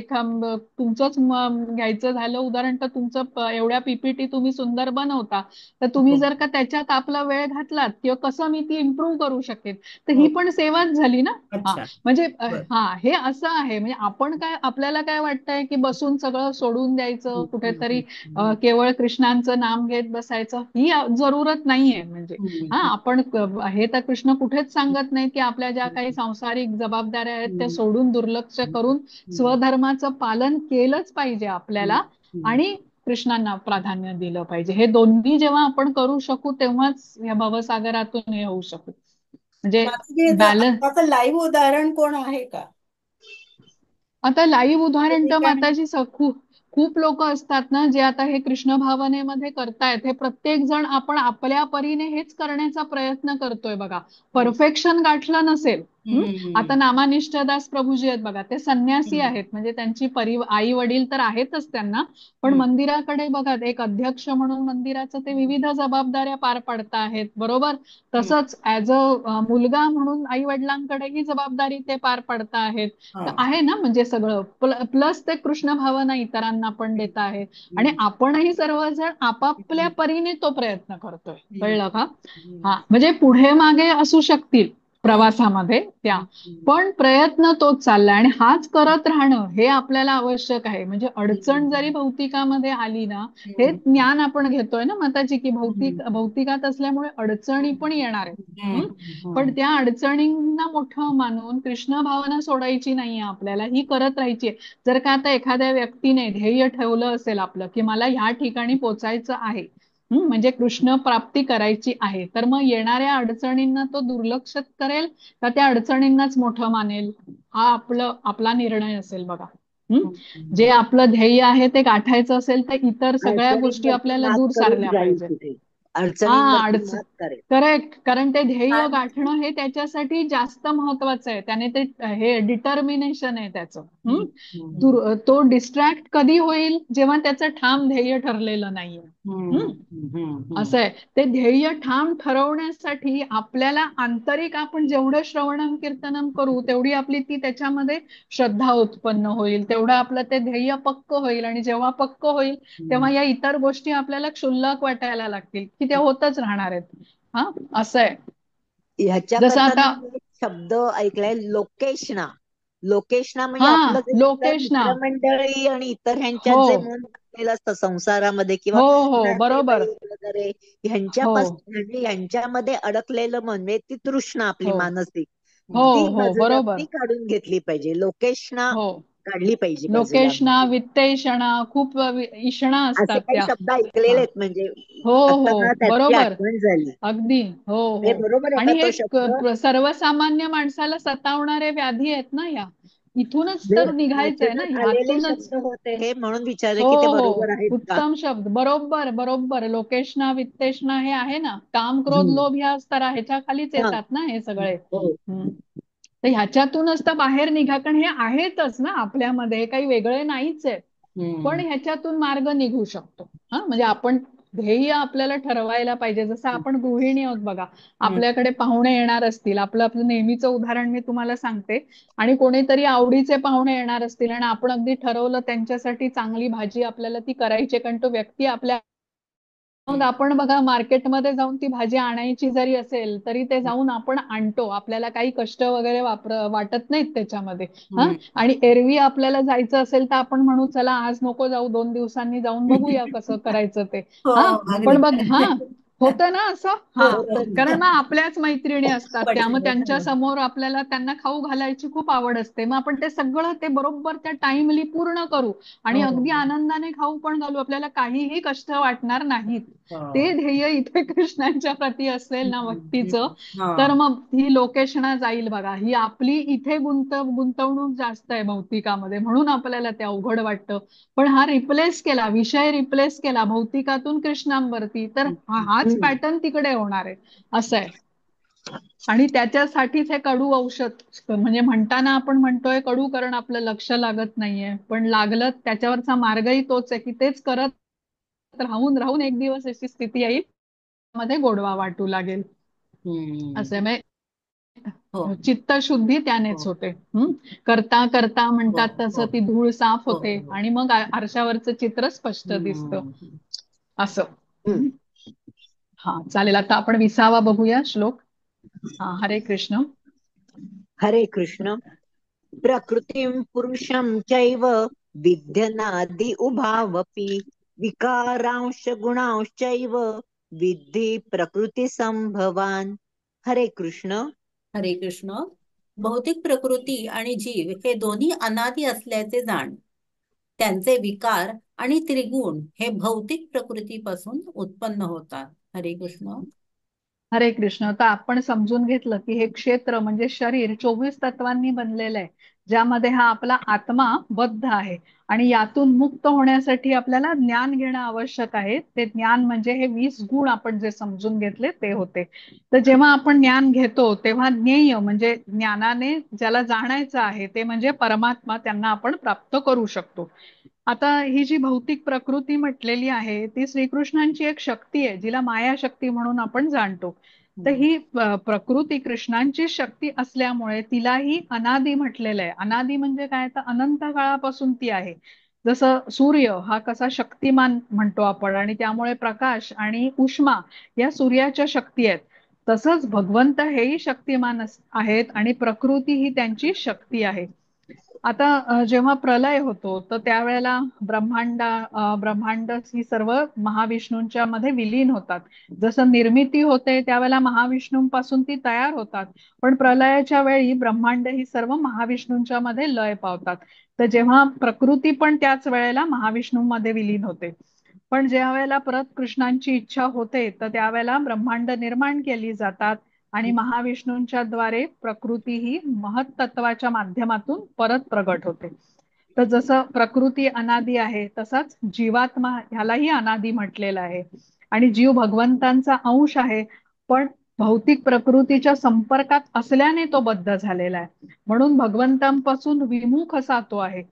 तुमचंच घ्यायचं झालं उदाहरण, तर तुमचं एवढ्या पीपीटी तुम्ही सुंदर बनवता, तर तुम्ही हो. जर का त्याच्यात आपला वेळ घातलात किंवा कसं मी ती इम्प्रूव्ह करू शकेन, तर ही हो. पण सेवाच झाली ना. अच्छा. म्हणजे बर. हे असं आहे. म्हणजे आपण काय, आपल्याला काय वाटतंय की बसून सगळं सोडून द्यायचं, कुठेतरी केवळ कृष्णांचं नाम घेत बसायचं, ही जरूरत नाहीये. म्हणजे आपण हे तर कृष्ण कुठेच सांगत नाही की आपल्या ज्या काही सांसारिक जबाबदाऱ्या आहेत त्या सोडून, दुर्लक्ष करून स्वधर्माचं पालन केलंच पाहिजे आपल्याला, आणि कृष्णांना प्राधान्य दिलं पाहिजे. हे दोन्ही जेव्हा आपण करू शकू तेव्हाच या भवसागरातून हे होऊ शकू. म्हणजे बॅलन्स. आताचं लाईव्ह उदाहरण कोण आहे का? आता लाईव्ह उदाहरण ते तर काय म्हणजे? माताजी खूप खूप लोक असतात ना, जे आता हे कृष्ण भावनेमध्ये करतायत. हे प्रत्येक जण आपण आपल्या परीने हेच करण्याचा प्रयत्न करतोय बघा. परफेक्शन गाठलं नसेल. आता नामानिष्ठ दास प्रभूजी आहेत बघा, ते संन्यासी आहेत. म्हणजे त्यांची आई वडील तर आहेतच त्यांना, पण मंदिराकडे बघा, एक अध्यक्ष म्हणून मंदिराचं ते विविध जबाबदाऱ्या पार पाडत आहेत, बरोबर. तसंच ऍज अ मुलगा म्हणून आई वडिलांकडे ही जबाबदारी ते पार पाडत आहेत. तर आहे ना, म्हणजे सगळं प्लस ते कृष्ण भावना इतरांना पण देत आहे. आणि आपणही सर्वजण आपापल्या परीने तो प्रयत्न करतोय. कळलं का? म्हणजे पुढे मागे असू शकतील प्रवासामध्ये त्या, पण प्रयत्न तोच चाललाय आणि हाच करत राहणं हे आपल्याला आवश्यक आहे. म्हणजे अडचण जरी भौतिकामध्ये आली ना, हे ज्ञान आपण घेतोय ना माताजी, की भौतिकात असल्यामुळे अडचणी पण येणार आहेत. पण त्या अडचणींना मोठं मानून कृष्ण भावना सोडायची नाहीये आपल्याला, ही करत राहायची. जर का आता एखाद्या व्यक्तीने ध्येय ठेवलं असेल आपलं, की मला ह्या ठिकाणी पोचायचं आहे, म्हणजे कृष्ण प्राप्ती करायची आहे, तर मग येणाऱ्या अडचणींना तो दुर्लक्ष करेल का त्या अडचणींनाच मोठं मानेल? हा आपला निर्णय असेल बघा. जे आपलं ध्येय आहे ते गाठायचं असेल तर इतर सगळ्या गोष्टी अडचणींवरती आपल्याला मात दूर करून सारल्या जाईल पाहिजे. तिथे. हा, अडचणींवरती मात करेल. करेक्ट. कारण ते ध्येय गाठणं हे त्याच्यासाठी जास्त महत्वाचं आहे. त्याने ते हे डिटर्मिनेशन आहे त्याचं. तो डिस्ट्रॅक्ट कधी होईल, जेव्हा त्याचं ठाम ध्येय ठरलेलं नाहीये. असं आहे. ते ध्येय ठाम ठरवण्यासाठी आपल्याला आंतरिक, आपण जेवढं श्रवणम कीर्तनम करू तेवढी आपली ती त्याच्यामध्ये श्रद्धा उत्पन्न होईल, तेवढं आपलं ते ध्येय पक्क होईल. आणि जेव्हा पक्क होईल तेव्हा या इतर गोष्टी आपल्याला क्षुल्लक वाटायला लागतील, की त्या होतच राहणार आहेत. असं आहे. जसं ह्याच्याकरता ना आता मी एक शब्द ऐकलाय, लोकेशना. लोकेशना म्हणजे आपलं जे इतर लोकेशना. मित्रमंडळी आणि इतर ह्यांच्यात हो जे मन लागलेलं असतं संसारामध्ये किंवा हो हो, बरोबर. नातेवाईक वगैरे, हो म्हणजे ह्यांच्यामध्ये अडकलेलं मन, म्हणजे ती तृष्णा आपली हो मानसिक, हो ती हो, बाजूला ती बरोबर. काढून घेतली पाहिजे. लोकेशना हो, काढली पाहिजे बाजूला. लोकेशना, वित्तेषणा, खूप इषणा असे असतात काही त्या. शब्द ऐकलेले आहेत, म्हणजे हो आता हो, मला त्याची बरोबर. आठवण झाली. अगदी. हो हे हो. बरोबर आहे का आणि हे तो शब्द? सर्वसामान्य माणसाला सतावणारे व्याधी आहेत ना या. इथूनच तर निघायचंय ना, वाचनात आलेले ह्यातूनच. शब्द होते हे, म्हणून विचारले हो की ते हो, बरोबर आहेत का. उत्तम शब्द. बरोबर बरोबर. लोकेशना, वित्तेषणा हे आहे ना, काम, क्रोध, हम्म. लोभ ह्या ह्याच्या खालीच हा. येतात ना हे सगळे. हो. तर ह्याच्यातूनच तर बाहेर निघा, कारण हे आहेतच ना आपल्यामध्ये, हे काही वेगळे नाहीच आहे. पण ह्याच्यातून मार्ग निघू शकतो. म्हणजे आपण ध्येय आपल्याला ठरवायला पाहिजे. जसं आपण गृहिणी आहोत बघा, आपल्याकडे पाहुणे येणार असतील, आपलं आपलं नेहमीचं उदाहरण मी तुम्हाला सांगते, आणि कोणीतरी आवडीचे पाहुणे येणार असतील आणि आपण अगदी ठरवलं त्यांच्यासाठी चांगली भाजी आपल्याला ती करायची, कारण तो व्यक्ती आपल्या, मग आपण बघा मार्केटमध्ये जाऊन ती भाजी आणायची जरी असेल तरी ते जाऊन आपण आणतो. आपल्याला काही कष्ट वगैरे वाटत नाहीत त्याच्यामध्ये. आणि एरवी आपल्याला जायचं असेल तर आपण म्हणू, चला आज नको जाऊ, 2 दिवसांनी जाऊन बघूया कसं करायचं ते. हो, पण अगदी. बघ, होतं ना असं. होतं. कारण मग आपल्याच मैत्रिणी असतात त्या, मग त्यांच्या पटकन. समोर आपल्याला त्यांना खाऊ घालायची खूप आवड असते. मग आपण ते सगळं ते बरोबर त्या टाइमली पूर्ण करू आणि अगदी हो. आनंदाने खाऊ पण घालू. आपल्याला काहीही कष्ट वाटणार नाहीत. ते हो. ध्येय इथे कृष्णांच्या प्रती असेल ना भक्तीचं, तर हा. मग ही लोकेशना जाईल बघा. ही आपली इथे गुंतवणूक जास्त आहे भौतिकामध्ये, म्हणून आपल्याला ते अवघड वाटतं. पण हा रिप्लेस केला, विषय रिप्लेस केला भौतिकातून कृष्णांवरती, तर हाच पॅटर्न तिकडे होणार आहे. असं आहे. आणि त्याच्यासाठीच हे कडू औषध, म्हणजे म्हणताना आपण म्हणतोय कडू कारण आपलं लक्ष लागत नाहीये, पण लागलं त्याच्यावरचा मार्गही तोच आहे, की तेच करत राहून राहून एक दिवस अशी स्थिती येईल मध्ये गोडवा वाटू लागेल. हम्म. असं आहे. हो चित्तशुद्धी त्यानेच हो होते. करता करता हो म्हणतात हो तसं ती धूळ साफ हो होते हो आणि मग आरशावरचं चित्र स्पष्ट दिसतं हम्म. असं. हम्म. हं. हा चालेल. आता आपण 20वा बघूया श्लोक. हा, हरे कृष्ण. हरे कृष्ण. प्रकृतिं पुरुषं चैव विद्यनादि उभावपि विकारांश गुणांश्चैव विद्धि प्रकृती संभवान. हरे कृष्ण. हरे कृष्ण. भौतिक प्रकृती आणि जीव हे दोन्ही अनादी असल्याचे जाण. त्यांचे विकार आणि त्रिगुण हे भौतिक प्रकृतीपासून उत्पन्न होतात. हरे कृष्ण. हरे कृष्ण. तर आपण समजून घेतलं की हे क्षेत्र म्हणजे शरीर 24 तत्वांनी बनलेलं आहे, ज्यामध्ये हा आपला आत्मा बद्ध आहे आणि यातून मुक्त होण्यासाठी आपल्याला ज्ञान घेणं आवश्यक आहे. ते ज्ञान म्हणजे हे 20 गुण आपण जे समजून घेतले ते होते. तर जेव्हा आपण ज्ञान घेतो तेव्हा ज्ञेय म्हणजे ज्ञानाने ज्याला जाणायचं आहे ते म्हणजे परमात्मा, त्यांना आपण प्राप्त करू शकतो. आता ही जी भौतिक प्रकृती म्हटलेली आहे ती श्रीकृष्णांची एक शक्ती आहे, जिला माया शक्ती म्हणून आपण जाणतो. तर हम्म. ही प्रकृती कृष्णांची शक्ती असल्यामुळे तिलाही अनादी म्हटलेलं आहे. अनादी म्हणजे काय, तर अनंत काळापासून ती आहे. जसं सूर्य हा कसा शक्तिमान म्हणतो आपण आणि त्यामुळे प्रकाश आणि उष्मा या सूर्याच्या शक्ती आहेत, तसंच भगवंत हेही शक्तिमान आहेत आणि प्रकृती ही त्यांची शक्ती आहे. आता जेव्हा प्रलय होतो तर त्यावेळेला ब्रह्मांड ही सर्व महाविष्णूंच्या मध्ये विलीन होतात. जसं निर्मिती होते त्यावेळेला महाविष्णूंपासून ती तयार होतात, पण प्रलयाच्या वेळी ब्रह्मांड ही सर्व महाविष्णूंच्या मध्ये लय पावतात. तर जेव्हा प्रकृती पण त्याच वेळेला महाविष्णूंमध्ये विलीन होते. पण ज्या वेळेला परत कृष्णांची इच्छा होते तर त्यावेळेला ब्रह्मांड निर्माण केली जातात आणि महाविष्णूंच्या द्वारे प्रकृती ही महत्तत्वाच्या माध्यमातून परत प्रगट होते. तर जसं प्रकृती अनादी आहे तसाच जीवात्मा ह्यालाही अनादी म्हटलेलं आहे आणि जीव भगवंतांचा अंश आहे, पण भौतिक प्रकृतीच्या संपर्कात असल्याने तो बद्ध झालेला आहे, म्हणून भगवंतांपासून विमुख असा तो आहे.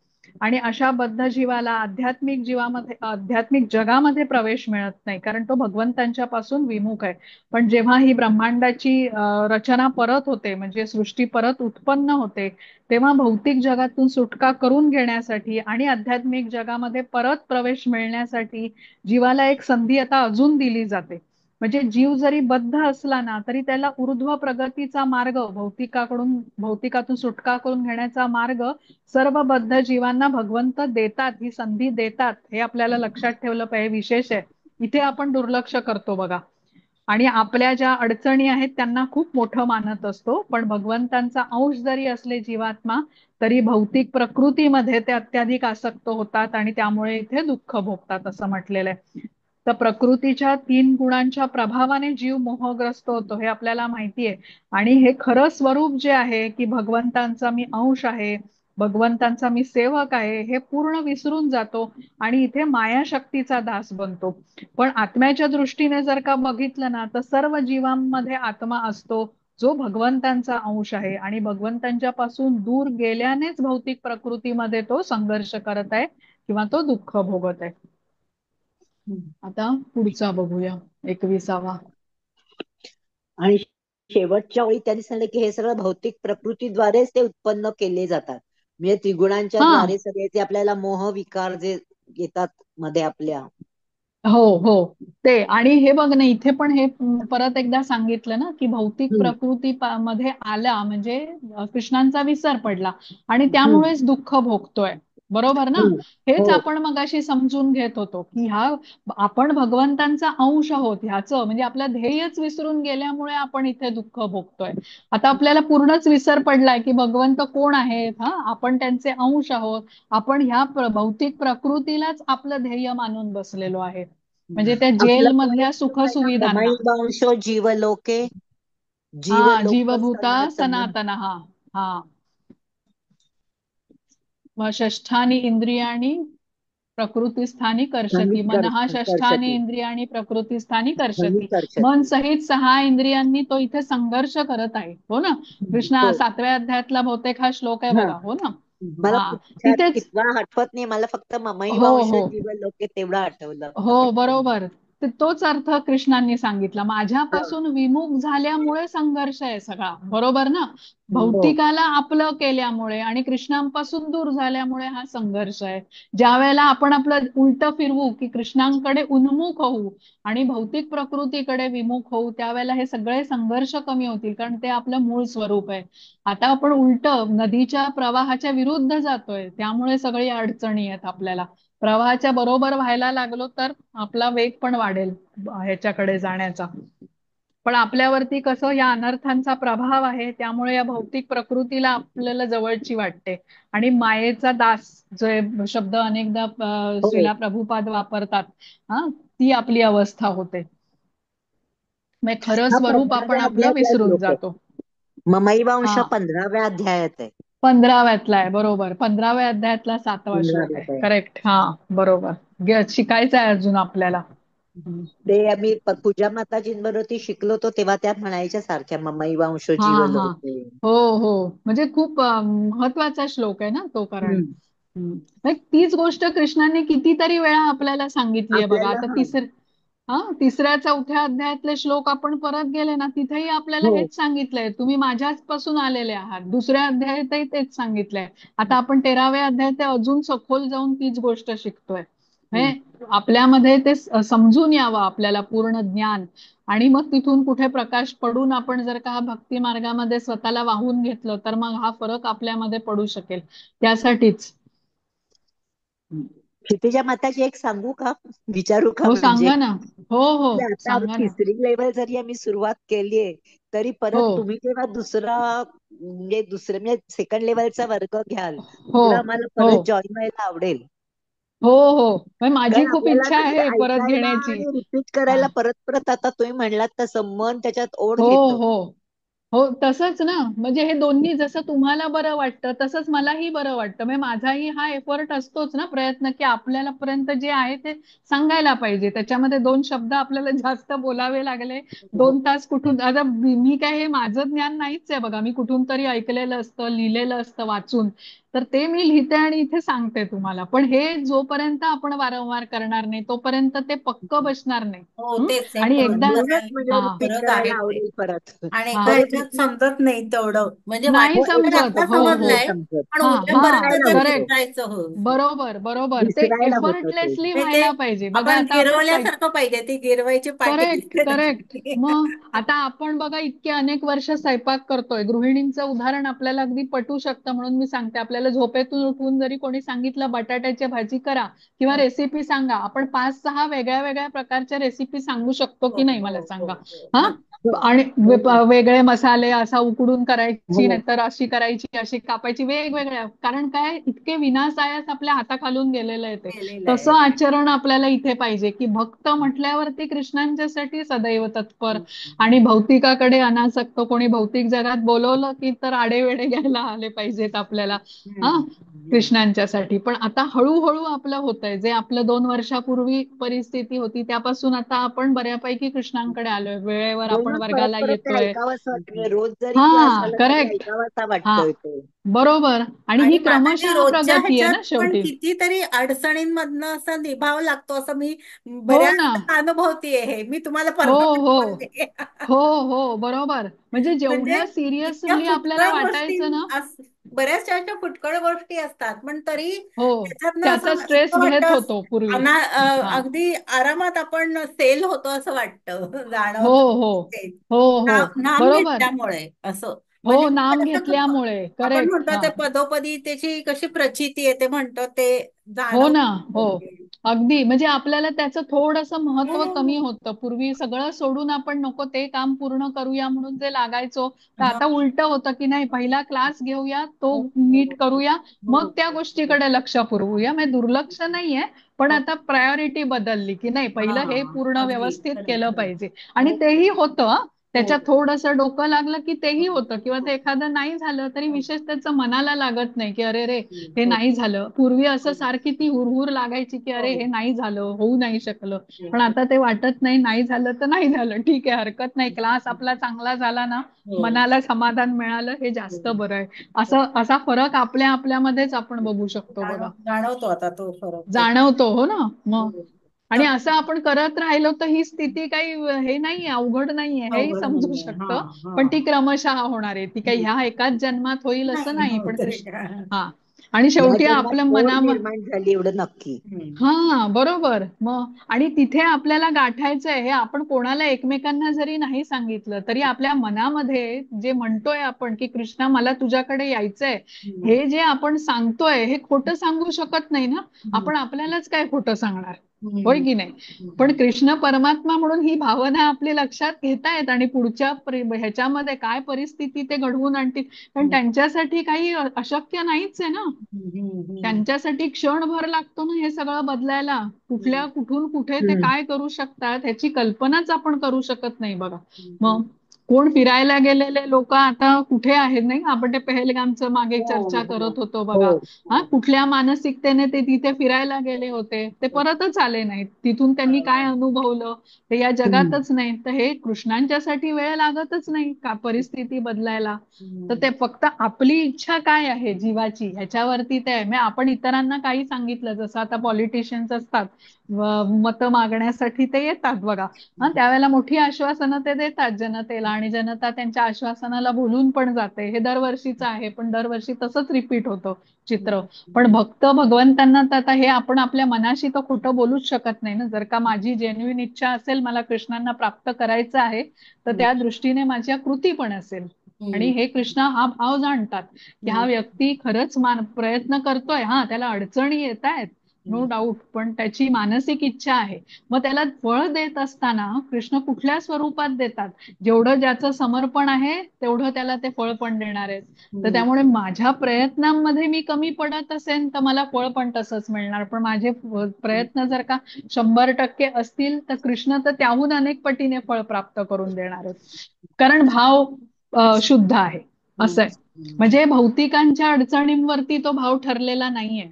आणि अशा बद्ध जीवाला आध्यात्मिक जगामध्ये प्रवेश मिळत नाही, कारण तो भगवंतांच्या पासून विमुख आहे. पण जेव्हा ही ब्रह्मांडाची रचना परत होते म्हणजे सृष्टी परत उत्पन्न होते, तेव्हा भौतिक जगातून सुटका करून घेण्यासाठी आणि आध्यात्मिक जगामध्ये परत प्रवेश मिळण्यासाठी जीवाला एक संधी आता अजून दिली जाते. म्हणजे जीव जरी बद्ध असला ना तरी त्याला ऊर्ध्व प्रगतीचा मार्ग, भौतिकातून सुटका करून घेण्याचा मार्ग सर्व बद्ध जीवांना भगवंत देतात, ही संधी देतात. हे आपल्याला लक्षात ठेवलं पाहिजे, विशेष आहे. इथे आपण दुर्लक्ष करतो बघा आणि आपल्या ज्या अडचणी आहेत त्यांना खूप मोठं मानत असतो, पण भगवंतांचा अंश जरी असले जीवात्मा तरी भौतिक प्रकृतीमध्ये ते अत्याधिक आसक्त होतात आणि त्यामुळे इथे दुःख भोगतात असं म्हटलेलं आहे. तर प्रकृतीच्या 3 गुणांच्या प्रभावाने जीव मोहग्रस्त होतो हे आपल्याला माहिती आहे. आणि हे खरं स्वरूप जे आहे की भगवंतांचा मी अंश आहे, भगवंतांचा मी सेवक आहे, हे पूर्ण विसरून जातो आणि इथे माया शक्तीचा दास बनतो. पण आत्म्याच्या दृष्टीने जर का बघितलं ना तर सर्व जीवांमध्ये आत्मा असतो जो भगवंतांचा अंश आहे आणि भगवंतांच्या पासून दूर गेल्यानेच भौतिक प्रकृतीमध्ये तो संघर्ष करत आहे किंवा तो दुःख भोगत आहे. आता पुढचा बघूया, 21वा. आणि शेवटच्या ओळी त्यांनी सांगितलं की हे सगळं भौतिक प्रकृतीद्वारेच ते उत्पन्न केले जातात. म्हणजे त्रिगुणांच्या हा, द्वारे सगळे जे आपल्याला मोह विकार जे येतात मध्ये आपल्या. हो हो, ते आणि हे बघ ना इथे पण हे परत एकदा सांगितलं ना की भौतिक हम्म. प्रकृती मध्ये आला म्हणजे कृष्णांचा विसर पडला आणि हम्म. त्यामुळेच दुःख भोगतोय. बरोबर ना? हम्म. हेच हो. आपण मगाशी समजून घेत होतो की आपण भगवंतांचा अंश आहोत, ह्याचं म्हणजे आपलं ध्येयच विसरून गेल्यामुळे आपण इथे दुःख भोगतोय. आता आपल्याला पूर्णच विसर पडलाय की भगवंत कोण आहेत. आपण त्यांचे अंश आहोत. आपण ह्या भौतिक प्रकृतीलाच आपलं ध्येय मानून बसलेलो आहे, म्हणजे त्या जेल आपलं मधल्या सुख सुविधांना. ममैवांशो जीवलोके हा, जीवलोक जीवभूता सनातन. सनातन. हा हा, मग षष्ठानी इंद्रियाणी प्रकृतीस्थानी कर्षती, मनः षष्ठानी कर्षते इंद्रियाणी प्रकृतीस्थानी आणि कर्षती. मन कर्षते. सहित 6 इंद्रियांनी तो इथे संघर्ष करत आहे. हो ना? कृष्णा हो. 7व्या अध्यायातला बहुतेक हा श्लोक आहे हा, बघा. हो ना? मला हा, पुढच्या तिथेच. कितवा आठवत नाही, मला फक्त हो ममैवांशो हो जीवलोके तेवढं आठवलं. हो, बरोबर. तोच अर्थ कृष्णांनी सांगितला. माझ्यापासून विमुख झाल्यामुळे संघर्ष आहे सगळा, बरोबर ना? हो. भौतिकाला आपलं केल्यामुळे आणि कृष्णांपासून दूर झाल्यामुळे हा संघर्ष आहे. ज्या वेळेला आपण आपलं उलट फिरवू की कृष्णांकडे उन्मुख होऊ आणि भौतिक प्रकृतीकडे विमुख होऊ, त्यावेळेला हे सगळे संघर्ष कमी होतील, कारण ते आपलं मूळ स्वरूप आहे. आता आपण उलट नदीच्या प्रवाहाच्या विरुद्ध जातोय, त्यामुळे सगळी अडचणी आहेत आपल्याला. प्रवाहाच्या बरोबर व्हायला लागलो तर आपला वेग पण वाढेल ह्याच्याकडे जाण्याचा. पण आपल्यावरती कसं या अनर्थांचा प्रभाव आहे, त्यामुळे या भौतिक प्रकृतीला आपल्याला जवळची वाटते. आणि मायेचा दास जो शब्द अनेकदा हो. श्रीला प्रभुपाद वापरतात, हा, ती आपली अवस्था होते. मग खरं हा स्वरूप 15व्या आपण आपलं अध्यायातला विसरून श्लोक आहे. जातो. ममई वंश हा, 15व्या अध्यायात आहे. 15व्यातला आहे, बरोबर. 15व्या अध्यायातला 7वा श्लोक आहे, 15व्यात आहे. करेक्ट. हा, बरोबर. शिकायचं आहे अजून आपल्याला. ते आम्ही पूजा माताजींबरोबर ती शिकलो होतो तेव्हा त्या म्हणायच्या सारख्या ममई वंश हा जीव हा, लोके. हो हो. म्हणजे खूप महत्वाचा श्लोक आहे ना तो, कारण हम्म. मग तीच गोष्ट कृष्णाने कितीतरी वेळा आपल्याला सांगितली आहे बघा. आपल्याला आता हा. तिसऱ्या चौथ्या अध्यायातले श्लोक आपण परत गेले ना, तिथेही आपल्याला हो. हेच सांगितलंय, तुम्ही माझ्याच पासून आलेले आहात. दुसऱ्या अध्यायातही तेच सांगितलंय. आता आपण 13व्या अध्यायात अजून सखोल जाऊन तीच गोष्ट शिकतोय. हम्म. आपल्यामध्ये ते समजून यावं आपल्याला पूर्ण ज्ञान. आणि मग तिथून कुठे प्रकाश पडून आपण जर का भक्ती मार्गामध्ये स्वतःला वाहून घेतलं तर मग हा फरक आपल्यामध्ये पडू शकेल, त्यासाठीच. क्षितिजा माताजी एक सांगू का, विचारू का हो, म्हणजे? सांगा ना. हो हो, की आता सांगा ना. तिसरी लेवल जरी आम्ही सुरुवात केलीये तरी परत हो तुम्ही जेव्हा दुसरं म्हणजे सेकंड लेवलचा वर्ग घ्याल हो तेव्हा आम्हाला हो परत जॉईन व्हायला आवडेल. हो हो. मग माझी कारण खूप आपल्याला इच्छा ना ते आहे परत ऐकायला घेण्याची. आणि रिपीट हा, करायला परत परत आता तुम्ही म्हणलात तसं मन त्याच्यात ओढ हो घेतं. हो हो, तसंच ना. म्हणजे हे दोन्ही, जसं तुम्हाला बरं वाटतं तसंच मलाही बरं वाटतं. म्हणजे माझाही हा एफर्ट असतोच ना, प्रयत्न, की आपल्याला पर्यंत जे आहे ते सांगायला पाहिजे. त्याच्यामध्ये दोन शब्द आपल्याला जास्त बोलावे लागले, हो. 2 तास कुठून, आता मी काय, हे माझं ज्ञान नाहीच आहे बघा. मी कुठून तरी ऐकलेलं असतं, लिहिलेलं असतं वाचून, तर ते मी लिहिते आणि इथे सांगते तुम्हाला. पण हे जोपर्यंत आपण वारंवार करणार नाही तोपर्यंत ते पक्क बसणार नाही. हो तेच आहे, आणि एकदा, म्हणूनच म्हणजे हा रिपीट फरक आहे करायला ते. आवडेल परत. आणि एका हा, परत ह्याच्यात रिपीट. समजत नाही तेवढं, म्हणजे नाही हो, वाचायला एक समजत. आता हो हो. नाही समजलंय, समजत. पण हा हा, उद्यापर्यंत विसरायला ते होतं. विसरायचं हो. बरोबर बरोबर. ते विसरायला होतं ते. एफर्टलेसली म्हणजे ते व्हायला पाहिजे बघा. आपण आता आपण गिरवल्यासारखं पाहिजे, ती गिरवायची पाठी करेक्ट करेक्ट. दिसते. मग आता आपण बघा इतके अनेक वर्ष स्वयंपाक करतोय, गृहिणींचं उदाहरण आपल्याला अगदी पटू शकतं म्हणून मी सांगते. आपल्याला झोपेतून उठून जरी कोणी सांगितलं बटाट्याची भाजी करा किंवा हो रेसिपी सांगा, आपण 5-6 वेगळ्या वेगळ्या प्रकारच्या रेसिपी सांगू शकतो हो की नाही, हो मला हो सांगा. हो, हा, हो. आणि हो ना. वेगळे मसाले, असा उकडून करायची हो. नाहीतर अशी करायची, अशी कापायची, वेगवेगळ्या. कारण काय, इतके विनासायास आपल्या हाताखालून गेलेलं आहे ते. केलेलं आहे. तसं आचरण आपल्याला इथे पाहिजे, की भक्त म्हटल्यावरती कृष्णांच्यासाठी सदैव तत्पर. आणि भौतिकाकडे अनासक्त. कोणी भौतिक जगात बोलवलं की तर आडेवेडे घ्यायला आले पाहिजेत आपल्याला, हा, कृष्णांच्यासाठी. पण आता हळूहळू आपलं होतंय, जे आपलं 2 वर्षापूर्वी परिस्थिती होती त्यापासून आता आपण बऱ्यापैकी कृष्णांकडे आलोय. वेळेवर आपण म्हणूनच परत वर्गाला परत ते येतोय. ऐकावंसं वाटतंय. रोज जरी क्लास हा, झाला तरी करेक्ट. ऐकावासा हा, वाटतोय तो. बरोबर. आणि आणि ही माताजी क्रमशः रोजच्या प्रगती आहे ह्याच्यात ना पण शेवटी. कितीतरी अडचणींमधनं असं निभावं लागतो, असं मी हो ना. बऱ्याच अनुभवतीये. हे मी तुम्हाला हो परवा हो बोलले. हो हो, बरोबर. म्हणजे म्हणजे जेवढं इतक्या सिरियसली आपल्याला फुटकळ गोष्टी वाटायचं ना, बऱ्याचशा अशा फुटकळ गोष्टी असतात, पण तरी हो, त्याच्यातनं त्याचा असं स्ट्रेस इतकं घेत वाटतं, होतो पूर्वी. हा, अगदी आरामात आपण सेल होतो असं वाटतं, हो जाणवतं हो ते. हो हो, नाम बरोबर. घेतल्यामुळे असं, म्हणजे हो, नाम असं घेतल्यामुळे. आपण करेक्ट. म्हणतो हा, ते पदोपदी त्याची कशी प्रचिती येते म्हणतो ते हो ना. जाणवतं. हो, अगदी. म्हणजे आपल्याला त्याचं थोडंसं महत्व कमी हो होतं. पूर्वी सगळं सोडून आपण नको ते काम पूर्ण करूया म्हणून जे लागायचो, तर हो आता उलट होतं, की नाही, पहिला क्लास घेऊया, तो हो नीट हो करूया, हो मग त्या गोष्टीकडे लक्ष पुरवूया. म्हणजे दुर्लक्ष नाहीये, पण हो. आता प्रायोरिटी बदलली, की नाही, पहिलं हे हा, पूर्ण अगदी व्यवस्थित खरंय केलं खरंय. पाहिजे. आणि हो तेही होतं हं. हो त्याच्यात थोडंसं डोकं लागलं की हो तेही होतं, किंवा हो ते एखादं नाही झालं तरी हो विशेष त्याचं मनाला लागत नाही, की अरे रे, हे हो नाही झालं. पूर्वी असं हो सारखी ती हुरहुर लागायची, की हो अरे हे नाही झालं, होऊ नाही शकलं. हो पण आता ते वाटत नाही, नाही झालं तर नाही झालं, ठीक आहे, हरकत नाही. क्लास आपला चांगला झाला ना, हो मनाला समाधान मिळालं, हे जास्त बरं आहे. असा फरक आपल्यामध्येच आपण बघू शकतो बघा. जाणवतो आता तो फरक ते. जाणवतो, हो ना. मग हो. आणि असं आपण करत राहिलो तर ही स्थिती काही हे नाहीये, अवघड नाहीये, हेही अवघड समजू नाहीये. हा शकतं. पण हा ती क्रमशः होणार आहे, ती काही ह्या एकाच जन्मात होईल असं नाही नाही. पण होत कृष्ण का? हा आणि या शेवटी जन्मात आपल्या ओढ मनाम निर्माण झाली एवढं नक्की. हा बरोबर. मग आणि तिथे आपल्याला गाठायचंय, हे आपण कोणाला एकमेकांना जरी नाही सांगितलं तरी आपल्या मनामध्ये जे म्हणतोय आपण की कृष्णा मला तुझ्याकडे यायचंय, हम्म. हे जे आपण सांगतोय हे खोटं सांगू शकत नाही ना. हम्म. आपण आपल्यालाच काय खोटं सांगणार, होय हम्म. की नाही. पण हम्म. कृष्ण परमात्मा म्हणून ही भावना आपली लक्षात घेतायत आणि पुढच्या ह्याच्यामध्ये काय परिस्थिती ते घडवून आणतील. पण त्यांच्यासाठी काही अशक्य नाहीच आहे ना. हम्म. त्यांच्यासाठी क्षणभर लागतो ना हे सगळं बदलायला. हम्म. कुठून कुठे ते हम्म. काय करू शकतात ह्याची कल्पनाच आपण करू शकत नाही बघा. हम्म. मग कोण फिरायला गेलेले लोक आता कुठे आहेत, नाही का? आपण ते पहलगामचं मागे हो चर्चा हो करत होतो हो बघा. हा हो. कुठल्या मानसिकतेने ते तिथे फिरायला गेले होते, ते परतच आले नाहीत. तिथून त्यांनी काय अनुभवलं ते या हम्म. जगातच नाही. तर हे कृष्णांच्यासाठी वेळ लागतच नाही का परिस्थिती बदलायला. तर हम्म. ते फक्त आपली इच्छा काय आहे जीवाची ह्याच्यावरती ते आहे. म्हणजे आपण इतरांना काही सांगितलं, जसं आता पॉलिटिशियन्स असतात, मतं मागण्यासाठी ते येतात बघा. हा त्यावेळेला मोठी आश्वासनं ते देतात जनतेला आणि जनता त्यांच्या आश्वासनाला भुलून पण जाते. हे दरवर्षीच आहे, पण दरवर्षी तसंच रिपीट होतं चित्र. पण भक्त भगवंतांना तर आता हे आपण आपल्या मनाशी तर खोटं बोलूच शकत नाही ना. जर का माझी जेन्युइन इच्छा असेल, मला कृष्णांना प्राप्त करायचं आहे, तर त्या दृष्टीने माझ्या कृती पण असेल. आणि हे कृष्ण हा भाव जाणतात की हा व्यक्ती खरंच प्रयत्न करतोय. हा त्याला अडचणी येत आहेत, नो डाऊट, पण त्याची मानसिक इच्छा आहे. मग त्याला फळ देत असताना कृष्ण कुठल्या स्वरूपात देतात, जेवढं ज्याचं समर्पण आहे तेवढं त्याला ते फळ पण देणार आहेत. तर त्यामुळे माझ्या प्रयत्नांमध्ये मी कमी पडत असेल तर मला फळ पण तसंच मिळणार. पण माझे प्रयत्न जर का 100% असतील तर कृष्ण तर त्याहून अनेक पटीने फळ प्राप्त करून देणार आहेत. कारण भाव शुद्ध आहे, असं आहे. म्हणजे भौतिकांच्या अडचणींवरती तो भाव ठरलेला नाहीये.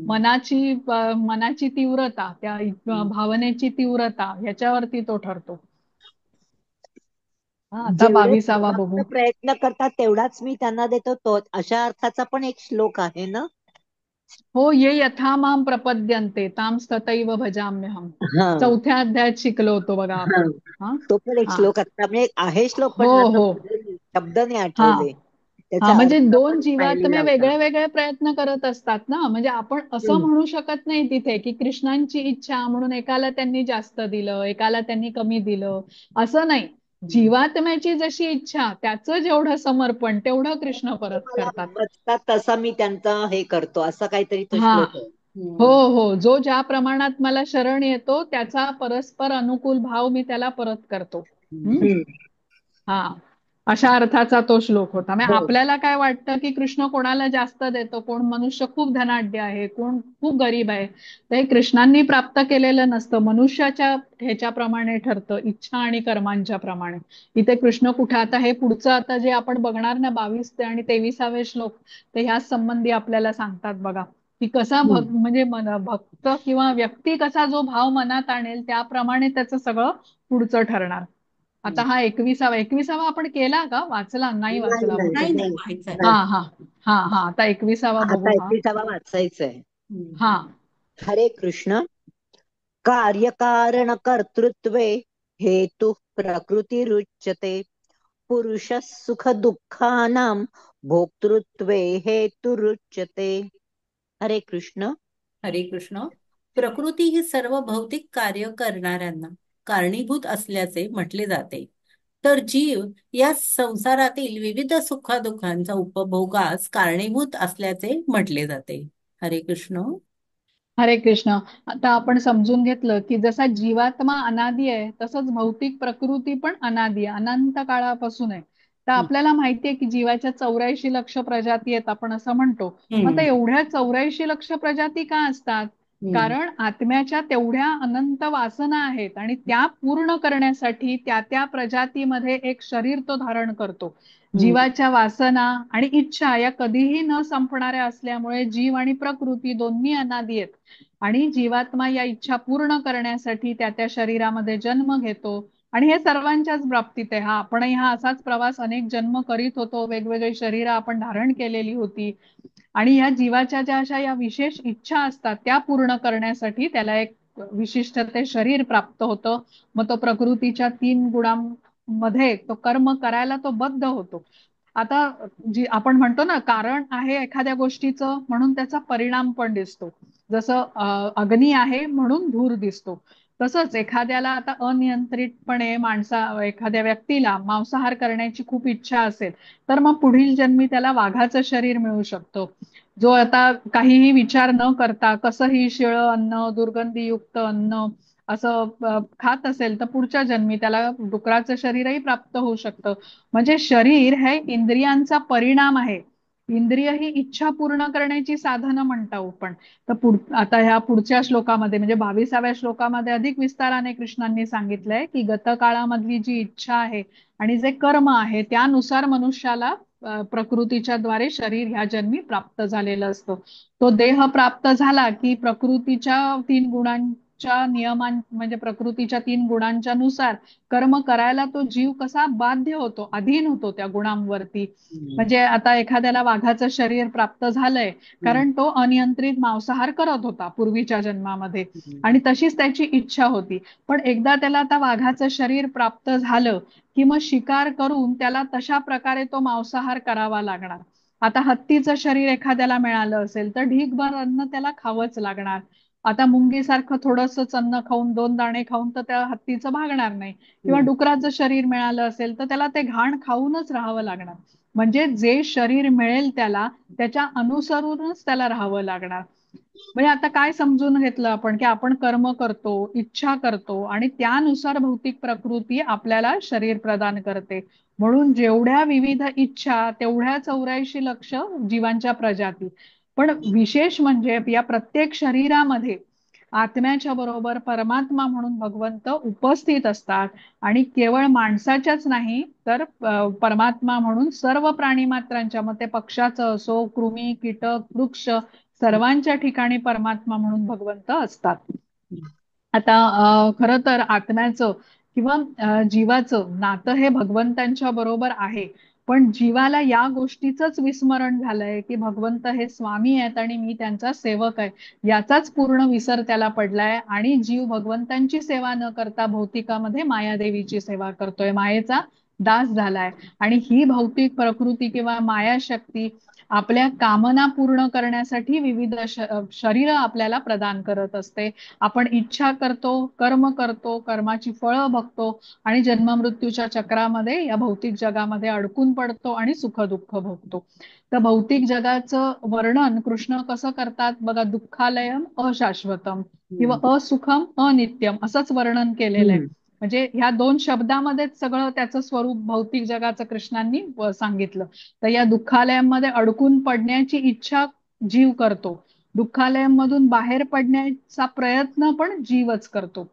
मनाची तीव्रता, त्या भावनेची तीव्रता ह्याच्यावरती तो ठरतो. हा आता जेवढे 22वा भक्त बघू. प्रयत्न करतात तेवढाच मी त्यांना देतो, तो अशा अर्थाचा पण एक श्लोक आहे ना. हो, ये यथा माम प्रपद्यन्ते ताम तथैव भजाम्यहम. हा 4थ्या अध्यायात शिकलो होतो बघा हा आपण. हा तो पण एक हा श्लोक आता म्हणजे आहे श्लोक, हो पण असं हो शब्द नाही हा आठवले. हा. त्याचा म्हणजे अर्थ दोन पण जीवात्मे पाहिलेला होता. वेगळे वेगळे प्रयत्न करत असतात ना. म्हणजे आपण असं हम्म. म्हणू शकत नाही तिथे की कृष्णांची इच्छा म्हणून एकाला त्यांनी जास्त दिलं, एकाला त्यांनी कमी दिलं, असं नाही. जीवात्म्याची जशी इच्छा, त्याचं जेवढं समर्पण तेवढं कृष्ण ते परत मला करतात. बचतात तसा मी त्यांचा हे करतो, असा काहीतरी तो हा श्लोक आहे. हो हो. जो ज्या प्रमाणात मला शरण येतो त्याचा परस्पर अनुकूल भाव मी त्याला परत करतो. हम्म. हम्म. हा अशा अर्थाचा तो श्लोक होता. म्हणजे हो. आपल्याला काय वाटतं की कृष्ण कोणाला जास्त देतो, कोण मनुष्य खूप धनाढ्य आहे, कोण खूप गरीब आहे, तर हे कृष्णांनी प्राप्त केलेलं नसतं. मनुष्याच्या ह्याच्याप्रमाणे ठरतं, इच्छा आणि कर्मांच्या प्रमाणे. इथे कृष्ण कुठे, आता हे पुढचं आता जे आपण बघणार ना 22 आणि 23वे श्लोक, ते ह्याच संबंधी आपल्याला सांगतात बघा. की कसा हम्म. म्हणजे भक्त किंवा व्यक्ती कसा जो भाव मनात आणेल त्याप्रमाणे त्याचं सगळं पुढचं ठरणार. आता हा 21वा आपण केला का, वाचला नाही, नाही वाचला नाही नाही बहुतेक. नाही नाही व्हायचंय. हा नाही. हा हा हा आता 21वा आता बघू. हा 21वा वाचायचा आहे. हा हरे कृष्ण. कार्यकारण कर्तृत्वे हेतु प्रकृतिरुच्यते. पुरुषः सुख दुःखानां भोक्तृत्वे हेतुरुच्यते. हरे कृष्ण. हरे कृष्ण. प्रकृती ही सर्व भौतिक कार्य करणाऱ्यांना कारणीभूत असल्याचे म्हटले जाते. तर जीव या संसारातील विविध सुखदुःखांचा उपभोगास कारणीभूत असल्याचे म्हटले जाते. हरे कृष्ण. हरे कृष्ण. आता आपण समजून घेतलं की जसा जीवात्मा अनादी आहे तसंच भौतिक प्रकृती पण अनादी आहे, अनंत काळापासून आहे. तर हम्म. आपल्याला माहितीये की जीवाच्या 84 लक्ष प्रजाती आहेत आपण असं म्हणतो. मग आता हम्म. एवढ्या 84 लक्ष प्रजाती का असतात? हम्म. कारण आत्म्याच्या तेवढ्या अनंत वासना आहेत आणि त्या पूर्ण करण्यासाठी त्या त्या प्रजातीमध्ये एक शरीर तो धारण करतो. हम्म. जीवाच्या वासना आणि इच्छा या कधीही न संपणाऱ्या असल्यामुळे जीव आणि प्रकृती दोन्ही अनादी आहेत. आणि जीवात्मा या इच्छा पूर्ण करण्यासाठी त्या त्या शरीरामध्ये जन्म घेतो. आणि हे सर्वांच्याच बाबतीत आहे. आपणही असाच प्रवास अनेक जन्म करीत होतो, वेगवेगळी शरीर आपण धारण केलेली होती. आणि या जीवाच्या ज्या अशा या विशेष इच्छा असतात त्या पूर्ण करण्यासाठी त्याला एक विशिष्ट ते शरीर प्राप्त होतं. मग तो प्रकृतीच्या 3 गुणांमध्ये तो कर्म करायला तो बद्ध होतो. आता जी आपण म्हणतो ना, कारण आहे एखाद्या गोष्टीचं म्हणून त्याचा परिणाम पण दिसतो. जसं अग्नी आहे म्हणून धूर दिसतो. तसंच एखाद्याला आता अनियंत्रितपणे एखाद्या व्यक्तीला मांसाहार करण्याची खूप इच्छा असेल, तर मग पुढील जन्मी त्याला वाघाचं शरीर मिळू शकतं. जो आता काहीही विचार न करता कसंही शिळं अन्न, दुर्गंधीयुक्त अन्न असं खात असेल, तर पुढच्या जन्मी त्याला डुकराचं शरीरही प्राप्त होऊ शकतं. म्हणजे शरीर हे इंद्रियांचा परिणाम आहे. इंद्रिय ही इच्छा पूर्ण करण्याची साधनं म्हणतो आपण. तर आता ह्या पुढच्या श्लोकामध्ये म्हणजे 22व्या श्लोकामध्ये अधिक विस्ताराने कृष्णांनी सांगितलंय की गतकाळामधली जी इच्छा आहे आणि जे कर्म आहे त्यानुसार मनुष्याला प्रकृतीच्या द्वारे शरीर ह्या जन्मी प्राप्त झालेलं असतं. तो देह प्राप्त झाला की प्रकृतीच्या 3 गुणांच्या म्हणजे प्रकृतीच्या 3 गुणांच्या नुसार कर्म करायला तो जीव कसा बाध्य होतो, अधीन होतो त्या गुणांवरती. म्हणजे आता एखाद्याला वाघाचं शरीर प्राप्त झालंय कारण तो अनियंत्रित मांसाहार करत होता पूर्वीच्या जन्मामध्ये आणि तशीच त्याची इच्छा होती. पण एकदा त्याला आता वाघाचं शरीर प्राप्त झालं की मग शिकार करून त्याला तशा प्रकारे तो मांसाहार करावा लागणार. आता हत्तीचं शरीर एखाद्याला मिळालं असेल तर ढीगभर अन्न त्याला खावंच लागणार. आता मुंगीसारखं थोडंसंच अन्न खाऊन 2 दाणे खाऊन तर त्या हत्तीचं भागणार नाही. किंवा डुकराचं शरीर मिळालं असेल तर त्याला ते घाण खाऊनच राहावं लागणार. म्हणजे जे शरीर मिळेल त्याला त्याच्या अनुसरूनच त्याला राहावं लागणार. म्हणजे आता काय समजून घेतलं आपण की आपण कर्म करतो, इच्छा करतो आणि त्यानुसार भौतिक प्रकृती आपल्याला शरीर प्रदान करते. म्हणून जेवढ्या विविध इच्छा तेवढ्या 84 लक्ष जीवांच्या प्रजाती. पण विशेष म्हणजे या प्रत्येक शरीरामध्ये आत्म्याच्या बरोबर परमात्मा म्हणून भगवंत उपस्थित असतात आणि केवळ माणसाच्याच नाही तर परमात्मा म्हणून सर्व प्राणी मात्रांच्या, मग ते पक्षाचं असो, कृमी, कीटक, वृक्ष सर्वांच्या ठिकाणी परमात्मा म्हणून भगवंत असतात. आता खरं तर आत्म्याचं किंवा जीवाचं नातं हे भगवंतांच्या बरोबर आहे. पण जीवाला या गोष्टीचंच विस्मरण झालंय की भगवंत हे स्वामी आहेत आणि मी त्यांचा सेवक आहे, याचाच पूर्ण विसर त्याला पडलाय आणि जीव भगवंतांची सेवा न करता भौतिकामध्ये मायादेवीची सेवा करतोय, मायेचा दास झालाय. आणि ही भौतिक प्रकृती किंवा माया शक्ती आपल्या कामना पूर्ण करण्यासाठी विविध शरीर आपल्याला प्रदान करत असते. आपण इच्छा करतो, कर्म करतो, कर्माची फळं बघतो आणि जन्ममृत्यूच्या चक्रामध्ये या भौतिक जगामध्ये अडकून पडतो आणि सुख दुःख भोगतो. तर भौतिक जगाचं वर्णन कृष्ण कसं करतात बघा, दुःखालयम अशाश्वतम किंवा असुखम अनित्यम असंच वर्णन केलेलं आहे. म्हणजे ह्या 2 शब्दामध्येच सगळं त्याचं स्वरूप भौतिक जगाचं कृष्णांनी सांगितलं. तर या दुःखालयामध्ये अडकून पडण्याची इच्छा जीव करतो, दुःखालयामधून बाहेर पडण्याचा प्रयत्न पण जीवच करतो.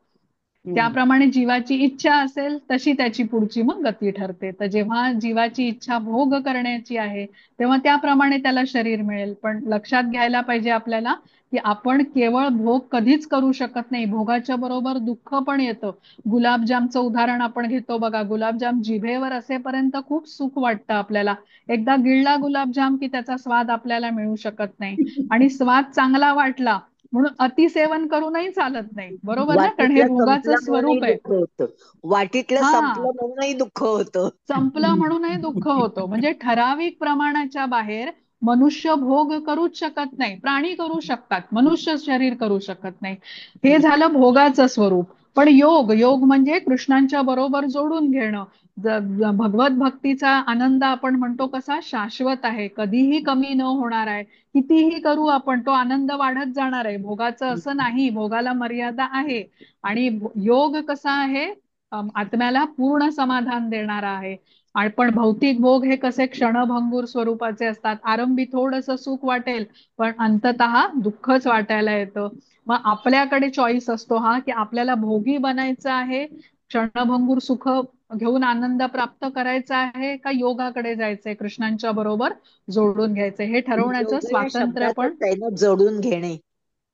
त्याप्रमाणे जीवाची इच्छा असेल तशी त्याची पुढची मग गती ठरते. तर जेव्हा जीवाची इच्छा भोग करण्याची आहे तेव्हा त्याप्रमाणे त्याला शरीर मिळेल. पण लक्षात घ्यायला पाहिजे आपल्याला की आपण केवळ भोग कधीच करू शकत नाही, भोगाच्या बरोबर दुःख पण येतं. गुलाबजामचं उदाहरण आपण घेतो बघा, गुलाबजाम जिभेवर असेपर्यंत खूप सुख वाटतं आपल्याला. एकदा गिळला गुलाबजाम की त्याचा स्वाद आपल्याला मिळू शकत नाही आणि स्वाद चांगला वाटला म्हणून अतिसेवन करूनही चालत नाही, बरोबर ना, कारण हे वाटीतलं भोगाचं संपलं म्हणूनही स्वरूप आहे. दुःख होतं, वाटीतलं हा, संपलं म्हणूनही दुःख होतं. संपलं म्हणूनही दुःख होतं. म्हणजे ठराविक प्रमाणाच्या बाहेर मनुष्य भोग करूच शकत नाही. प्राणी करू शकतात, मनुष्य शरीर करू शकत नाही. हे झालं भोगाचं स्वरूप. पण योग, योग म्हणजे कृष्णांच्या बरोबर जोडून घेणं. भगवत भक्तीचा आनंद आपण म्हणतो कसा शाश्वत आहे, कधीही कमी न होणार आहे. कितीही करू आपण तो आनंद वाढत जाणार आहे. भोगाचं असं नाही, भोगाला मर्यादा आहे. आणि योग कसा आहे, आत्म्याला पूर्ण समाधान देणारा आहे. आणि पण भौतिक भोग हे कसे क्षणभंगूर स्वरूपाचे असतात. आरंभी थोडंसं सुख वाटेल पण अंततः दुःखच वाटायला येतं. मग आपल्याकडे चॉईस असतो हा की आपल्याला भोगी बनायचं आहे, क्षणभंगूर सुख घेऊन आनंद प्राप्त करायचा आहे, का योगाकडे जायचंय, कृष्णांच्या बरोबर जोडून घ्यायचंय, हे ठरवण्याचं योग या स्वातंत्र्य पण शब्दातच आहे ना, जोडून घेणे.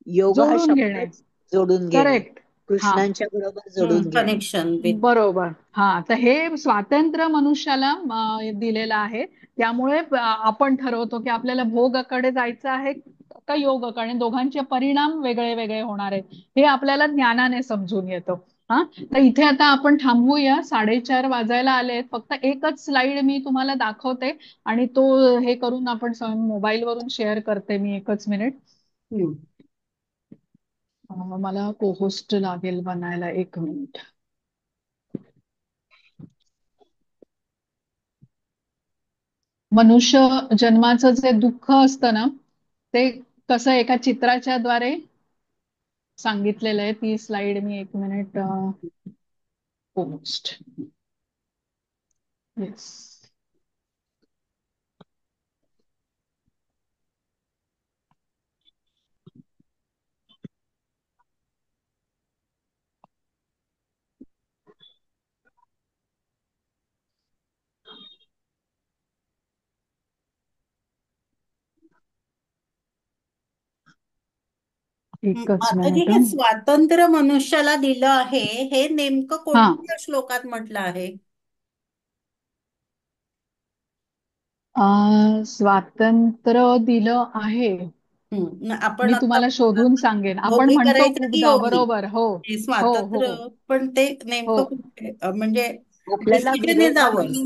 योग हा जोडून घेणे. शब्दच जोडून घेणे, करेक्ट. हा, कृष्णांच्या बरोबर जोडून घेणे. Connection with. बरोबर. हा, तर हे स्वातंत्र्य मनुष्याला दिलेलं आहे. त्यामुळे आपण ठरवतो की आपल्याला भोगाकडे जायचं आहे फक्त योगक आणि दोघांचे परिणाम वेगळे वेगळे होणार आहेत हे आपल्याला ज्ञानाने समजून येतं. हा, तर इथे आता आपण थांबूया. 4:30 वाजायला आलेत. फक्त एकच स्लाइड मी तुम्हाला दाखवते आणि तो हे करून आपण मोबाईल वरून शेअर करते मी. एकच मिनिट. हम्म. मला कोहोस्ट लागेल बनायला. एक मिनिट. मनुष्य जन्माचं जे दुःख असतं ना ते कसं एका चित्राच्या द्वारे सांगितलेलं आहे. ती स्लाइड मी एक मिनिट. पोस्ट. येस. एकच आता जे मिनिट. हे स्वातंत्र्य मनुष्याला दिलं आहे हे नेमकं हा, कोणत्या श्लोकात म्हटलं आहे? स्वातंत्र्य दिलं आहे. आपण मी आता तुम्हाला शोधून सांगेन. आपण भोगे म्हणतो करायचं की खूपदा, योगी बरोबर. हो हे हो स्वातंत्र्य, हो पण ते हो. नेमकं कुठे म्हणजे आपल्याला डिसिजन इज विवेकाने आवर्स,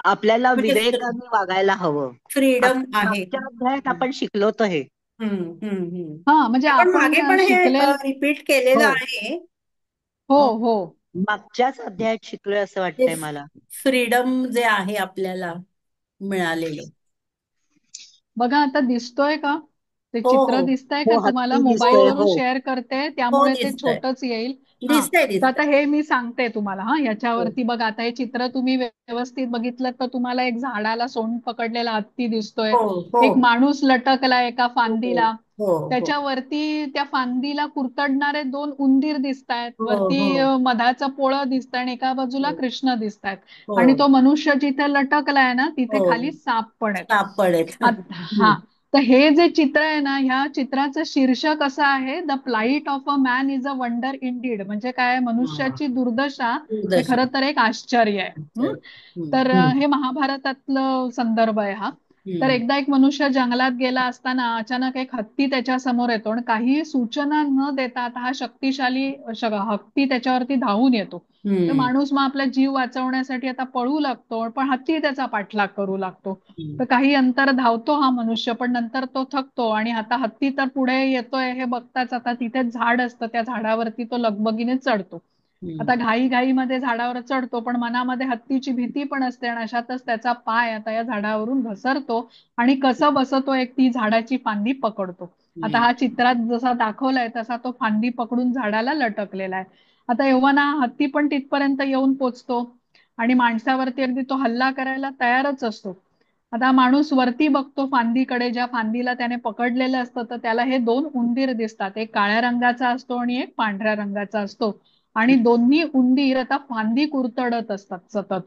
आपल्याला म्हणजे विवेकाने वागायला हवं. फ्रीडम आहे. मागच्या अध्यायात आपण शिकलो तर हे. हम्म. हा, म्हणजे आपण आपण मागे पण हे शिकलेल. रिपीट केलेलं हो, आहे. हो हो. मागच्याच अध्यायात शिकलोय असं वाटतंय मला. फ्रीडम जे आहे आपल्याला मिळालेलं. बघा आता दिसतोय का? ते हो चित्र हो दिसतंय का हो, तुम्हाला? हत्ती मोबाईल दिसतोय. वरून हो शेअर करते हो त्यामुळे ते दिसतंय छोटच येईल. हा, दिसतंय तर आता दिसतंय. हे मी सांगते तुम्हाला. हा, हो याच्यावरती बघा. आता हे चित्र तुम्ही व्यवस्थित बघितलं तर तुम्हाला एक झाडाला सोंड पकडलेला हत्ती दिसतोय. हो हो एक माणूस लटकला एका हो फांदीला. हो हो त्याच्यावरती त्या फांदीला कुरतडणारे 2 उंदीर दिसतायत. हो हो वरती मधाचं पोळं दिसतंय आणि एका बाजूला हो कृष्ण दिसतायत. हो आणि तो मनुष्य जिथे लटकलाय ना तिथे हो खाली साप पण आहेत. सापडेत. हा, तर हे जे चित्र आहे ना ह्या चित्राचं शीर्षक असं आहे, the plight of a man is a wonder indeed. म्हणजे काय, मनुष्याची दुर्दशा हे दूरदर्शन. खरं तर एक आश्चर्य आहे. तर हम्म. हे महाभारतातलं संदर्भ आहे हा. तर हम्म. एकदा एक मनुष्य जंगलात गेला असताना अचानक एक हत्ती त्याच्या समोर येतो आणि काही सूचना न देता आता हा शक्तिशाली हत्ती त्याच्यावरती धावून येतो. तर हम्म. माणूस मग आपला जीव वाचवण्यासाठी आता पळू लागतो, पण हत्ती त्याचा पाठलाग करू लागतो. हम्म. तर काही अंतर धावतो हा मनुष्य, पण नंतर तो थकतो आणि आता हत्ती तर पुढे येतोय हे बघताच आता तिथे झाड असतं, त्या झाडावरती तो लगबगीने चढतो. हम्म. आता घाईघाईमध्ये झाडावर चढतो, पण मनामध्ये हत्तीची भीती पण असते आणि अशातच त्याचा पाय आता या झाडावरून घसरतो आणि कसं बसं तो एक ती झाडाची फांदी पकडतो. आता हम्म. हा चित्रात जसा दाखवलाय तसा तो फांदी पकडून झाडाला लटकलेला आहे. आता एव्हा ना हत्ती पण तिथपर्यंत येऊन पोचतो आणि माणसावरती अगदी तो हल्ला करायला तयारच असतो. आता माणूस वरती बघतो फांदीकडे, ज्या फांदीला त्याने पकडलेलं असतं, तर त्याला हे 2 उंदीर दिसतात. एक काळ्या रंगाचा असतो आणि एक पांढऱ्या रंगाचा असतो. आणि दोन्ही उंदीर आता फांदी कुरतडत असतात सतत.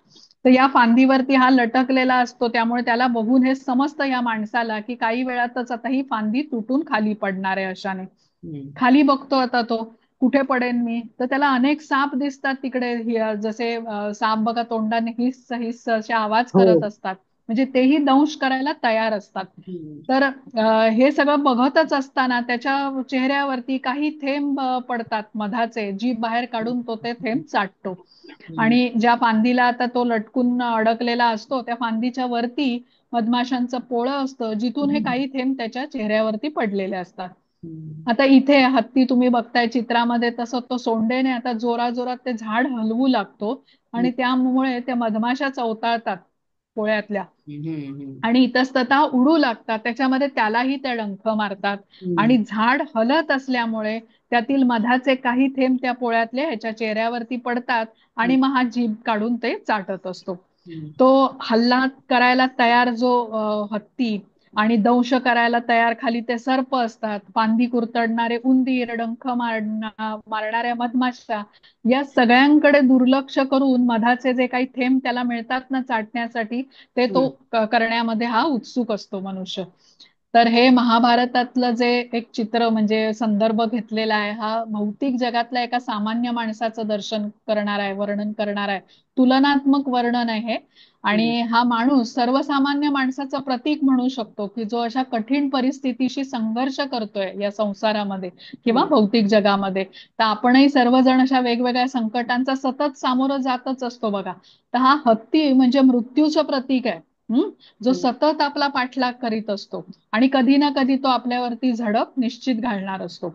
तर या फांदीवरती हा लटकलेला असतो, त्यामुळे त्याला बघून हे समजतं या माणसाला की काही वेळातच आता ही फांदी तुटून खाली पडणार आहे अशाने. हम्म. खाली बघतो आता तो, कुठे पडेन मी? तर त्याला अनेक साप दिसतात तिकडे. जसे साप बघा तोंडाने हिस्स हिस्स असे आवाज हो. करत असतात. म्हणजे तेही दंश करायला तयार असतात. हम्म. तर हे सगळं बघतच असताना त्याच्या चेहऱ्यावरती काही थेंब पडतात मधाचे. जीभ बाहेर काढून तो ते थेंब चाटतो. हम्म. आणि ज्या फांदीला आता तो लटकून अडकलेला असतो त्या फांदीच्या वरती मधमाशांचं पोळं असतं, जिथून हे काही थेंब त्याच्या चेहऱ्यावरती पडलेले असतात. हम्म. आता इथे हत्ती तुम्ही बघताय चित्रामध्ये तसं तो सोंडेने आता जोराजोरात ते झाड हलवू लागतो आणि त्यामुळे त्या मधमाशा चवताळतात पोळ्यातल्या हम्म. आणि इतस्ततः उडू लागतात. त्याच्यामध्ये त्यालाही त्या डंख मारतात हम्म. आणि झाड हलत असल्यामुळे त्यातील मधाचे काही थेंब त्या पोळ्यातले ह्याच्या चेहऱ्यावरती पडतात आणि मग हा जीभ काढून ते चाटत असतो. हम्म. तो हल्ला करायला तयार जो हत्ती आणि दंश करायला तयार खाली ते सर्प असतात, फांदी कुरतडणारे उंदीर, डंख मारणाऱ्या मधमाशा, या सगळ्यांकडे दुर्लक्ष करून मधाचे जे काही थेंब त्याला मिळतात ना चाटण्यासाठी, ते तो करण्यामध्ये हा उत्सुक असतो मनुष्य. तर हे महाभारतातलं जे एक चित्र म्हणजे संदर्भ घेतलेला आहे, हा भौतिक जगातल्या एका सामान्य माणसाचं दर्शन करणार आहे, वर्णन करणार आहे. तुलनात्मक वर्णन आहे हे. आणि हा माणूस सर्वसामान्य माणसाचं प्रतीक म्हणू शकतो, की जो अशा कठीण परिस्थितीशी संघर्ष करतोय या संसारामध्ये किंवा भौतिक जगामध्ये. तर आपणही सर्वजण अशा वेगवेगळ्या संकटांचा सतत सामोरं जातच असतो बघा. तर हा हत्ती म्हणजे मृत्यूचं प्रतीक आहे. जो सतत आपला पाठलाग करीत असतो आणि कधी ना कधी तो आपल्यावरती झडप निश्चित घालणार असतो.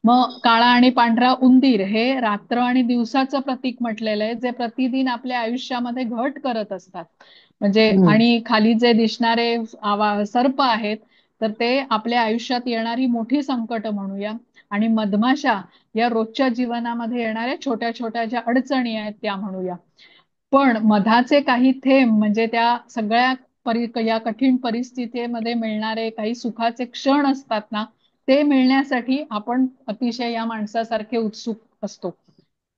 मग काळा आणि पांढरा उंदीर हे रात्र आणि दिवसाचं प्रतीक म्हटलेलं आहे, जे प्रतिदिन आपल्या आयुष्यामध्ये घट करत असतात. म्हणजे हम्म. आणि खाली जे दिसणारे सर्प आहेत, तर ते आपल्या आयुष्यात येणारी मोठी संकट म्हणूया. आणि मधमाशा या रोजच्या जीवनामध्ये येणाऱ्या छोट्या छोट्या ज्या अडचणी आहेत त्या म्हणूया. पण मधाचे काही थेंब म्हणजे त्या सगळ्या या कठीण परिस्थितीमध्ये मिळणारे काही सुखाचे क्षण असतात ना, ते मिळण्यासाठी आपण अतिशय या माणसासारखे उत्सुक असतो.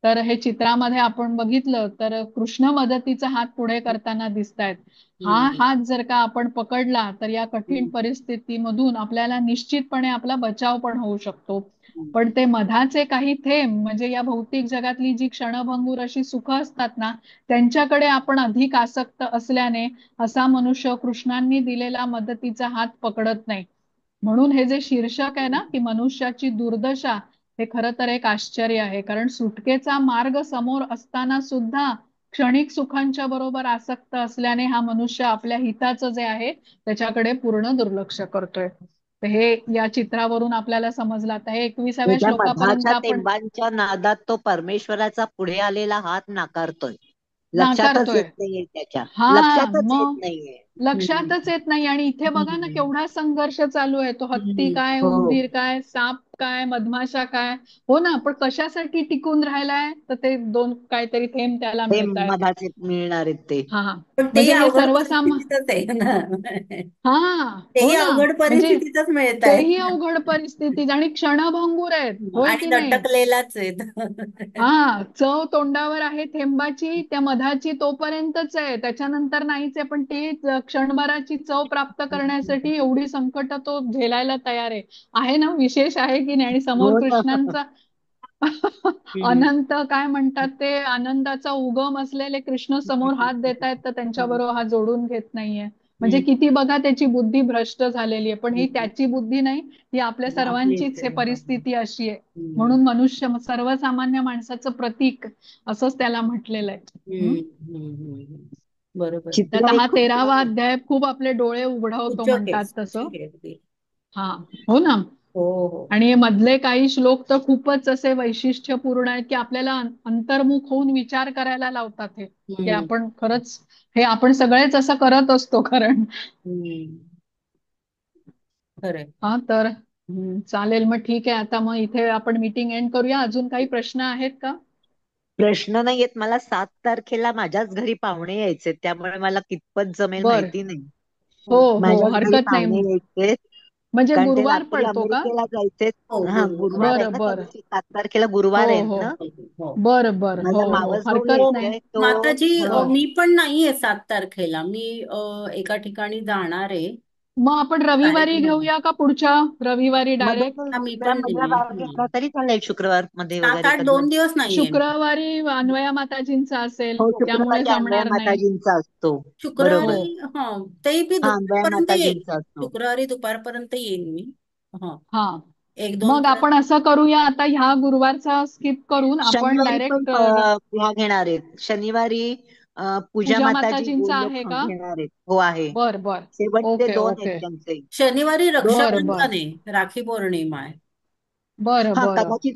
तर हे चित्रामध्ये आपण बघितलं तर कृष्ण मदतीचा हात पुढे करताना दिसतायत. हा हात जर का आपण पकडला तर या कठीण परिस्थितीमधून आपल्याला निश्चितपणे आपला बचाव पण होऊ शकतो. पण ते मधाचे काही थेंब म्हणजे या भौतिक जगातली जी क्षणभंगूर अशी सुख असतात ना, त्यांच्याकडे आपण अधिक आसक्त असल्याने असा मनुष्य कृष्णांनी दिलेला मदतीचा हात पकडत नाही. म्हणून हे जे शीर्षक आहे ना, की मनुष्याची दुर्दशा, हे खरं तर एक आश्चर्य आहे. कारण सुटकेचा मार्ग समोर असताना सुद्धा क्षणिक सुखांच्या बरोबर आसक्त असल्याने हा मनुष्य आपल्या हिताचं जे आहे त्याच्याकडे पूर्ण दुर्लक्ष करतोय. तर हे या चित्रावरून आपल्याला समजलं. आता हे 21व्या त्या श्लोकापर्यंत मधाच्या आपण थेंबांच्या नादात तो परमेश्वराचा पुढे आलेला हात नाकारतोय. लक्षातच येत नाकारतोय. नाहीये त्याच्या. हा, लक्षातच येत मग नाहीये. लक्षातच येत नाही. आणि इथे बघा ना केवढा संघर्ष चालू आहे. तो हत्ती काय, हो. उंदीर काय, साप काय, मधमाशा काय. हो ना, पण कशासाठी टिकून राहिलाय? तर ते दोन काहीतरी थेंब त्याला ते मिळत आहेत. मधाचे मिळणार आहेत ते. हा, पण तेही म्हणजे हे अवघड सर्वसामान्य. परिस्थितीतच आहे ना. हा, हो तेही ना. अवघड म्हणजे परिस्थितीतच मिळत आहेत तेही अवघड परिस्थिती आणि क्षणभंगूर आहेत, होय आणि की नाही? लटकलेलाच आहेत. हा, चव तोंडावर आहे थेंबाची, त्या मधाची तोपर्यंतच आहे, त्याच्यानंतर नाहीच आहे. पण ती क्षणभराची चव प्राप्त करण्यासाठी एवढी संकट तो झेलायला तयार आहे ना. विशेष आहे की नाही? आणि समोर हो ना. कृष्णांचा अनंत काय म्हणतात ते आनंदाचा उगम असलेले कृष्ण समोर हात देतायत, तर त्यांच्याबरोबर हा जोडून घेत नाहीये. म्हणजे किती बघा त्याची बुद्धी भ्रष्ट झालेली आहे. पण ही त्याची बुद्धी नाही, ही आपल्या आपलीच सर्वांचीच हे आहे. परिस्थिती अशी आहे. म्हणून मनुष्य सर्वसामान्य माणसाचं प्रतीक असंच त्याला म्हटलेलं आहे. बरोबर. त्यात चित्र हा खूप 13वा अध्याय खूप आपले डोळे उघडवतो सूचक आहे, म्हणतात तसं. सूचक आहे अगदी. हा, हो ना. हो हो. आणि मधले काही श्लोक तर खूपच असे वैशिष्ट्यपूर्ण आहेत, की आपल्याला अंतर्मुख होऊन विचार करायला लावतात हे, की हम्म, आपण खरंच हे आपण सगळेच असं करत असतो कारण. हम्म. खरंय. हा, तर चालेल. मग ठीक आहे. आता मग इथे आपण मीटिंग एंड करूया. अजून काही प्रश्न आहेत का? प्रश्न नाही येत. मला 7 तारखेला माझ्याच घरी पाहुणे यायचे, त्यामुळे मला कितपत जमेल बर. माहिती नाही. हो हो, माझ्याच घरी हरकत नाही. पाहुणे यायचे, म्हणजे कारण ते गुरुवार रात्री पडतो का? अमेरिकेला जायचे. हो, हा, गुरुवार. गुरुवार आहे बर ना त्या बर. दिवशी. 7 तारखेला हो गुरुवार आहे हो. ना. हो. बर बर. हो माझा हो, मावस भाऊ हरकत नाही. यायचंय तो. माताजी, बर. मी पण नाहीये 7 तारखेला. मी एका ठिकाणी जाणार आहे मग आपण रविवारी कार्यक्रमाला. घेऊया का पुढच्या रविवारी मध्ये डायरेक्ट? हा, मी दुसऱ्या पण मधला नाहीये. वार घेतला तरी चालेल, शुक्रवार मध्ये सात वगैरे आठ कधी. 2 दिवस नाहीये मी. शुक्रवारी अन्वया माताजींचा असेल, हो, त्यामुळे शुक्रवारी अन्वय जमणार नाही. माताजींचा असतो. हो. बरोबर. शुक्रवारी हा, ते मी हा, अन्वय दुपारपर्यंत येईन. माताजींचा असतो. शुक्रवारी दुपारपर्यंत येईन मी. हा, हा, 1-2 मग पर्यंत. आपण असं करूया, आता ह्या गुरुवारचा स्किप करून आपण शनिवारी पण डायरेक्ट ह्या घेणार आहेत. शनिवारी पूजा पूजा माताजी माताजींचा आहे गोलोक का? घेणार आहेत. हो, आहे. बर बर. शेवटचे ओके 2 आहेत ओके. त्यांचे. शनिवारी दोन. बर बर. रक्षाबंधन आहे, राखी पौर्णिमा आहे. बर हा, बर. कदाचित